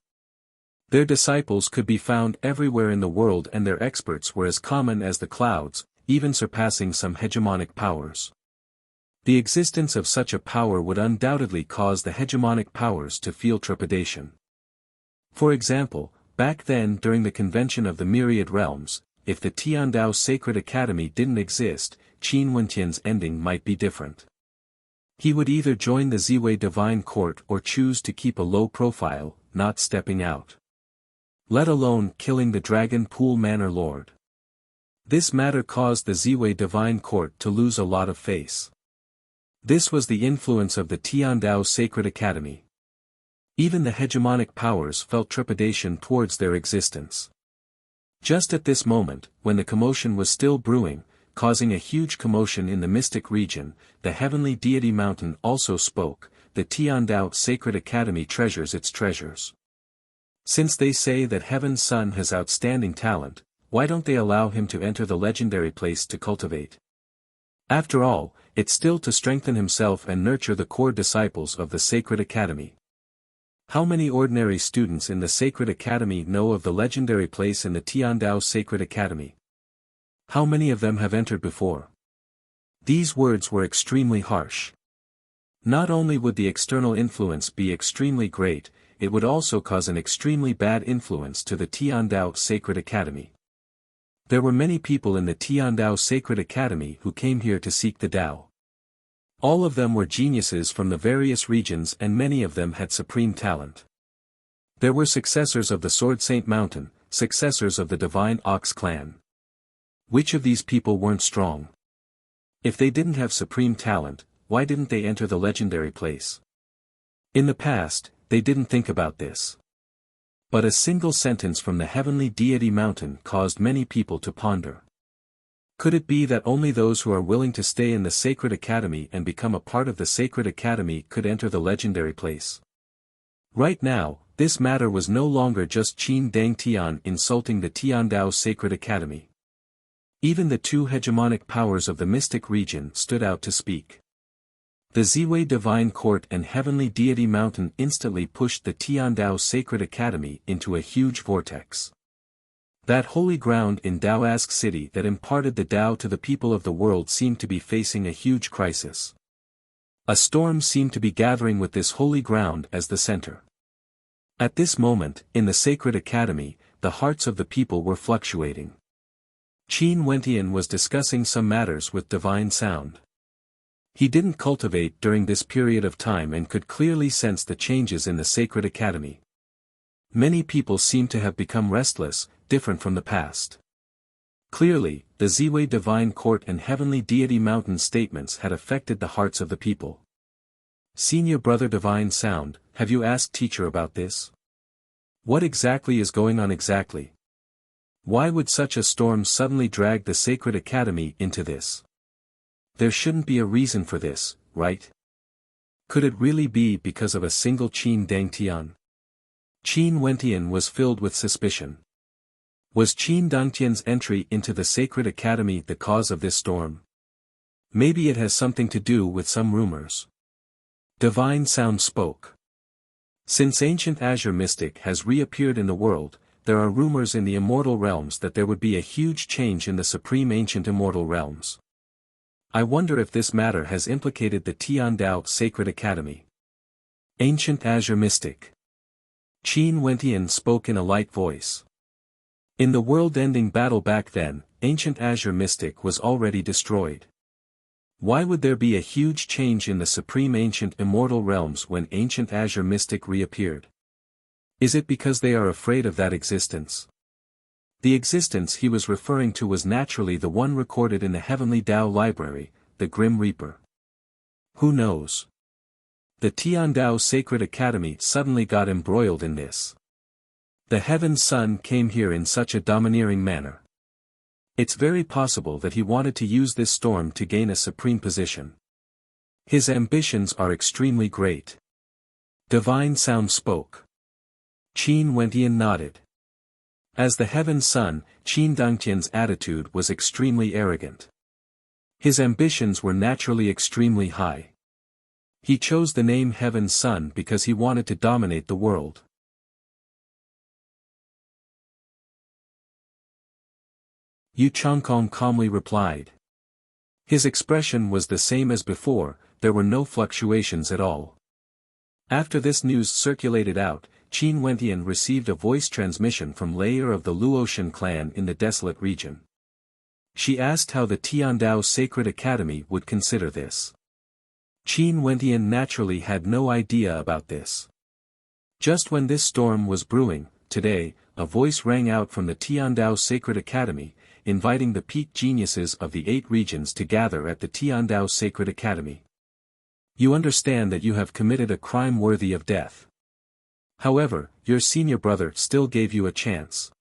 Their disciples could be found everywhere in the world and their experts were as common as the clouds, even surpassing some hegemonic powers. The existence of such a power would undoubtedly cause the hegemonic powers to feel trepidation. For example, back then during the convention of the Myriad Realms, if the Tiandao Sacred Academy didn't exist, Qin Wentian's ending might be different. He would either join the Ziwei Divine Court or choose to keep a low profile, not stepping out. Let alone killing the Dragon Pool Manor Lord. This matter caused the Ziwei Divine Court to lose a lot of face. This was the influence of the Tiandao Sacred Academy. Even the hegemonic powers felt trepidation towards their existence. Just at this moment, when the commotion was still brewing, causing a huge commotion in the mystic region, the heavenly deity mountain also spoke. The Tiandao Sacred Academy treasures its treasures. Since they say that Heaven's Son has outstanding talent, why don't they allow him to enter the legendary place to cultivate? After all, it's still to strengthen himself and nurture the core disciples of the Sacred Academy. How many ordinary students in the Sacred Academy know of the legendary place in the Tiandao Sacred Academy? How many of them have entered before? These words were extremely harsh. Not only would the external influence be extremely great, it would also cause an extremely bad influence to the Tiandao Sacred Academy. There were many people in the Tiandao Sacred Academy who came here to seek the Tao. All of them were geniuses from the various regions and many of them had supreme talent. There were successors of the Sword Saint Mountain, successors of the Divine Ox clan. Which of these people weren't strong? If they didn't have supreme talent, why didn't they enter the legendary place? In the past, they didn't think about this. But a single sentence from the heavenly deity mountain caused many people to ponder. Could it be that only those who are willing to stay in the Sacred Academy and become a part of the Sacred Academy could enter the legendary place? Right now, this matter was no longer just Qin Dangtian insulting the Tiandao Sacred Academy. Even the two hegemonic powers of the mystic region stood out to speak. The Ziwei Divine Court and Heavenly Deity Mountain instantly pushed the Tiandao Sacred Academy into a huge vortex. That holy ground in Daoask City that imparted the Tao to the people of the world seemed to be facing a huge crisis. A storm seemed to be gathering with this holy ground as the center. At this moment, in the Sacred Academy, the hearts of the people were fluctuating. Qin Wentian was discussing some matters with Divine Sound. He didn't cultivate during this period of time and could clearly sense the changes in the Sacred Academy. Many people seemed to have become restless, different from the past. Clearly, the Ziwei Divine Court and Heavenly Deity Mountain statements had affected the hearts of the people. Senior Brother Divine Sound, have you asked teacher about this? What exactly is going on exactly? Why would such a storm suddenly drag the Sacred Academy into this? There shouldn't be a reason for this, right? Could it really be because of a single Qin Dangtian? Qin Wentian was filled with suspicion. Was Qin Dangtian's entry into the Sacred Academy the cause of this storm? Maybe it has something to do with some rumors. Divine Sound spoke. Since ancient Azure Mystic has reappeared in the world, there are rumors in the Immortal Realms that there would be a huge change in the Supreme Ancient Immortal Realms. I wonder if this matter has implicated the Tiandao Sacred Academy. Ancient Azure Mystic. Qin Wentian spoke in a light voice. In the world-ending battle back then, Ancient Azure Mystic was already destroyed. Why would there be a huge change in the supreme ancient immortal realms when ancient Azure Mystic reappeared? Is it because they are afraid of that existence? The existence he was referring to was naturally the one recorded in the Heavenly Tao Library, the Grim Reaper. Who knows? The Tiandao Sacred Academy suddenly got embroiled in this. The Heaven Son came here in such a domineering manner. It's very possible that he wanted to use this storm to gain a supreme position. His ambitions are extremely great. Divine Sound spoke. Qin Wentian nodded. As the Heaven Son, Qin Dangtian's attitude was extremely arrogant. His ambitions were naturally extremely high. He chose the name Heaven Son because he wanted to dominate the world. Yu Changkong calmly replied. His expression was the same as before, there were no fluctuations at all. After this news circulated out, Qin Wentian received a voice transmission from Layer of the Luotian clan in the desolate region. She asked how the Tiandao Sacred Academy would consider this. Qin Wentian naturally had no idea about this. Just when this storm was brewing, today, a voice rang out from the Tiandao Sacred Academy, inviting the peak geniuses of the 8 regions to gather at the Tiandao Sacred Academy. You understand that you have committed a crime worthy of death. However, your senior brother still gave you a chance.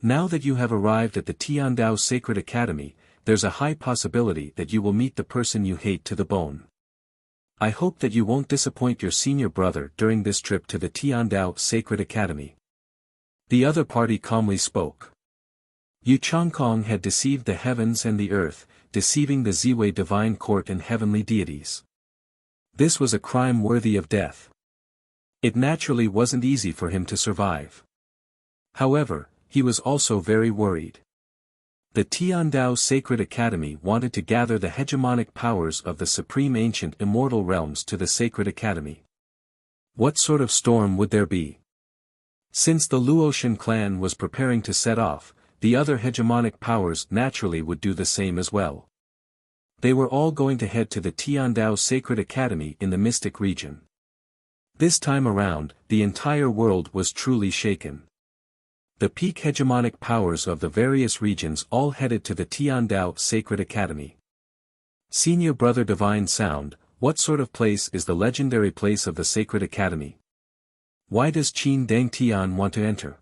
Now that you have arrived at the Tiandao Sacred Academy, there's a high possibility that you will meet the person you hate to the bone. I hope that you won't disappoint your senior brother during this trip to the Tiandao Sacred Academy. The other party calmly spoke. Yu Changkong had deceived the heavens and the earth, deceiving the Ziwei divine court and heavenly deities. This was a crime worthy of death. It naturally wasn't easy for him to survive. However, he was also very worried. The Tiandao Sacred Academy wanted to gather the hegemonic powers of the supreme ancient immortal realms to the Sacred Academy. What sort of storm would there be? Since the Luotian clan was preparing to set off, the other hegemonic powers naturally would do the same as well. They were all going to head to the Tiandao Sacred Academy in the Mystic region. This time around, the entire world was truly shaken. The peak hegemonic powers of the various regions all headed to the Tiandao Sacred Academy. Senior Brother Divine Sound, what sort of place is the legendary place of the Sacred Academy? Why does Qin Dangtian want to enter?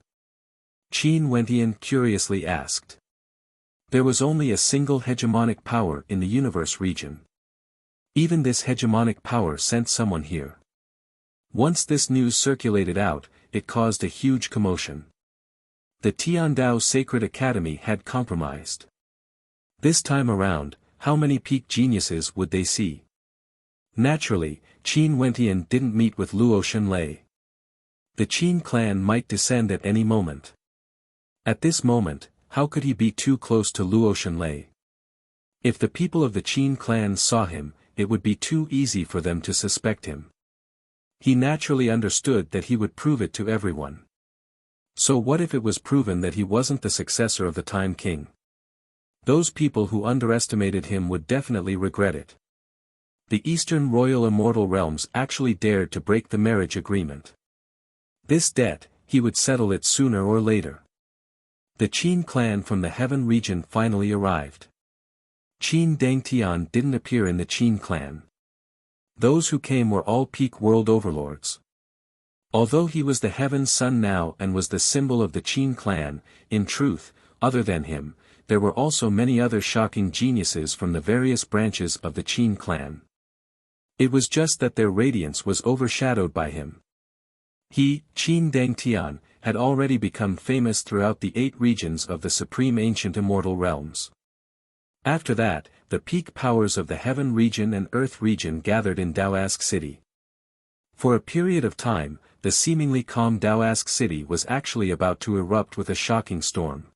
Qin Wentian curiously asked. There was only a single hegemonic power in the universe region. Even this hegemonic power sent someone here. Once this news circulated out, it caused a huge commotion. The Tiandao Sacred Academy had compromised. This time around, how many peak geniuses would they see? Naturally, Qin Wentian didn't meet with Luotian Lei. The Qin clan might descend at any moment. At this moment, how could he be too close to Luotian Lei? If the people of the Qin clan saw him, it would be too easy for them to suspect him. He naturally understood that he would prove it to everyone. So what if it was proven that he wasn't the successor of the Time King? Those people who underestimated him would definitely regret it. The Eastern Royal Immortal Realms actually dared to break the marriage agreement. This debt, he would settle it sooner or later. The Qin clan from the Heaven region finally arrived. Qin Dangtian didn't appear in the Qin clan. Those who came were all peak world overlords. Although he was the Heaven Son now and was the symbol of the Qin clan, in truth, other than him, there were also many other shocking geniuses from the various branches of the Qin clan. It was just that their radiance was overshadowed by him. He, Qin Dangtian, had already become famous throughout the 8 regions of the supreme ancient immortal realms. After that, the peak powers of the Heaven region and Earth region gathered in Daoask City. For a period of time, the seemingly calm Daoask City was actually about to erupt with a shocking storm.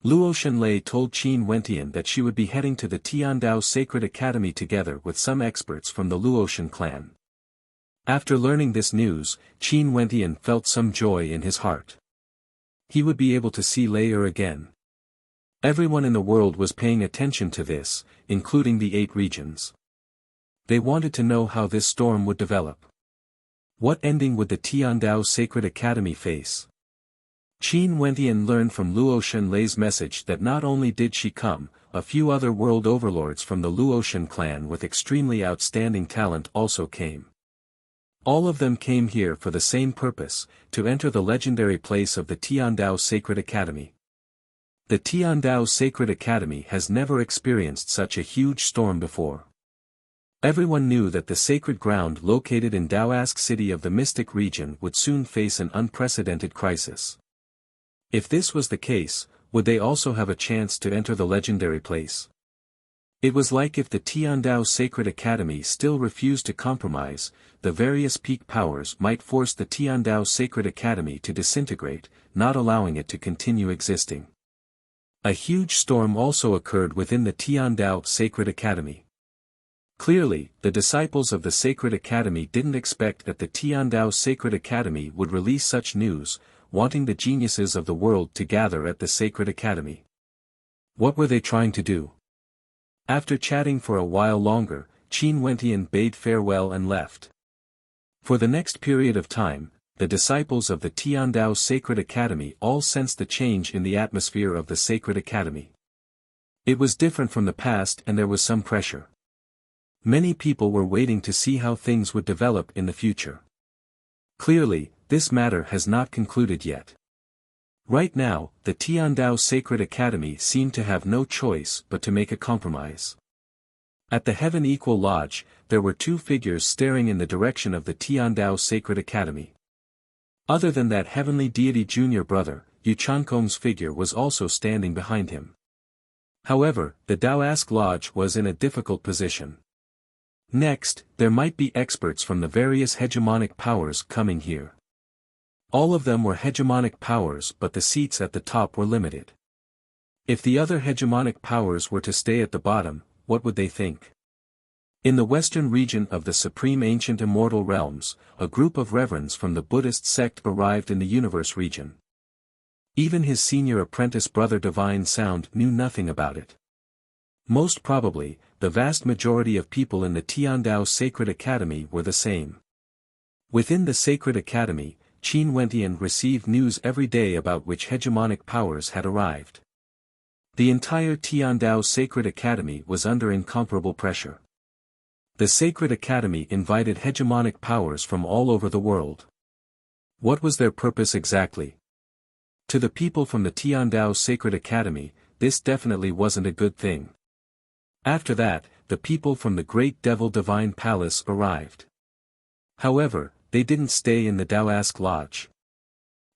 Luotian Lei told Qin Wentian that she would be heading to the Tiandao Sacred Academy together with some experts from the Luotian clan. After learning this news, Qin Wentian felt some joy in his heart. He would be able to see Lei again. Everyone in the world was paying attention to this, including the 8 regions. They wanted to know how this storm would develop. What ending would the Tiandao Sacred Academy face? Qin Wentian learned from Luotian Lei's message that not only did she come, a few other world overlords from the Luotian clan with extremely outstanding talent also came. All of them came here for the same purpose, to enter the legendary place of the Tiandao Sacred Academy. The Tiandao Sacred Academy has never experienced such a huge storm before. Everyone knew that the sacred ground located in Daoask city of the Mystic region would soon face an unprecedented crisis. If this was the case, would they also have a chance to enter the legendary place? It was like if the Tiandao Sacred Academy still refused to compromise, the various peak powers might force the Tiandao Sacred Academy to disintegrate, not allowing it to continue existing. A huge storm also occurred within the Tiandao Sacred Academy. Clearly, the disciples of the Sacred Academy didn't expect that the Tiandao Sacred Academy would release such news, wanting the geniuses of the world to gather at the Sacred Academy. What were they trying to do? After chatting for a while longer, Qin Wentian bade farewell and left. For the next period of time, the disciples of the Tiandao Sacred Academy all sensed the change in the atmosphere of the Sacred Academy. It was different from the past and there was some pressure. Many people were waiting to see how things would develop in the future. Clearly, this matter has not concluded yet. Right now, the Tiandao Sacred Academy seemed to have no choice but to make a compromise. At the Heaven Equal Lodge, there were 2 figures staring in the direction of the Tiandao Sacred Academy. Other than that heavenly deity junior brother, Yu Chankong's figure was also standing behind him. However, the Daoask Lodge was in a difficult position. Next, there might be experts from the various hegemonic powers coming here. All of them were hegemonic powers but the seats at the top were limited. If the other hegemonic powers were to stay at the bottom, what would they think? In the western region of the supreme ancient immortal realms, a group of reverends from the Buddhist sect arrived in the universe region. Even his senior apprentice brother Divine Sound knew nothing about it. Most probably, the vast majority of people in the Tiandao Sacred Academy were the same. Within the Sacred Academy, Qin Wentian received news every day about which hegemonic powers had arrived. The entire Tiandao Sacred Academy was under incomparable pressure. The Sacred Academy invited hegemonic powers from all over the world. What was their purpose exactly? To the people from the Tiandao Sacred Academy, this definitely wasn't a good thing. After that, the people from the Great Devil Divine Palace arrived. However, they didn't stay in the Daoask Lodge.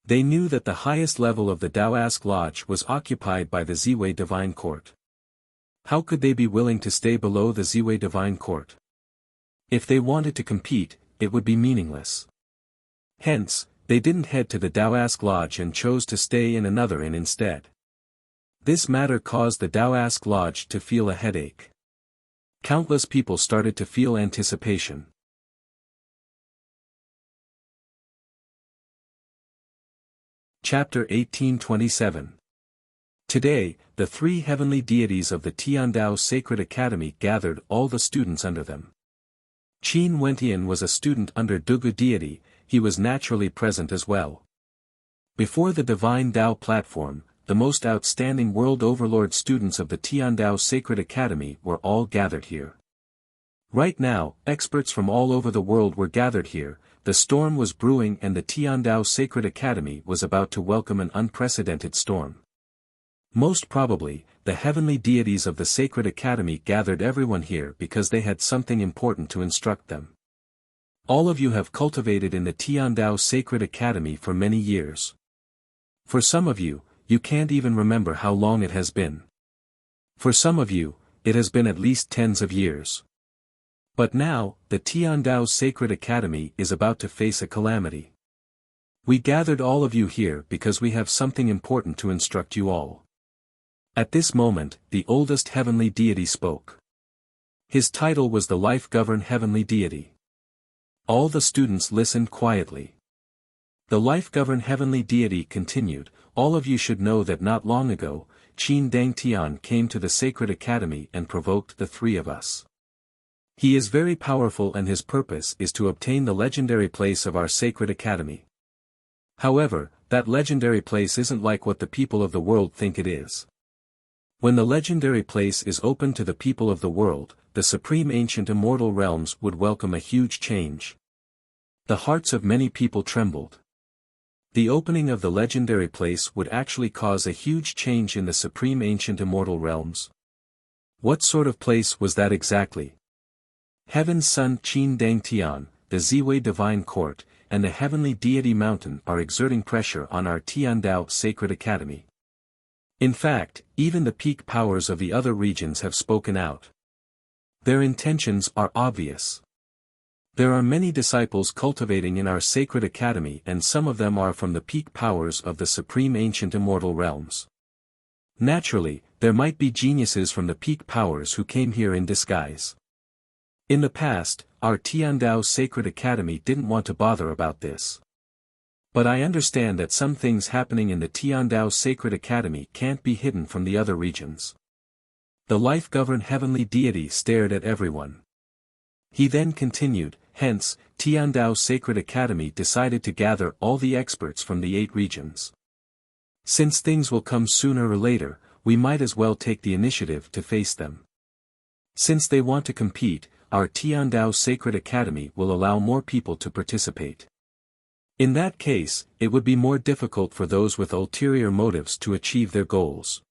They knew that the highest level of the Daoask Lodge was occupied by the Ziwei Divine Court. How could they be willing to stay below the Ziwei Divine Court? If they wanted to compete, it would be meaningless. Hence, they didn't head to the Daoask Lodge and chose to stay in another inn instead. This matter caused the Daoask Lodge to feel a headache. Countless people started to feel anticipation. Chapter 1827. Today, the 3 heavenly deities of the Tiandao Sacred Academy gathered all the students under them. Qin Wentian was a student under Dugu deity, he was naturally present as well. Before the Divine Tao platform, the most outstanding world overlord students of the Tiandao Sacred Academy were all gathered here. Right now, experts from all over the world were gathered here, the storm was brewing and the Tiandao Sacred Academy was about to welcome an unprecedented storm. Most probably, the heavenly deities of the Sacred Academy gathered everyone here because they had something important to instruct them. All of you have cultivated in the Tiandao Sacred Academy for many years. For some of you, you can't even remember how long it has been. For some of you, it has been at least tens of years. But now, the Tiandao Sacred Academy is about to face a calamity. We gathered all of you here because we have something important to instruct you all. At this moment, the oldest heavenly deity spoke. His title was the Life-Governed Heavenly Deity. All the students listened quietly. The Life-Governed Heavenly Deity continued, all of you should know that not long ago, Qin Dangtian came to the Sacred Academy and provoked the three of us. He is very powerful and his purpose is to obtain the legendary place of our Sacred Academy. However, that legendary place isn't like what the people of the world think it is. When the legendary place is open to the people of the world, the supreme ancient immortal realms would welcome a huge change. The hearts of many people trembled. The opening of the legendary place would actually cause a huge change in the supreme ancient immortal realms. What sort of place was that exactly? Heaven's Son Qin Dangtian, the Ziwei Divine Court, and the Heavenly Deity Mountain are exerting pressure on our Tiandao Sacred Academy. In fact, even the peak powers of the other regions have spoken out. Their intentions are obvious. There are many disciples cultivating in our Sacred Academy and some of them are from the peak powers of the Supreme Ancient Immortal Realms. Naturally, there might be geniuses from the peak powers who came here in disguise. In the past, our Tiandao Sacred Academy didn't want to bother about this. But I understand that some things happening in the Tiandao Sacred Academy can't be hidden from the other regions. The life-governed heavenly deity stared at everyone. He then continued, hence, Tiandao Sacred Academy decided to gather all the experts from the 8 regions. Since things will come sooner or later, we might as well take the initiative to face them. Since they want to compete, our Tiandao Sacred Academy will allow more people to participate. In that case, it would be more difficult for those with ulterior motives to achieve their goals.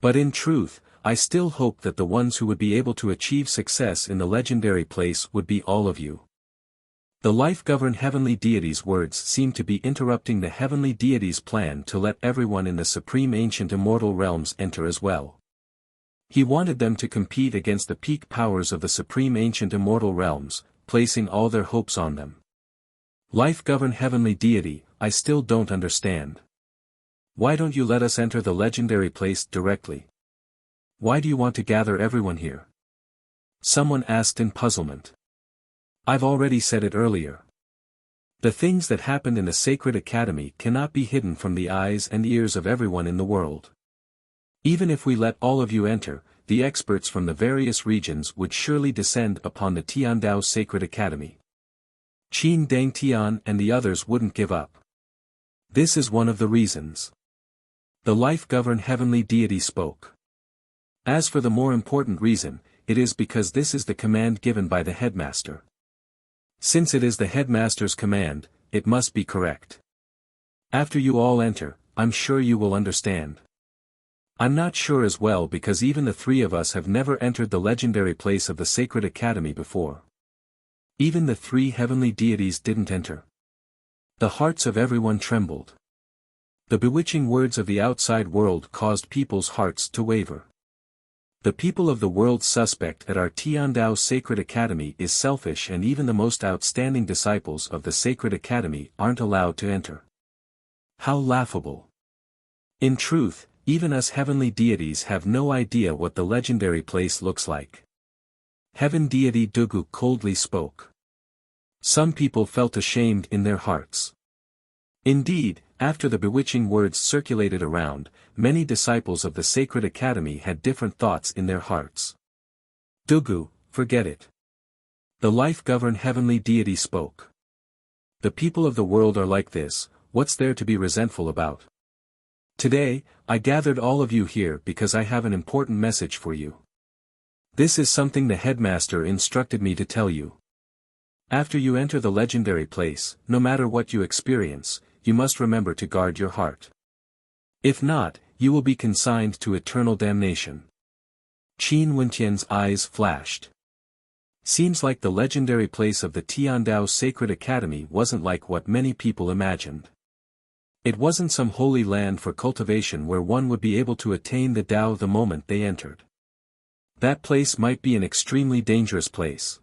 But in truth, I still hope that the ones who would be able to achieve success in the legendary place would be all of you. The life-governed heavenly deity's words seem to be interrupting the heavenly deity's plan to let everyone in the supreme ancient immortal realms enter as well. He wanted them to compete against the peak powers of the supreme ancient immortal realms, placing all their hopes on them. Life-governed heavenly deity, I still don't understand. Why don't you let us enter the legendary place directly? Why do you want to gather everyone here? Someone asked in puzzlement. I've already said it earlier. The things that happened in the Sacred Academy cannot be hidden from the eyes and ears of everyone in the world. Even if we let all of you enter, the experts from the various regions would surely descend upon the Tiandao Sacred Academy. Qin Dangtian and the others wouldn't give up. This is one of the reasons. The life-governed heavenly deity spoke. As for the more important reason, it is because this is the command given by the headmaster. Since it is the headmaster's command, it must be correct. After you all enter, I'm sure you will understand. I'm not sure as well because even the 3 of us have never entered the legendary place of the Sacred Academy before. Even the 3 heavenly deities didn't enter. The hearts of everyone trembled. The bewitching words of the outside world caused people's hearts to waver. The people of the world suspect that our Tiandao Sacred Academy is selfish and even the most outstanding disciples of the Sacred Academy aren't allowed to enter. How laughable. In truth, even us heavenly deities have no idea what the legendary place looks like. Heaven deity Dugu coldly spoke. Some people felt ashamed in their hearts. Indeed, after the bewitching words circulated around, many disciples of the Sacred Academy had different thoughts in their hearts. Dugu, forget it. The life-governed heavenly deity spoke. The people of the world are like this, what's there to be resentful about? Today, I gathered all of you here because I have an important message for you. This is something the headmaster instructed me to tell you. After you enter the legendary place, no matter what you experience, you must remember to guard your heart. If not, you will be consigned to eternal damnation. Qin Wentian's eyes flashed. Seems like the legendary place of the Tiandao Sacred Academy wasn't like what many people imagined. It wasn't some holy land for cultivation where one would be able to attain the Tao the moment they entered. That place might be an extremely dangerous place.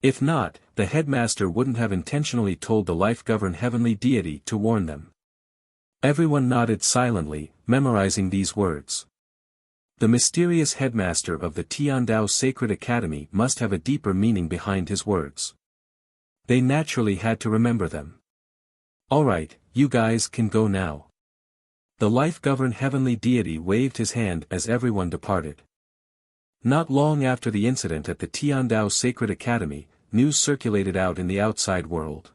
If not, the headmaster wouldn't have intentionally told the life-governed heavenly deity to warn them. Everyone nodded silently, memorizing these words. The mysterious headmaster of the Tiandao Sacred Academy must have a deeper meaning behind his words. They naturally had to remember them. Alright, you guys can go now. The life-governed heavenly deity waved his hand as everyone departed. Not long after the incident at the Tiandao Sacred Academy, news circulated out in the outside world.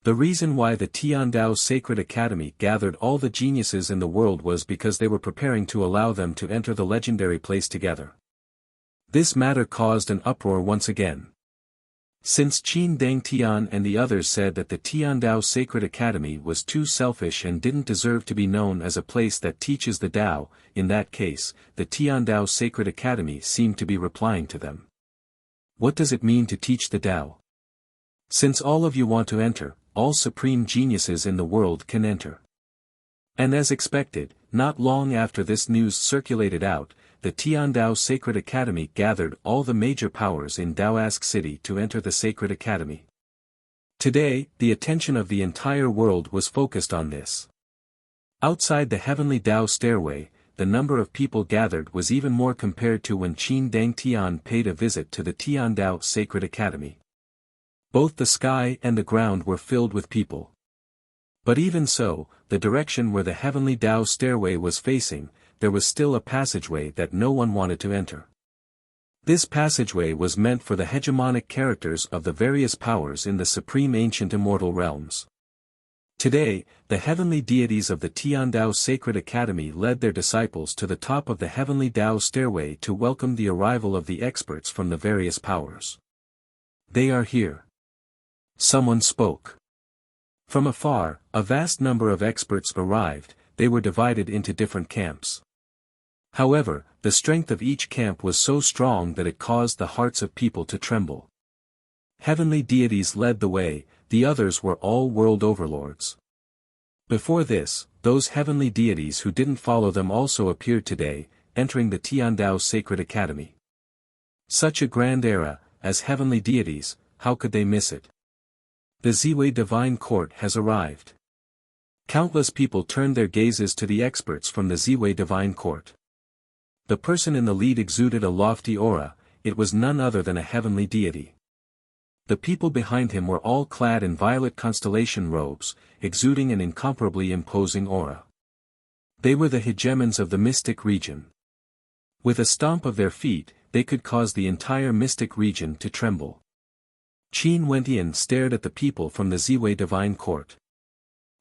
The reason why the Tiandao Sacred Academy gathered all the geniuses in the world was because they were preparing to allow them to enter the legendary place together. This matter caused an uproar once again. Since Qin Dangtian and the others said that the Tiandao Sacred Academy was too selfish and didn't deserve to be known as a place that teaches the Tao, in that case, the Tiandao Sacred Academy seemed to be replying to them. What does it mean to teach the Tao? Since all of you want to enter, all supreme geniuses in the world can enter. And as expected, not long after this news circulated out, the Tiandao Sacred Academy gathered all the major powers in Daoisk City to enter the Sacred Academy. Today, the attention of the entire world was focused on this. Outside the heavenly Dao stairway, the number of people gathered was even more compared to when Qin Dangtian paid a visit to the Tiandao Sacred Academy. Both the sky and the ground were filled with people. But even so, the direction where the heavenly Dao stairway was facing, there was still a passageway that no one wanted to enter. This passageway was meant for the hegemonic characters of the various powers in the supreme ancient immortal realms. Today, the heavenly deities of the Tiandao Sacred Academy led their disciples to the top of the heavenly Dao stairway to welcome the arrival of the experts from the various powers. They are here. Someone spoke. From afar, a vast number of experts arrived. They were divided into different camps. However, the strength of each camp was so strong that it caused the hearts of people to tremble. Heavenly deities led the way, the others were all world overlords. Before this, those heavenly deities who didn't follow them also appeared today, entering the Tiandao Sacred Academy. Such a grand era, as heavenly deities, how could they miss it? The Ziwei Divine Court has arrived. Countless people turned their gazes to the experts from the Ziwei Divine Court. The person in the lead exuded a lofty aura, it was none other than a heavenly deity. The people behind him were all clad in violet constellation robes, exuding an incomparably imposing aura. They were the hegemons of the mystic region. With a stomp of their feet, they could cause the entire mystic region to tremble. Qin Wentian stared at the people from the Ziwei Divine Court.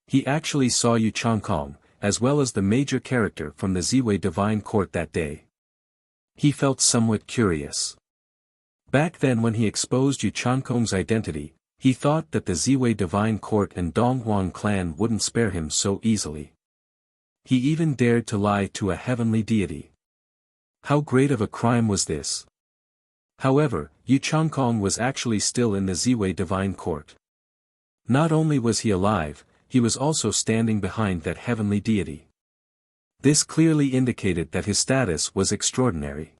He actually saw Yu Changkong, as well as the major character from the Ziwei Divine Court that day. He felt somewhat curious. Back then when he exposed Yu Changkong's identity, he thought that the Ziwei Divine Court and Donghuang clan wouldn't spare him so easily. He even dared to lie to a heavenly deity. How great of a crime was this? However, Yu Changkong was actually still in the Ziwei Divine Court. Not only was he alive, he was also standing behind that heavenly deity. This clearly indicated that his status was extraordinary.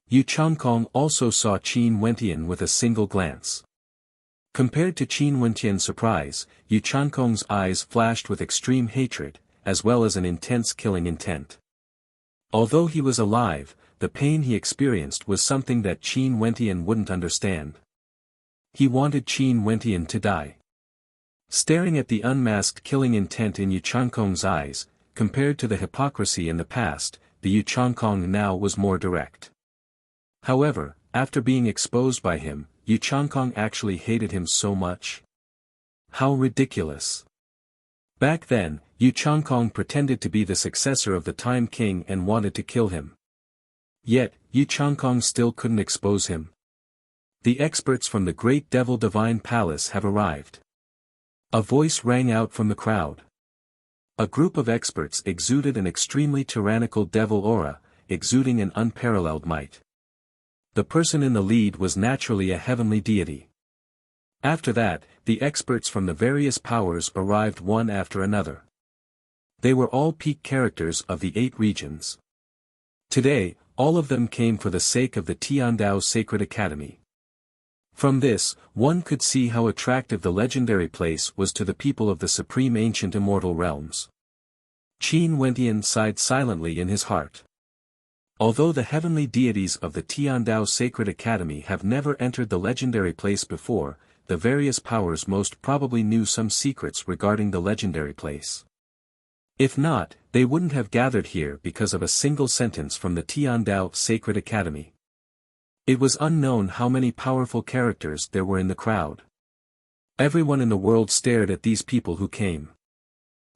Yu Changkong also saw Qin Wentian with a single glance. Compared to Qin Wentian's surprise, Yu Changkong's eyes flashed with extreme hatred, as well as an intense killing intent. Although he was alive, the pain he experienced was something that Qin Wentian wouldn't understand. He wanted Qin Wentian to die. Staring at the unmasked killing intent in Yu Changkong's eyes, compared to the hypocrisy in the past, the Yu Changkong now was more direct. However, after being exposed by him, Yu Changkong actually hated him so much. How ridiculous. Back then, Yu Changkong pretended to be the successor of the Time King and wanted to kill him. Yet, Yu Changkong still couldn't expose him. The experts from the Great Devil Divine Palace have arrived. A voice rang out from the crowd. A group of experts exuded an extremely tyrannical devil aura, exuding an unparalleled might. The person in the lead was naturally a heavenly deity. After that, the experts from the various powers arrived one after another. They were all peak characters of the 8 regions. Today, all of them came for the sake of the Tiandao Sacred Academy. From this, one could see how attractive the legendary place was to the people of the supreme ancient immortal realms. Qin Wentian sighed silently in his heart. Although the heavenly deities of the Tiandao Sacred Academy have never entered the legendary place before, the various powers most probably knew some secrets regarding the legendary place. If not, they wouldn't have gathered here because of a single sentence from the Tiandao Sacred Academy. It was unknown how many powerful characters there were in the crowd. Everyone in the world stared at these people who came.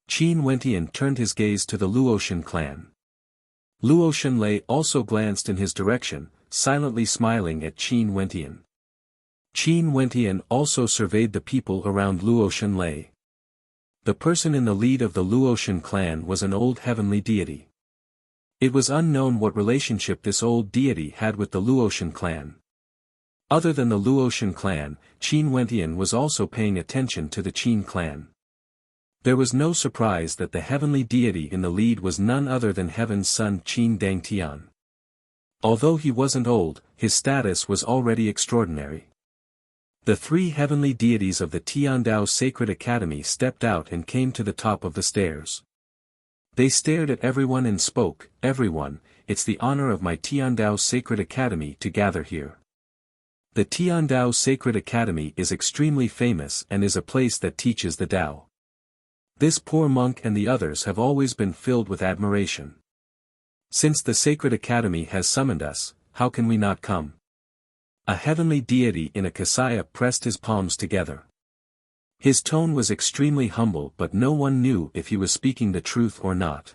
Qin Wentian turned his gaze to the Luotian clan. Luo Shenlei also glanced in his direction, silently smiling at Qin Wentian. Qin Wentian also surveyed the people around Luo Shenlei. The person in the lead of the Luotian clan was an old heavenly deity. It was unknown what relationship this old deity had with the Luotian clan. Other than the Luotian clan, Qin Wentian was also paying attention to the Qin clan. There was no surprise that the heavenly deity in the lead was none other than Heaven's son Qin Dangtian. Although he wasn't old, his status was already extraordinary. The three heavenly deities of the Tiandao Sacred Academy stepped out and came to the top of the stairs. They stared at everyone and spoke, "Everyone, it's the honor of my Tiandao Sacred Academy to gather here. The Tiandao Sacred Academy is extremely famous and is a place that teaches the Tao. This poor monk and the others have always been filled with admiration. Since the Sacred Academy has summoned us, how can we not come?" A heavenly deity in a kasaya pressed his palms together. His tone was extremely humble, but no one knew if he was speaking the truth or not.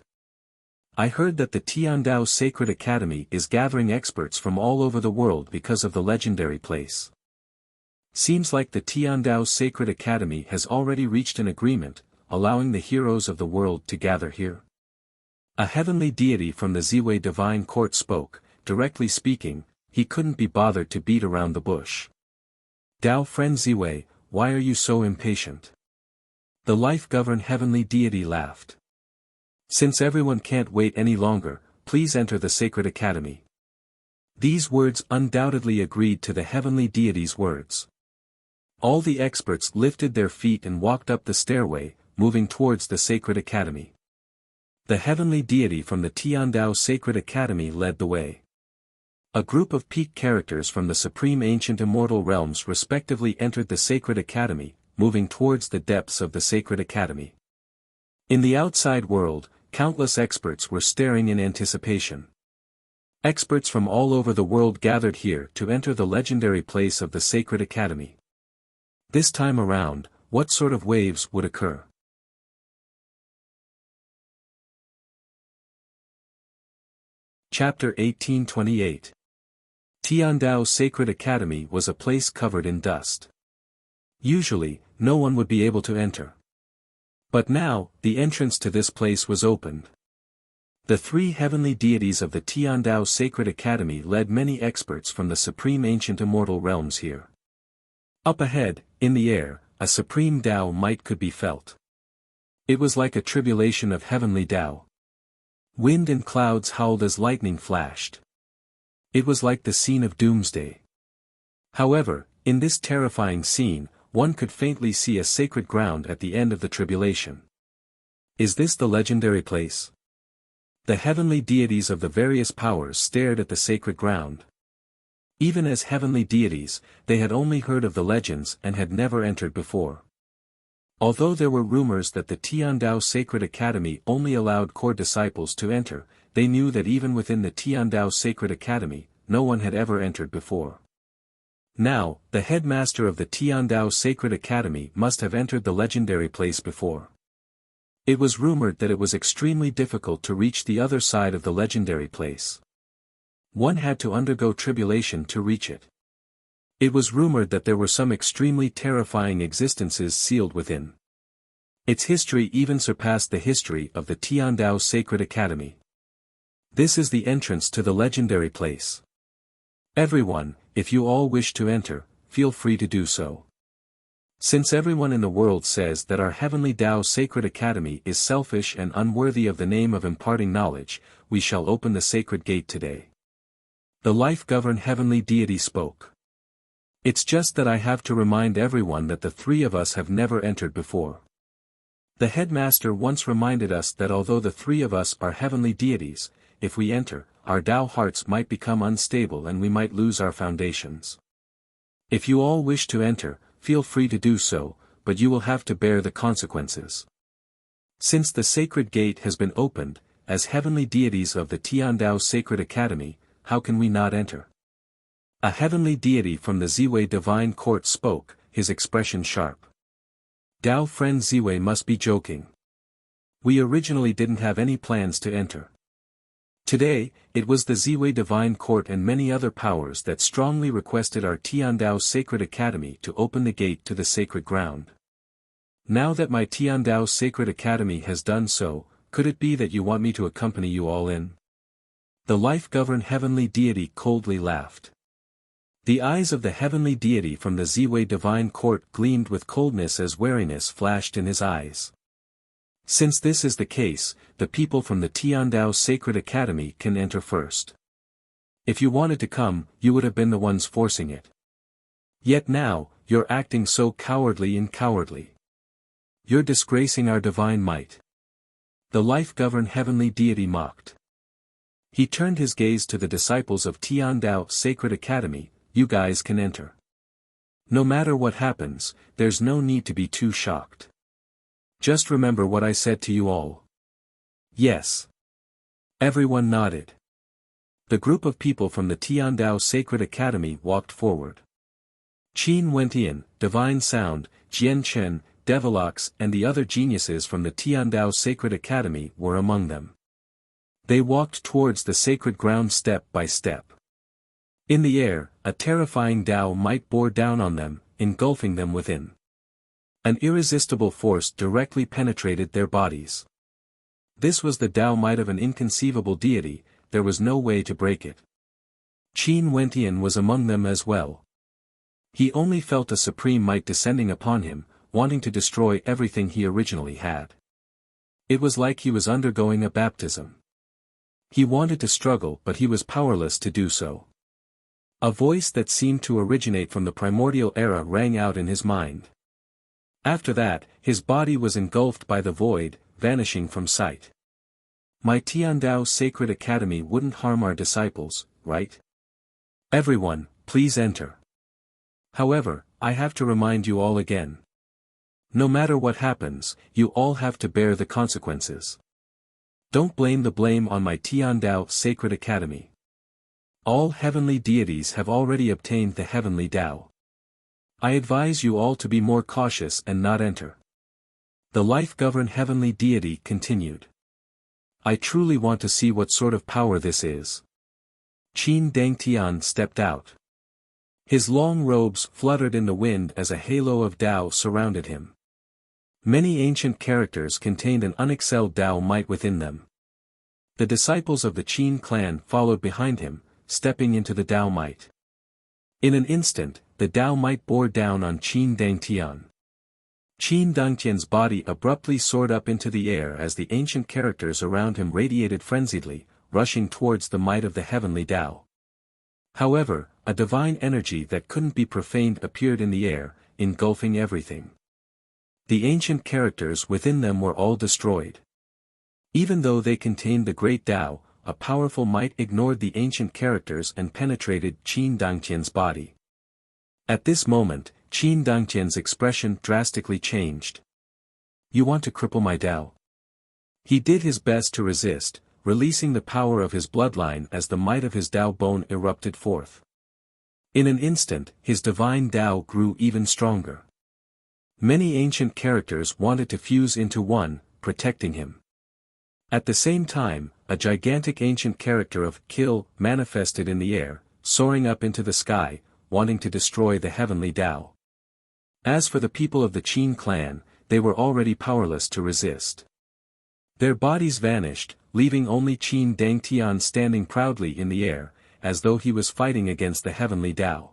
"I heard that the Tiandao Sacred Academy is gathering experts from all over the world because of the legendary place. Seems like the Tiandao Sacred Academy has already reached an agreement, allowing the heroes of the world to gather here." A heavenly deity from the Ziwei Divine Court spoke, directly speaking. He couldn't be bothered to beat around the bush. "Dao friend Ziwei, why are you so impatient?" The life-governed heavenly deity laughed. "Since everyone can't wait any longer, please enter the Sacred Academy." These words undoubtedly agreed to the heavenly deity's words. All the experts lifted their feet and walked up the stairway, moving towards the Sacred Academy. The heavenly deity from the Tiandao Sacred Academy led the way. A group of peak characters from the supreme ancient immortal realms respectively entered the Sacred Academy, moving towards the depths of the Sacred Academy. In the outside world, countless experts were staring in anticipation. Experts from all over the world gathered here to enter the legendary place of the Sacred Academy. This time around, what sort of waves would occur? Chapter 1828. Tiandao Sacred Academy was a place covered in dust. Usually, no one would be able to enter. But now, the entrance to this place was opened. The three heavenly deities of the Tiandao Sacred Academy led many experts from the supreme ancient immortal realms here. Up ahead, in the air, a supreme Tao might could be felt. It was like a tribulation of heavenly Tao. Wind and clouds howled as lightning flashed. It was like the scene of doomsday. However, in this terrifying scene, one could faintly see a sacred ground at the end of the tribulation. Is this the legendary place? The heavenly deities of the various powers stared at the sacred ground. Even as heavenly deities, they had only heard of the legends and had never entered before. Although there were rumors that the Tiandao Sacred Academy only allowed core disciples to enter, they knew that even within the Tiandao Sacred Academy, no one had ever entered before. Now, the headmaster of the Tiandao Sacred Academy must have entered the legendary place before. It was rumored that it was extremely difficult to reach the other side of the legendary place. One had to undergo tribulation to reach it. It was rumored that there were some extremely terrifying existences sealed within. Its history even surpassed the history of the Tiandao Sacred Academy. This is the entrance to the legendary place. Everyone, if you all wish to enter, feel free to do so. Since everyone in the world says that our heavenly Tao Sacred Academy is selfish and unworthy of the name of imparting knowledge, we shall open the sacred gate today. The life-governed heavenly deity spoke. It's just that I have to remind everyone that the three of us have never entered before. The headmaster once reminded us that although the three of us are heavenly deities, if we enter, our Tao hearts might become unstable and we might lose our foundations. If you all wish to enter, feel free to do so, but you will have to bear the consequences. Since the sacred gate has been opened, as heavenly deities of the Tiandao Sacred Academy, how can we not enter? A heavenly deity from the Ziwei Divine Court spoke, his expression sharp. Dao friend Ziwei must be joking. We originally didn't have any plans to enter. Today, it was the Ziwei Divine Court and many other powers that strongly requested our Tiandao Sacred Academy to open the gate to the sacred ground. Now that my Tiandao Sacred Academy has done so, could it be that you want me to accompany you all in? The life-governed heavenly deity coldly laughed. The eyes of the heavenly deity from the Ziwei Divine Court gleamed with coldness as wariness flashed in his eyes. Since this is the case, the people from the Tiandao Sacred Academy can enter first. If you wanted to come, you would have been the ones forcing it. Yet now, you're acting so cowardly and cowardly. You're disgracing our divine might. The life-governed heavenly deity mocked. He turned his gaze to the disciples of Tiandao Sacred Academy. You guys can enter. No matter what happens, there's no need to be too shocked. Just remember what I said to you all. Yes. Everyone nodded. The group of people from the Tiandao Sacred Academy walked forward. Qin Wentian, Divine Sound, Jian Chen, Devilox and the other geniuses from the Tiandao Sacred Academy were among them. They walked towards the sacred ground step by step. In the air, a terrifying Tao might bore down on them, engulfing them within. An irresistible force directly penetrated their bodies. This was the Tao might of an inconceivable deity, there was no way to break it. Qin Wentian was among them as well. He only felt a supreme might descending upon him, wanting to destroy everything he originally had. It was like he was undergoing a baptism. He wanted to struggle but he was powerless to do so. A voice that seemed to originate from the primordial era rang out in his mind. After that, his body was engulfed by the void, vanishing from sight. My Tiandao Sacred Academy wouldn't harm our disciples, right? Everyone, please enter. However, I have to remind you all again. No matter what happens, you all have to bear the consequences. Don't blame the blame on my Tiandao Sacred Academy. All heavenly deities have already obtained the heavenly Tao. I advise you all to be more cautious and not enter. The life-governed heavenly deity continued. I truly want to see what sort of power this is. Qin Dangtian stepped out. His long robes fluttered in the wind as a halo of Tao surrounded him. Many ancient characters contained an unexcelled Tao might within them. The disciples of the Qin clan followed behind him, stepping into the Tao might. In an instant, the Tao might bore down on Qin Dangtian. Qin Dangtian's body abruptly soared up into the air as the ancient characters around him radiated frenziedly, rushing towards the might of the heavenly Tao. However, a divine energy that couldn't be profaned appeared in the air, engulfing everything. The ancient characters within them were all destroyed. Even though they contained the great Tao, a powerful might ignored the ancient characters and penetrated Qin Dangtian's body. At this moment, Qin Dangtian's expression drastically changed. You want to cripple my Tao? He did his best to resist, releasing the power of his bloodline as the might of his Tao bone erupted forth. In an instant, his divine Tao grew even stronger. Many ancient characters wanted to fuse into one, protecting him. At the same time, a gigantic ancient character of Kill manifested in the air, soaring up into the sky, wanting to destroy the heavenly Tao. As for the people of the Qin clan, they were already powerless to resist. Their bodies vanished, leaving only Qin Dangtian standing proudly in the air, as though he was fighting against the heavenly Tao.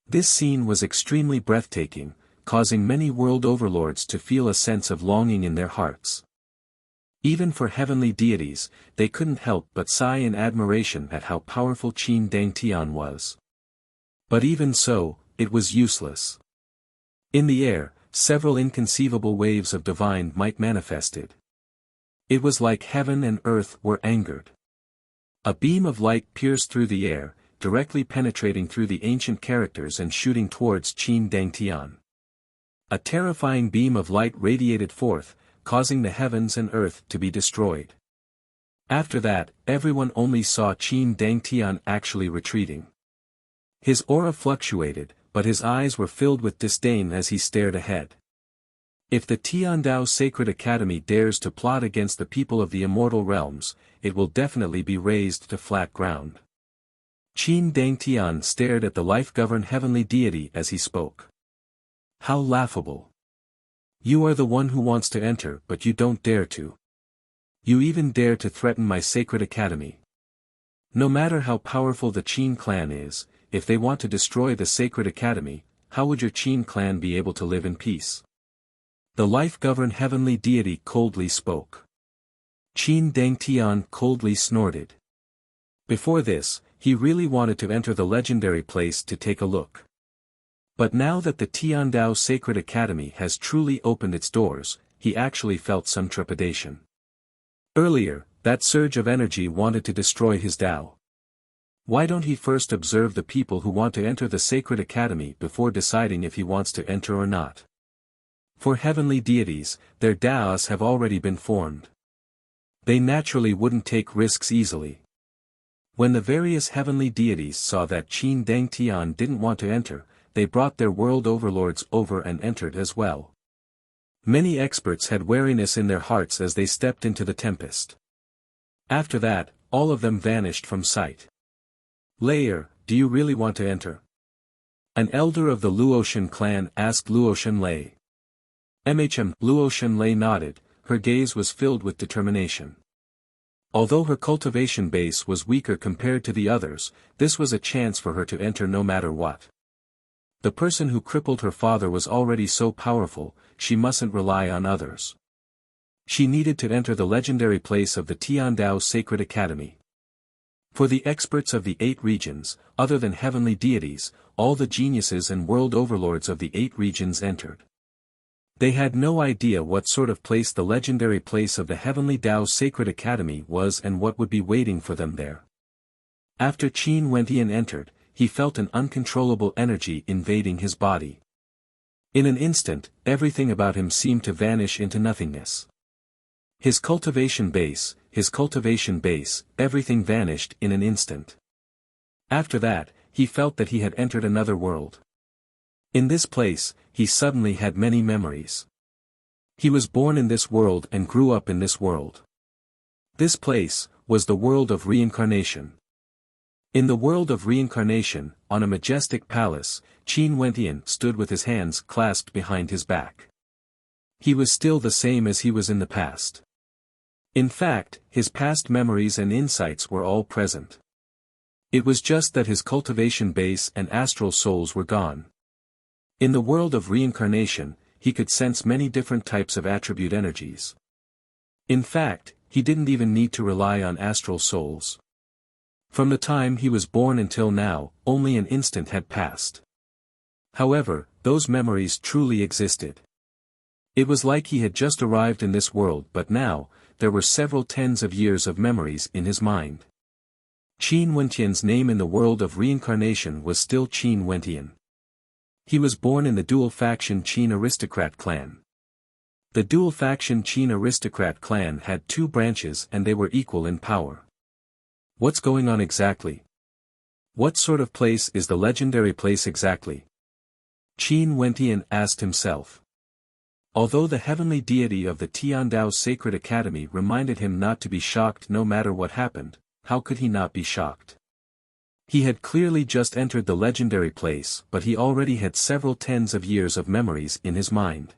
This scene was extremely breathtaking, causing many world overlords to feel a sense of longing in their hearts. Even for heavenly deities, they couldn't help but sigh in admiration at how powerful Qin Dangtian was. But even so, it was useless. In the air, several inconceivable waves of divine might manifested. It was like heaven and earth were angered. A beam of light pierced through the air, directly penetrating through the ancient characters and shooting towards Qin Dangtian. A terrifying beam of light radiated forth, causing the heavens and earth to be destroyed. After that, everyone only saw Qin Dangtian actually retreating. His aura fluctuated, but his eyes were filled with disdain as he stared ahead. If the Tiandao Sacred Academy dares to plot against the people of the immortal realms, it will definitely be razed to flat ground. Qin Dangtian stared at the life-governed heavenly deity as he spoke. How laughable. You are the one who wants to enter, but you don't dare to. You even dare to threaten my sacred academy. No matter how powerful the Qin clan is, if they want to destroy the sacred academy, how would your Qin clan be able to live in peace? The life-governed heavenly deity coldly spoke. Qin Dangtian coldly snorted. Before this, he really wanted to enter the legendary place to take a look. But now that the Tiandao Sacred Academy has truly opened its doors, he actually felt some trepidation. Earlier, that surge of energy wanted to destroy his Tao. Why don't he first observe the people who want to enter the Sacred Academy before deciding if he wants to enter or not? For heavenly deities, their Taos have already been formed. They naturally wouldn't take risks easily. When the various heavenly deities saw that Qin Dangtian didn't want to enter, they brought their world overlords over and entered as well. Many experts had wariness in their hearts as they stepped into the tempest. After that, all of them vanished from sight. Layer, do you really want to enter? An elder of the Luotian clan asked Luotian Lei. Luotian Lei nodded, her gaze was filled with determination. Although her cultivation base was weaker compared to the others, this was a chance for her to enter no matter what. The person who crippled her father was already so powerful, she mustn't rely on others. She needed to enter the legendary place of the Tiandao Sacred Academy. For the experts of the 8 regions, other than heavenly deities, all the geniuses and world overlords of the 8 regions entered. They had no idea what sort of place the legendary place of the Heavenly Dao Sacred Academy was and what would be waiting for them there. After Qin Wentian entered, he felt an uncontrollable energy invading his body. In an instant, everything about him seemed to vanish into nothingness. His cultivation base, everything vanished in an instant. After that, he felt that he had entered another world. In this place, he suddenly had many memories. He was born in this world and grew up in this world. This place was the world of reincarnation. In the world of reincarnation, on a majestic palace, Qin Wentian stood with his hands clasped behind his back. He was still the same as he was in the past. In fact, his past memories and insights were all present. It was just that his cultivation base and astral souls were gone. In the world of reincarnation, he could sense many different types of attribute energies. In fact, he didn't even need to rely on astral souls. From the time he was born until now, only an instant had passed. However, those memories truly existed. It was like he had just arrived in this world, but now, there were several tens of years of memories in his mind. Qin Wentian's name in the world of reincarnation was still Qin Wentian. He was born in the dual-faction Qin aristocrat clan. The dual-faction Qin aristocrat clan had 2 branches and they were equal in power. What's going on exactly? What sort of place is the legendary place exactly? Qin Wentian asked himself. Although the heavenly deity of the Tiandao Sacred Academy reminded him not to be shocked no matter what happened, how could he not be shocked? He had clearly just entered the legendary place, but he already had several tens of years of memories in his mind.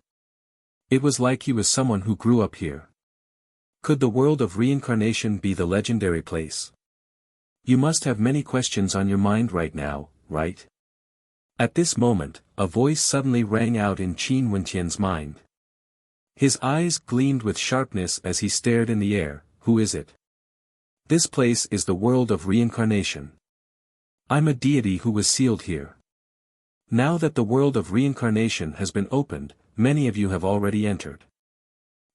It was like he was someone who grew up here. Could the world of reincarnation be the legendary place? You must have many questions on your mind right now, right? At this moment, a voice suddenly rang out in Qin Wentian's mind. His eyes gleamed with sharpness as he stared in the air. Who is it? This place is the world of reincarnation. I'm a deity who was sealed here. Now that the world of reincarnation has been opened, many of you have already entered.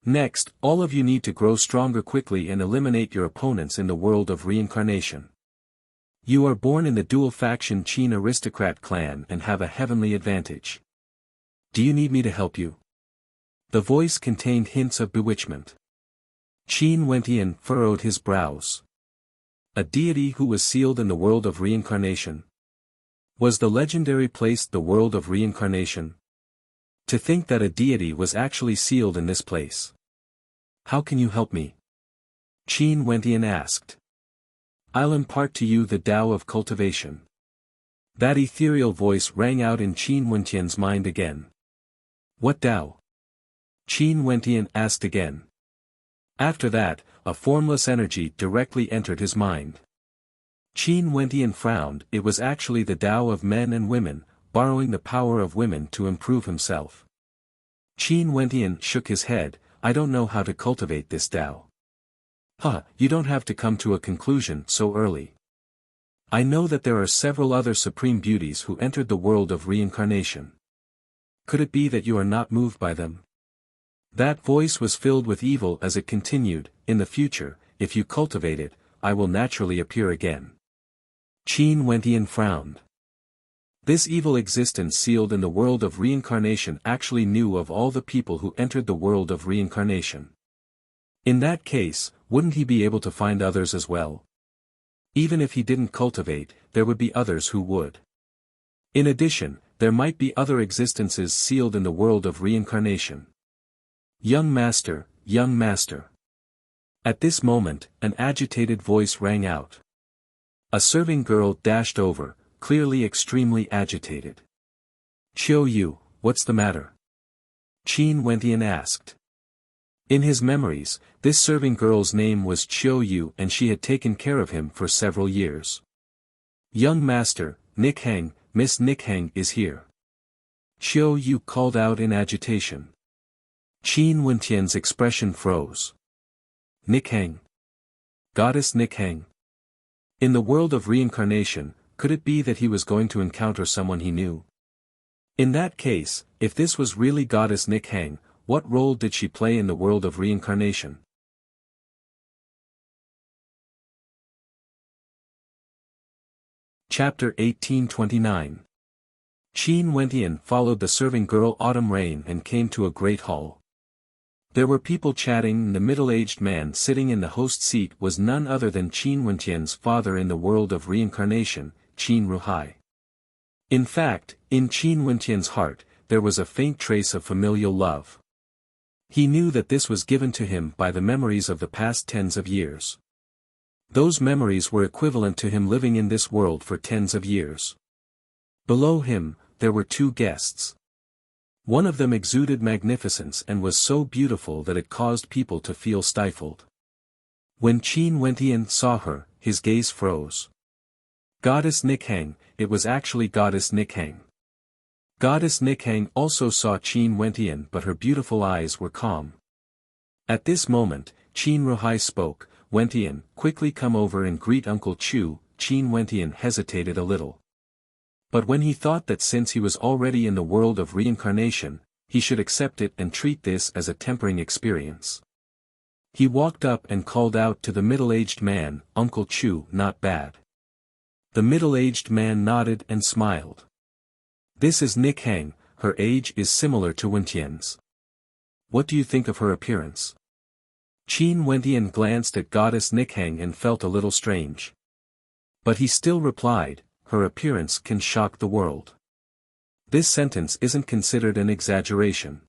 Next, all of you need to grow stronger quickly and eliminate your opponents in the world of reincarnation. You are born in the dual-faction Qin aristocrat clan and have a heavenly advantage. Do you need me to help you? The voice contained hints of bewitchment. Qin Wentian furrowed his brows. A deity who was sealed in the world of reincarnation. Was the legendary place the world of reincarnation? To think that a deity was actually sealed in this place. How can you help me? Qin Wentian asked. I'll impart to you the Tao of cultivation. That ethereal voice rang out in Qin Wentian's mind again. What Tao? Qin Wentian asked again. After that, a formless energy directly entered his mind. Qin Wentian frowned. It was actually the Tao of men and women, borrowing the power of women to improve himself. Qin Wentian shook his head. I don't know how to cultivate this Tao. You don't have to come to a conclusion so early. I know that there are several other supreme beauties who entered the world of reincarnation. Could it be that you are not moved by them? That voice was filled with evil as it continued. In the future, if you cultivate it, I will naturally appear again. Qin Wentian frowned. This evil existence sealed in the world of reincarnation actually knew of all the people who entered the world of reincarnation. In that case, wouldn't he be able to find others as well? Even if he didn't cultivate, there would be others who would. In addition, there might be other existences sealed in the world of reincarnation. Young master, young master. At this moment, an agitated voice rang out. A serving girl dashed over, clearly extremely agitated. Qiu Yu, what's the matter? Qin Wentian asked. In his memories, this serving girl's name was Qiu Yu and she had taken care of him for several years. Young master, Nikhang, Miss Nikhang is here. Qiu Yu called out in agitation. Qin Wentian's expression froze. Nikhang. Goddess Nikhang. In the world of reincarnation, could it be that he was going to encounter someone he knew? In that case, if this was really Goddess Nikhang, what role did she play in the world of reincarnation? Chapter 1829. Qin Wentian followed the serving girl Autumn Rain and came to a great hall. There were people chatting and the middle-aged man sitting in the host seat was none other than Qin Wentian's father in the world of reincarnation, Qin Ruhai. In fact, in Qin Wentian's heart, there was a faint trace of familial love. He knew that this was given to him by the memories of the past tens of years. Those memories were equivalent to him living in this world for tens of years. Below him, there were two guests. One of them exuded magnificence and was so beautiful that it caused people to feel stifled. When Qin Wentian saw her, his gaze froze. Goddess Nikhang, it was actually Goddess Nikhang. Goddess Nikhang also saw Qin Wentian but her beautiful eyes were calm. At this moment, Qin Ruhai spoke, Wentian, quickly come over and greet Uncle Chu. Qin Wentian hesitated a little. But when he thought that since he was already in the world of reincarnation, he should accept it and treat this as a tempering experience. He walked up and called out to the middle-aged man, Uncle Chu, not bad. The middle-aged man nodded and smiled. This is Nikhang, her age is similar to Wentian's. What do you think of her appearance? Qin Wentian glanced at Goddess Nikhang and felt a little strange. But he still replied, her appearance can shock the world. This sentence isn't considered an exaggeration.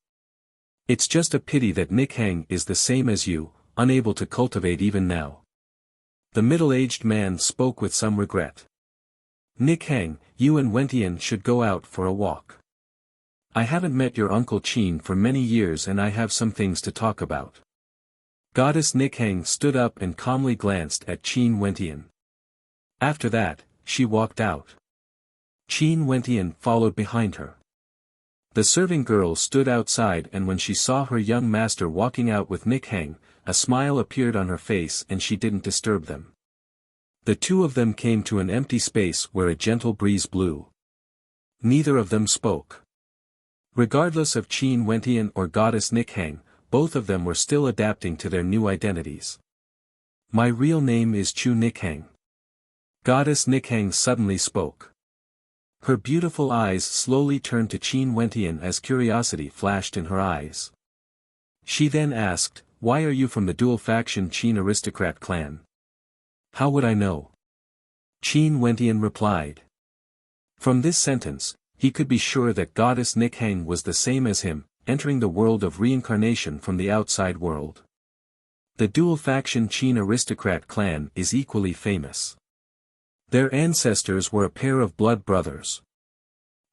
It's just a pity that Nikhang is the same as you, unable to cultivate even now. The middle-aged man spoke with some regret. Nikhang, you and Wentian should go out for a walk. I haven't met your Uncle Qin for many years and I have some things to talk about. Goddess Nikhang stood up and calmly glanced at Qin Wentian. After that, she walked out. Qin Wentian followed behind her. The serving girl stood outside and when she saw her young master walking out with Nikhang, a smile appeared on her face and she didn't disturb them. The two of them came to an empty space where a gentle breeze blew. Neither of them spoke. Regardless of Qin Wentian or Goddess Nikhang, both of them were still adapting to their new identities. My real name is Chu Nikhang. Goddess Nikhang suddenly spoke. Her beautiful eyes slowly turned to Qin Wentian as curiosity flashed in her eyes. She then asked, "Why are you from the dual-faction Qin aristocrat clan?" "How would I know?" Qin Wentian replied. From this sentence, he could be sure that goddess Nikhang was the same as him, entering the world of reincarnation from the outside world. The dual-faction Qin aristocrat clan is equally famous. Their ancestors were a pair of blood brothers.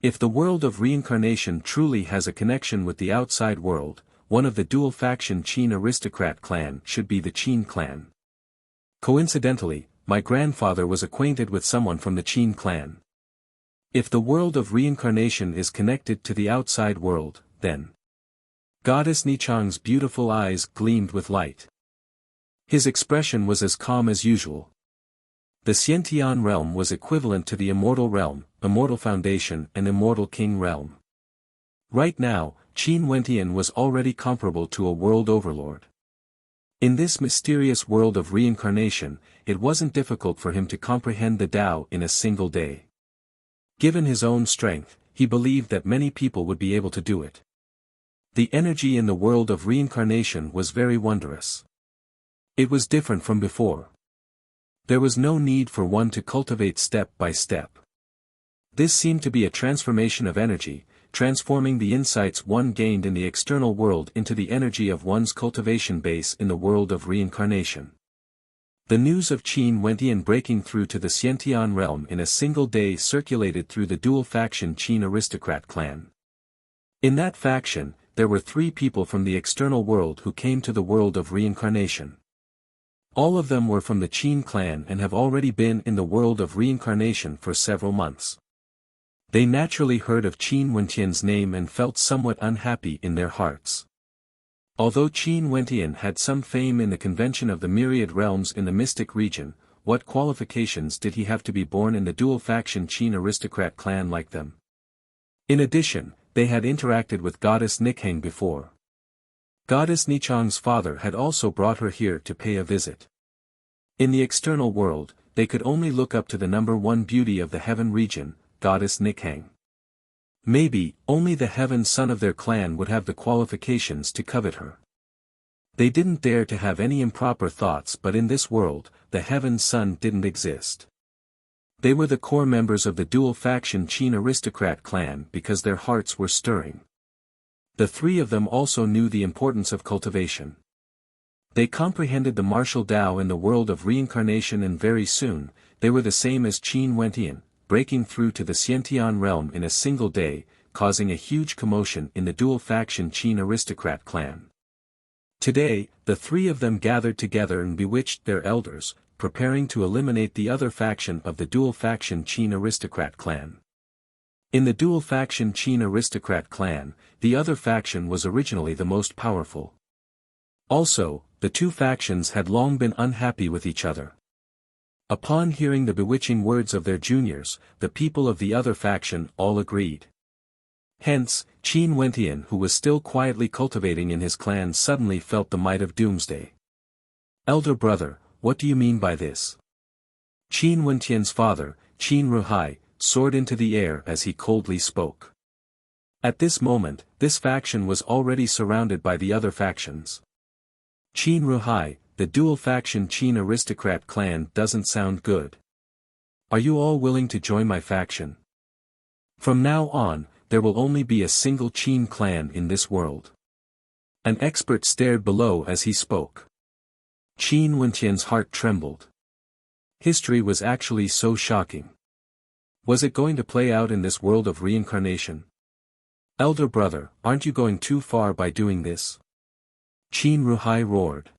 If the world of reincarnation truly has a connection with the outside world, one of the dual-faction Qin aristocrat clan should be the Qin clan. Coincidentally, my grandfather was acquainted with someone from the Qin clan. If the world of reincarnation is connected to the outside world, then Goddess Nichang's beautiful eyes gleamed with light. His expression was as calm as usual. The Xiantian realm was equivalent to the Immortal realm, Immortal Foundation and Immortal King realm. Right now, Qin Wentian was already comparable to a world overlord. In this mysterious world of reincarnation, it wasn't difficult for him to comprehend the Tao in a single day. Given his own strength, he believed that many people would be able to do it. The energy in the world of reincarnation was very wondrous. It was different from before. There was no need for one to cultivate step by step. This seemed to be a transformation of energy, transforming the insights one gained in the external world into the energy of one's cultivation base in the world of reincarnation. The news of Qin Wentian breaking through to the Xiantian realm in a single day circulated through the dual-faction Qin aristocrat clan. In that faction, there were 3 people from the external world who came to the world of reincarnation. All of them were from the Qin clan and have already been in the world of reincarnation for several months. They naturally heard of Qin Wentian's name and felt somewhat unhappy in their hearts. Although Qin Wentian had some fame in the convention of the myriad realms in the mystic region, what qualifications did he have to be born in the dual-faction Qin aristocrat clan like them? In addition, they had interacted with Goddess Nikhang before. Goddess Nichang's father had also brought her here to pay a visit. In the external world, they could only look up to the number 1 beauty of the heaven region, Goddess Nikhang. Maybe, only the heaven son of their clan would have the qualifications to covet her. They didn't dare to have any improper thoughts, but in this world, the heaven son didn't exist. They were the core members of the dual-faction Qin aristocrat clan because their hearts were stirring. The 3 of them also knew the importance of cultivation. They comprehended the martial Tao in the world of reincarnation, and very soon, they were the same as Qin Wentian, breaking through to the Xiantian realm in a single day, causing a huge commotion in the dual-faction Qin aristocrat clan. Today, the 3 of them gathered together and bewitched their elders, preparing to eliminate the other faction of the dual-faction Qin aristocrat clan. In the dual-faction Qin aristocrat clan, the other faction was originally the most powerful. Also, the 2 factions had long been unhappy with each other. Upon hearing the bewitching words of their juniors, the people of the other faction all agreed. Hence, Qin Wentian, who was still quietly cultivating in his clan, suddenly felt the might of doomsday. "Elder brother, what do you mean by this?" Qin Wentian's father, Qin Ruhai, soared into the air as he coldly spoke. At this moment, this faction was already surrounded by the other factions. Qin Ruhai, the dual-faction Qin aristocrat clan doesn't sound good. Are you all willing to join my faction? From now on, there will only be a single Qin clan in this world. An expert stared below as he spoke. Qin Wentian's heart trembled. History was actually so shocking. Was it going to play out in this world of reincarnation? Elder brother, aren't you going too far by doing this? Qin Ruhai roared.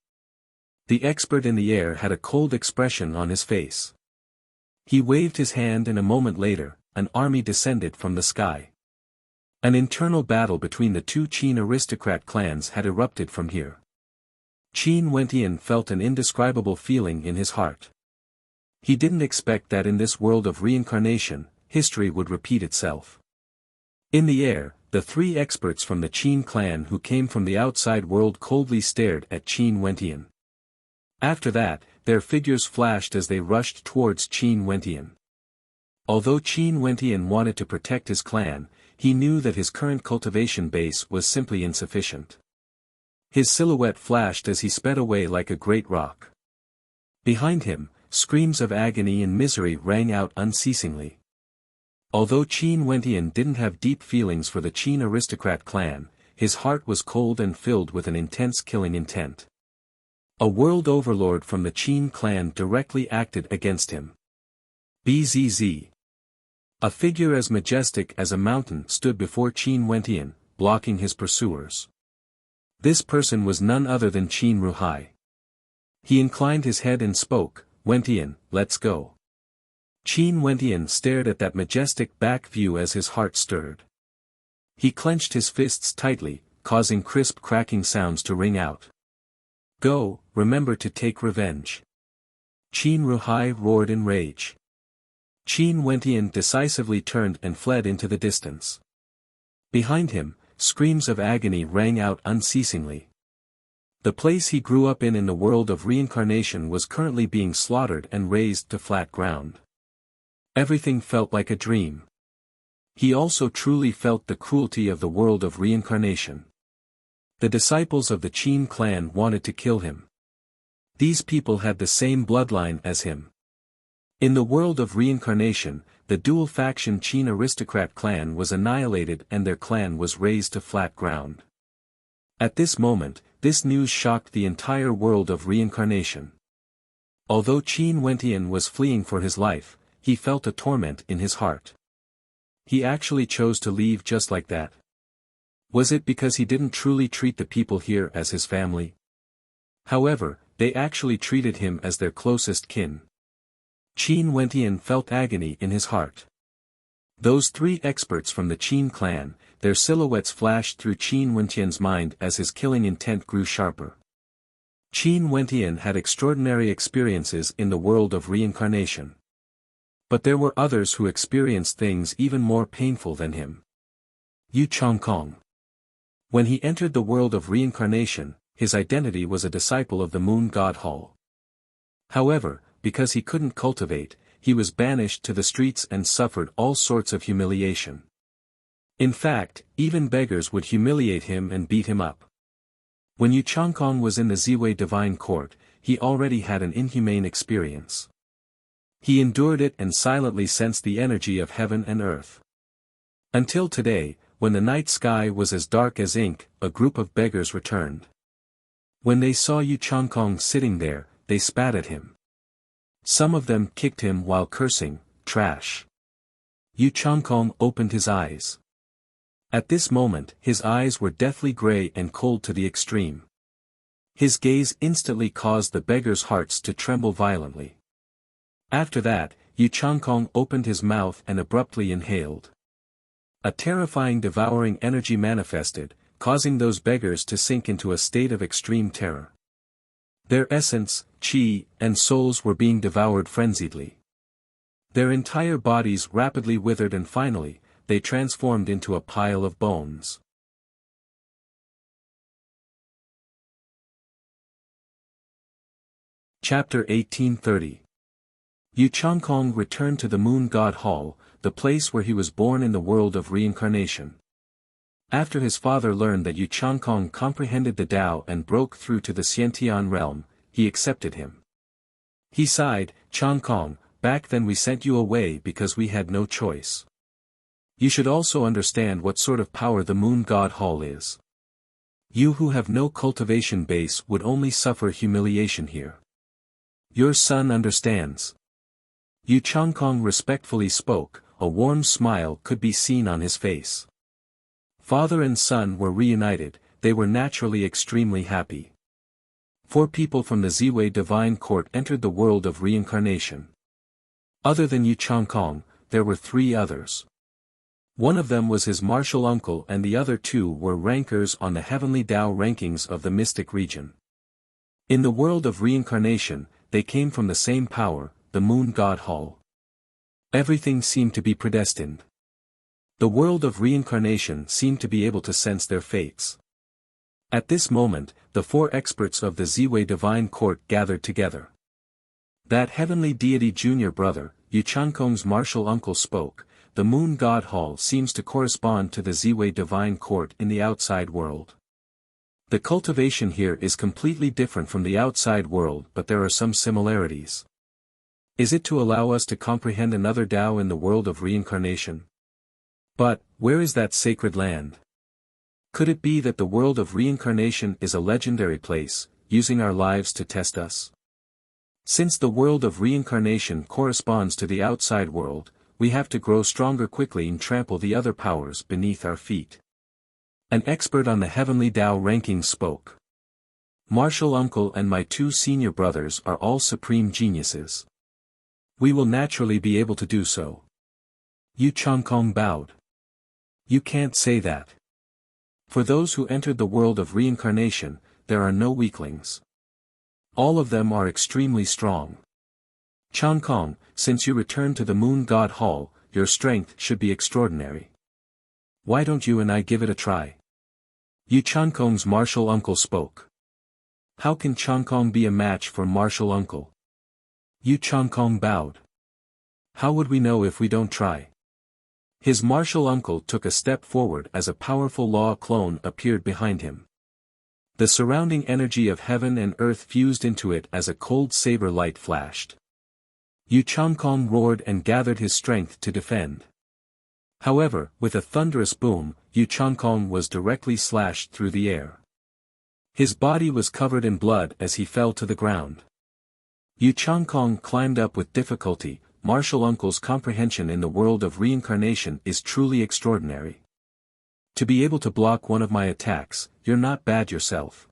The expert in the air had a cold expression on his face. He waved his hand, and a moment later, an army descended from the sky. An internal battle between the 2 Qin aristocrat clans had erupted from here. Qin Wentian felt an indescribable feeling in his heart. He didn't expect that in this world of reincarnation, history would repeat itself. In the air, the 3 experts from the Qin clan who came from the outside world coldly stared at Qin Wentian. After that, their figures flashed as they rushed towards Qin Wentian. Although Qin Wentian wanted to protect his clan, he knew that his current cultivation base was simply insufficient. His silhouette flashed as he sped away like a great rock. Behind him, screams of agony and misery rang out unceasingly. Although Qin Wentian didn't have deep feelings for the Qin aristocrat clan, his heart was cold and filled with an intense killing intent. A world overlord from the Qin clan directly acted against him. Bzz. A figure as majestic as a mountain stood before Qin Wentian, blocking his pursuers. This person was none other than Qin Ruhai. He inclined his head and spoke, "Wentian, let's go." Qin Wentian stared at that majestic back view as his heart stirred. He clenched his fists tightly, causing crisp cracking sounds to ring out. "Go, remember to take revenge." Qin Ruhai roared in rage. Qin Wentian decisively turned and fled into the distance. Behind him, screams of agony rang out unceasingly. The place he grew up in the world of reincarnation was currently being slaughtered and razed to flat ground. Everything felt like a dream. He also truly felt the cruelty of the world of reincarnation. The disciples of the Qin clan wanted to kill him. These people had the same bloodline as him. In the world of reincarnation, the dual-faction Qin aristocrat clan was annihilated and their clan was razed to flat ground. At this moment, this news shocked the entire world of reincarnation. Although Qin Wentian was fleeing for his life, he felt a torment in his heart. He actually chose to leave just like that. Was it because he didn't truly treat the people here as his family? However, they actually treated him as their closest kin. Qin Wentian felt agony in his heart. Those three experts from the Qin clan, their silhouettes flashed through Qin Wentian's mind as his killing intent grew sharper. Qin Wentian had extraordinary experiences in the world of reincarnation. But there were others who experienced things even more painful than him. Yu Changkong. When he entered the world of reincarnation, his identity was a disciple of the Moon God Hall. However, because he couldn't cultivate, he was banished to the streets and suffered all sorts of humiliation. In fact, even beggars would humiliate him and beat him up. When Yu Changkong was in the Ziwei Divine Court, he already had an inhumane experience. He endured it and silently sensed the energy of heaven and earth. Until today, when the night sky was as dark as ink, a group of beggars returned. When they saw Yu Changkong sitting there, they spat at him. Some of them kicked him while cursing, "Trash." Yu Changkong opened his eyes. At this moment, his eyes were deathly gray and cold to the extreme. His gaze instantly caused the beggars' hearts to tremble violently. After that, Yu Changkong opened his mouth and abruptly inhaled. A terrifying devouring energy manifested, causing those beggars to sink into a state of extreme terror. Their essence, qi, and souls were being devoured frenziedly. Their entire bodies rapidly withered and finally, they transformed into a pile of bones. Chapter 1830. Yu Changkong returned to the Moon God Hall, the place where he was born in the world of reincarnation. After his father learned that Yu Changkong comprehended the Tao and broke through to the Xiantian realm, he accepted him. He sighed, "Changkong, back then we sent you away because we had no choice. You should also understand what sort of power the Moon God Hall is. You who have no cultivation base would only suffer humiliation here. Your son understands." Yu Changkong respectfully spoke, a warm smile could be seen on his face. Father and son were reunited, they were naturally extremely happy. 4 people from the Ziwei Divine Court entered the world of reincarnation. Other than Yu Changkong, there were 3 others. One of them was his martial uncle and the other 2 were rankers on the heavenly Tao rankings of the mystic region. In the world of reincarnation, they came from the same power, the Moon God Hall. Everything seemed to be predestined. The world of reincarnation seemed to be able to sense their fates. At this moment, the 4 experts of the Ziwei Divine Court gathered together. That heavenly deity junior brother, Yu Changkong's martial uncle spoke, "The Moon God Hall seems to correspond to the Ziwei Divine Court in the outside world. The cultivation here is completely different from the outside world, but there are some similarities. Is it to allow us to comprehend another Tao in the world of reincarnation? But, where is that sacred land? Could it be that the world of reincarnation is a legendary place, using our lives to test us? Since the world of reincarnation corresponds to the outside world, we have to grow stronger quickly and trample the other powers beneath our feet. An expert on the heavenly Tao rankings spoke. Martial uncle and my two senior brothers are all supreme geniuses. We will naturally be able to do so. Yu Changkong bowed. You can't say that. For those who entered the world of reincarnation, there are no weaklings. All of them are extremely strong. Changkong, since you returned to the Moon God Hall, your strength should be extraordinary. Why don't you and I give it a try? Yu Changkong's martial uncle spoke. How can Changkong be a match for martial uncle? Yu Changkong bowed. How would we know if we don't try? His martial uncle took a step forward as a powerful law clone appeared behind him. The surrounding energy of heaven and earth fused into it as a cold saber light flashed. Yu Changkong roared and gathered his strength to defend. However, with a thunderous boom, Yu Changkong was directly slashed through the air. His body was covered in blood as he fell to the ground. Yu Changkong climbed up with difficulty. Martial uncle's comprehension in the world of reincarnation is truly extraordinary. To be able to block one of my attacks, you're not bad yourself.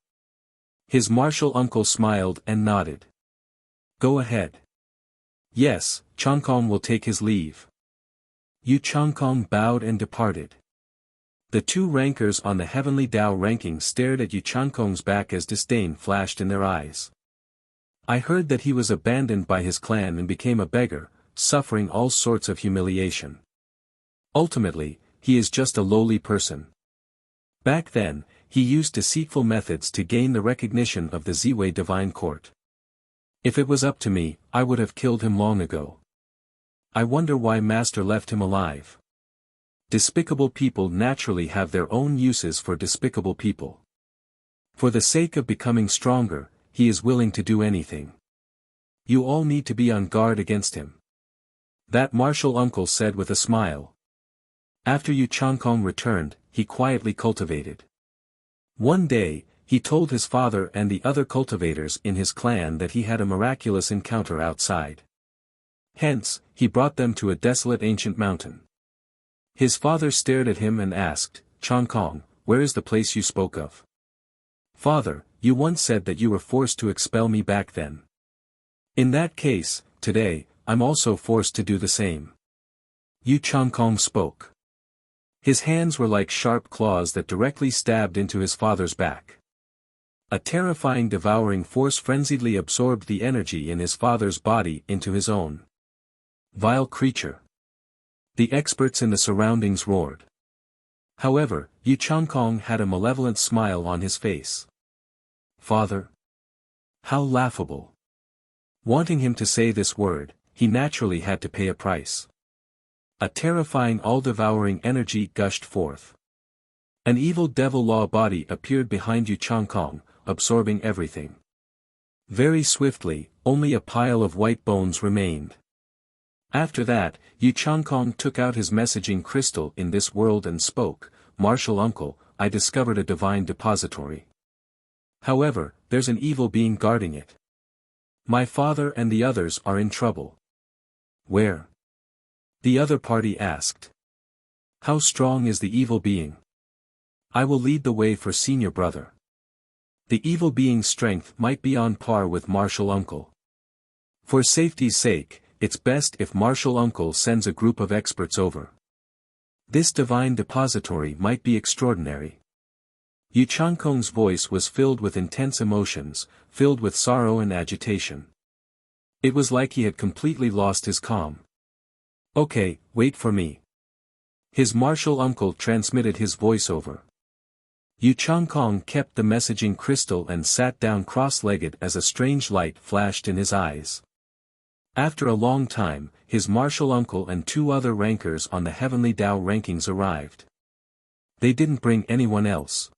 His martial uncle smiled and nodded. Go ahead. Yes, Changkong will take his leave. Yu Changkong bowed and departed. The two rankers on the heavenly Tao ranking stared at Yu Changkong's back as disdain flashed in their eyes. I heard that he was abandoned by his clan and became a beggar, suffering all sorts of humiliation. Ultimately, he is just a lowly person. Back then, he used deceitful methods to gain the recognition of the Ziwei Divine Court. If it was up to me, I would have killed him long ago. I wonder why Master left him alive. Despicable people naturally have their own uses for despicable people. For the sake of becoming stronger, he is willing to do anything. You all need to be on guard against him. That martial uncle said with a smile. After Yu Changkong returned, he quietly cultivated. One day, he told his father and the other cultivators in his clan that he had a miraculous encounter outside. Hence, he brought them to a desolate ancient mountain. His father stared at him and asked, Changkong, where is the place you spoke of? Father, you once said that you were forced to expel me back then. In that case, today, I'm also forced to do the same. Yu Changkong spoke. His hands were like sharp claws that directly stabbed into his father's back. A terrifying devouring force frenziedly absorbed the energy in his father's body into his own. Vile creature. The experts in the surroundings roared. However, Yu Changkong had a malevolent smile on his face. Father? How laughable. Wanting him to say this word, he naturally had to pay a price. A terrifying all-devouring energy gushed forth. An evil devil law body appeared behind Yu Changkong, absorbing everything. Very swiftly, only a pile of white bones remained. After that, Yu Changkong took out his messaging crystal in this world and spoke, Martial uncle, I discovered a divine depository. However, there's an evil being guarding it. My father and the others are in trouble. Where? The other party asked. How strong is the evil being? I will lead the way for senior brother. The evil being's strength might be on par with martial uncle. For safety's sake, it's best if martial uncle sends a group of experts over. This divine depository might be extraordinary. Yu Changkong's voice was filled with intense emotions, filled with sorrow and agitation. It was like he had completely lost his calm. Okay, wait for me. His martial uncle transmitted his voice over. Yu Changkong kept the messaging crystal and sat down cross-legged as a strange light flashed in his eyes. After a long time, his martial uncle and two other rankers on the heavenly Tao rankings arrived. They didn't bring anyone else.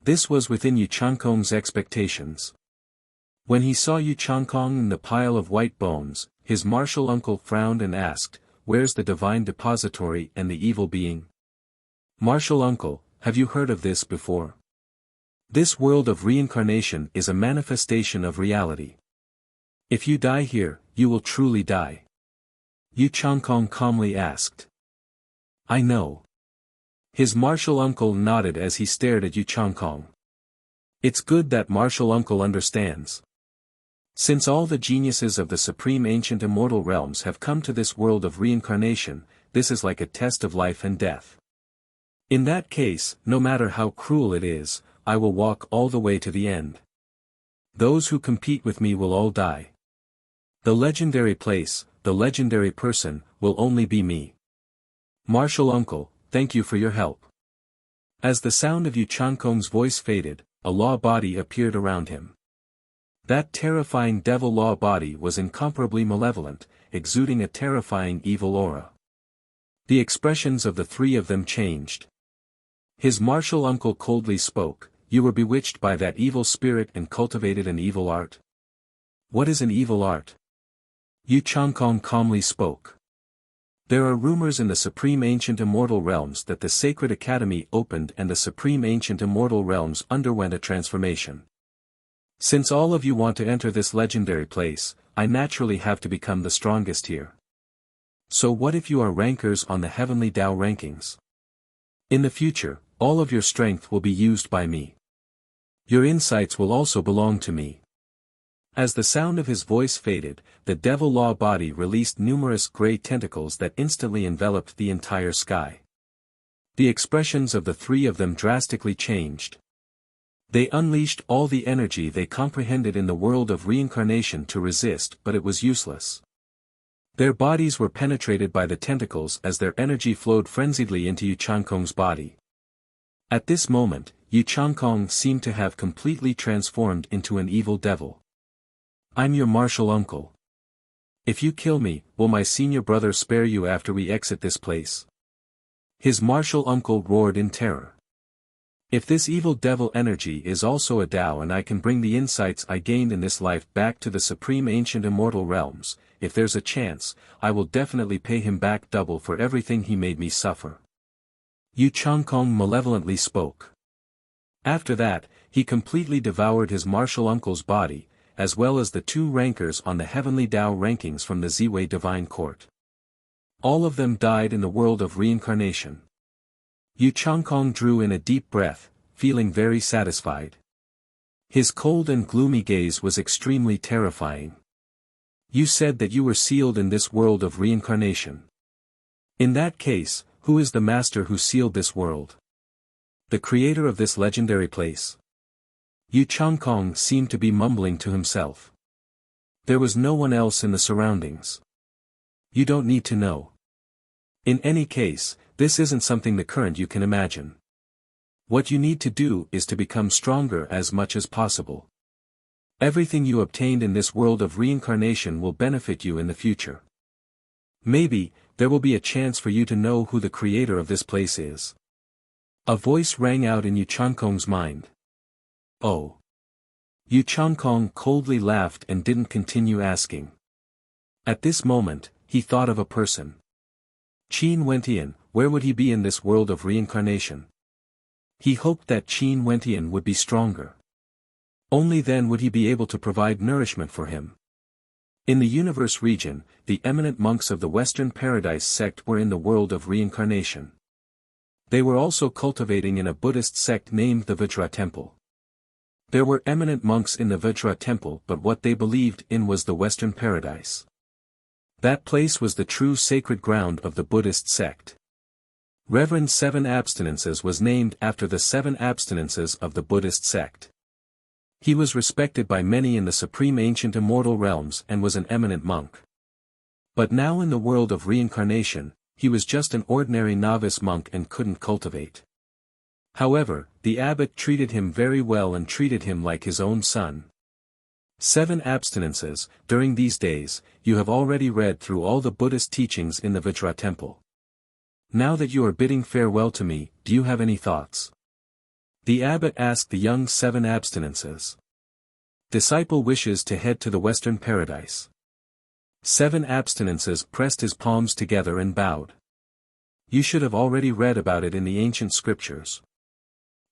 This was within Yu Changkong's expectations. When he saw Yu Changkong in the pile of white bones, his martial uncle frowned and asked, "Where's the divine depository and the evil being?" "Martial uncle, have you heard of this before? This world of reincarnation is a manifestation of reality. If you die here, you will truly die." Yu Changkong calmly asked. "I know." His martial uncle nodded as he stared at Yu Changkong. It's good that martial uncle understands. Since all the geniuses of the supreme ancient immortal realms have come to this world of reincarnation, this is like a test of life and death. In that case, no matter how cruel it is, I will walk all the way to the end. Those who compete with me will all die. The legendary place, the legendary person, will only be me. Martial uncle, thank you for your help. As the sound of Yu Changkong's voice faded, a law body appeared around him. That terrifying devil law body was incomparably malevolent, exuding a terrifying evil aura. The expressions of the three of them changed. His martial uncle coldly spoke, "You were bewitched by that evil spirit and cultivated an evil art." "What is an evil art?" Yu Changkong calmly spoke. "There are rumors in the supreme ancient immortal realms that the sacred academy opened and the supreme ancient immortal realms underwent a transformation. Since all of you want to enter this legendary place, I naturally have to become the strongest here. So what if you are rankers on the heavenly Tao rankings? In the future, all of your strength will be used by me. Your insights will also belong to me." As the sound of his voice faded, the devil law body released numerous grey tentacles that instantly enveloped the entire sky. The expressions of the three of them drastically changed. They unleashed all the energy they comprehended in the world of reincarnation to resist, but it was useless. Their bodies were penetrated by the tentacles as their energy flowed frenziedly into Yu Changkong's body. At this moment, Yu Changkong seemed to have completely transformed into an evil devil. "I'm your martial uncle. If you kill me, will my senior brother spare you after we exit this place?" His martial uncle roared in terror. "If this evil devil energy is also a Tao and I can bring the insights I gained in this life back to the supreme ancient immortal realms, if there's a chance, I will definitely pay him back double for everything he made me suffer." Yu Changkong malevolently spoke. After that, he completely devoured his martial uncle's body, as well as the two rankers on the heavenly Tao rankings from the Ziwei Divine Court. All of them died in the world of reincarnation. Yu Changkong drew in a deep breath, feeling very satisfied. His cold and gloomy gaze was extremely terrifying. "You said that you were sealed in this world of reincarnation. In that case, who is the master who sealed this world? The creator of this legendary place?" Yu Changkong seemed to be mumbling to himself. There was no one else in the surroundings. "You don't need to know. In any case, this isn't something the current you can imagine. What you need to do is to become stronger as much as possible. Everything you obtained in this world of reincarnation will benefit you in the future. Maybe, there will be a chance for you to know who the creator of this place is." A voice rang out in Yu Changkong's mind. "Oh." Yu Changkong coldly laughed and didn't continue asking. At this moment, he thought of a person. Qin Wentian, where would he be in this world of reincarnation? He hoped that Qin Wentian would be stronger. Only then would he be able to provide nourishment for him. In the universe region, the eminent monks of the Western Paradise sect were in the world of reincarnation. They were also cultivating in a Buddhist sect named the Vajra Temple. There were eminent monks in the Vajra Temple, but what they believed in was the Western Paradise. That place was the true sacred ground of the Buddhist sect. Reverend Seven Abstinences was named after the 7 abstinences of the Buddhist sect. He was respected by many in the supreme ancient immortal realms and was an eminent monk. But now in the world of reincarnation, he was just an ordinary novice monk and couldn't cultivate. However, the abbot treated him very well and treated him like his own son. 7 abstinences. During these days, you have already read through all the Buddhist teachings in the Vajra Temple. Now that you are bidding farewell to me, do you have any thoughts? The abbot asked the young 7 abstinences. Disciple wishes to head to the Western Paradise. 7 abstinences pressed his palms together and bowed. You should have already read about it in the ancient scriptures.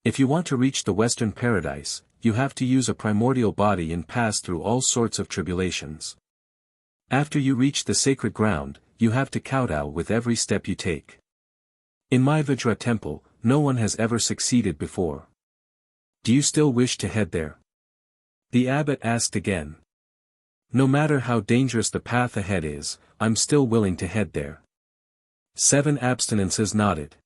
If you want to reach the Western Paradise, you have to use a primordial body and pass through all sorts of tribulations. After you reach the sacred ground, you have to kowtow with every step you take. In my Vajra temple, no one has ever succeeded before. Do you still wish to head there? The abbot asked again. No matter how dangerous the path ahead is, I'm still willing to head there. 7 abstinences nodded.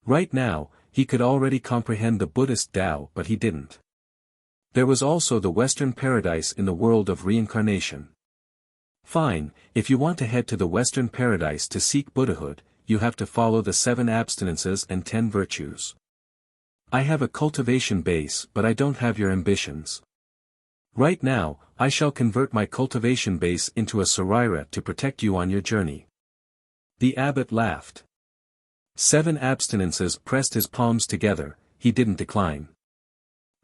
Right now, he could already comprehend the Buddhist Tao, but he didn't. There was also the Western Paradise in the world of reincarnation. Fine, if you want to head to the Western Paradise to seek Buddhahood, you have to follow the 7 abstinences and 10 virtues. I have a cultivation base, but I don't have your ambitions. Right now, I shall convert my cultivation base into a sarira to protect you on your journey. The abbot laughed. 7 abstinences pressed his palms together, he didn't decline.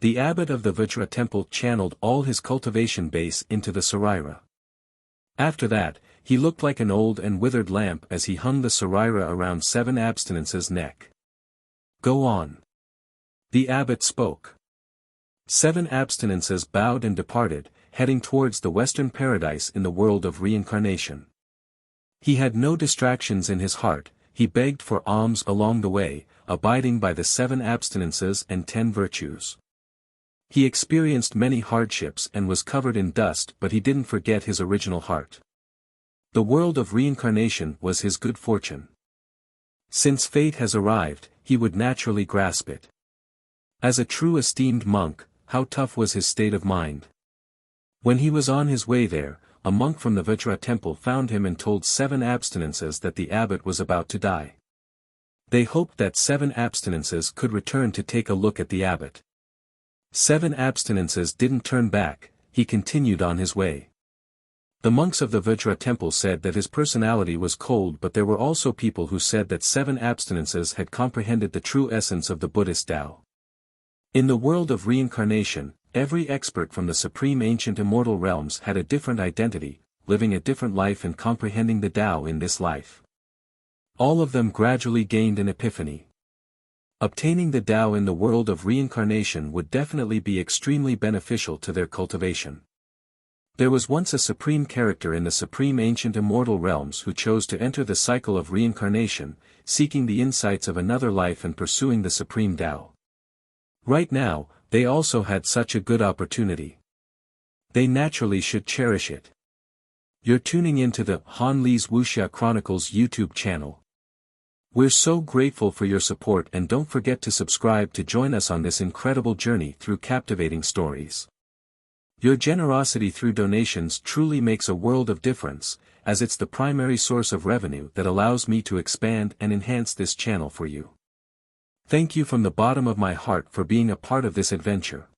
The abbot of the Vajra temple channeled all his cultivation base into the sarira. After that, he looked like an old and withered lamp as he hung the sarira around 7 abstinences' neck. Go on. The abbot spoke. 7 abstinences bowed and departed, heading towards the Western Paradise in the world of reincarnation. He had no distractions in his heart, he begged for alms along the way, abiding by the 7 abstinences and 10 virtues. He experienced many hardships and was covered in dust, but he didn't forget his original heart. The world of reincarnation was his good fortune. Since fate has arrived, he would naturally grasp it. As a true esteemed monk, how tough was his state of mind. When he was on his way there, a monk from the Vajra temple found him and told 7 abstinences that the abbot was about to die. They hoped that 7 abstinences could return to take a look at the abbot. 7 abstinences didn't turn back, he continued on his way. The monks of the Vajra temple said that his personality was cold, but there were also people who said that 7 abstinences had comprehended the true essence of the Buddhist Tao. In the world of reincarnation, every expert from the supreme ancient immortal realms had a different identity, living a different life and comprehending the Tao in this life. All of them gradually gained an epiphany. Obtaining the Tao in the world of reincarnation would definitely be extremely beneficial to their cultivation. There was once a supreme character in the supreme ancient immortal realms who chose to enter the cycle of reincarnation, seeking the insights of another life and pursuing the supreme Tao. Right now, they also had such a good opportunity. They naturally should cherish it. You're tuning into the Han Lee's Wuxia Chronicles YouTube channel. We're so grateful for your support, and don't forget to subscribe to join us on this incredible journey through captivating stories. Your generosity through donations truly makes a world of difference, as it's the primary source of revenue that allows me to expand and enhance this channel for you. Thank you from the bottom of my heart for being a part of this adventure.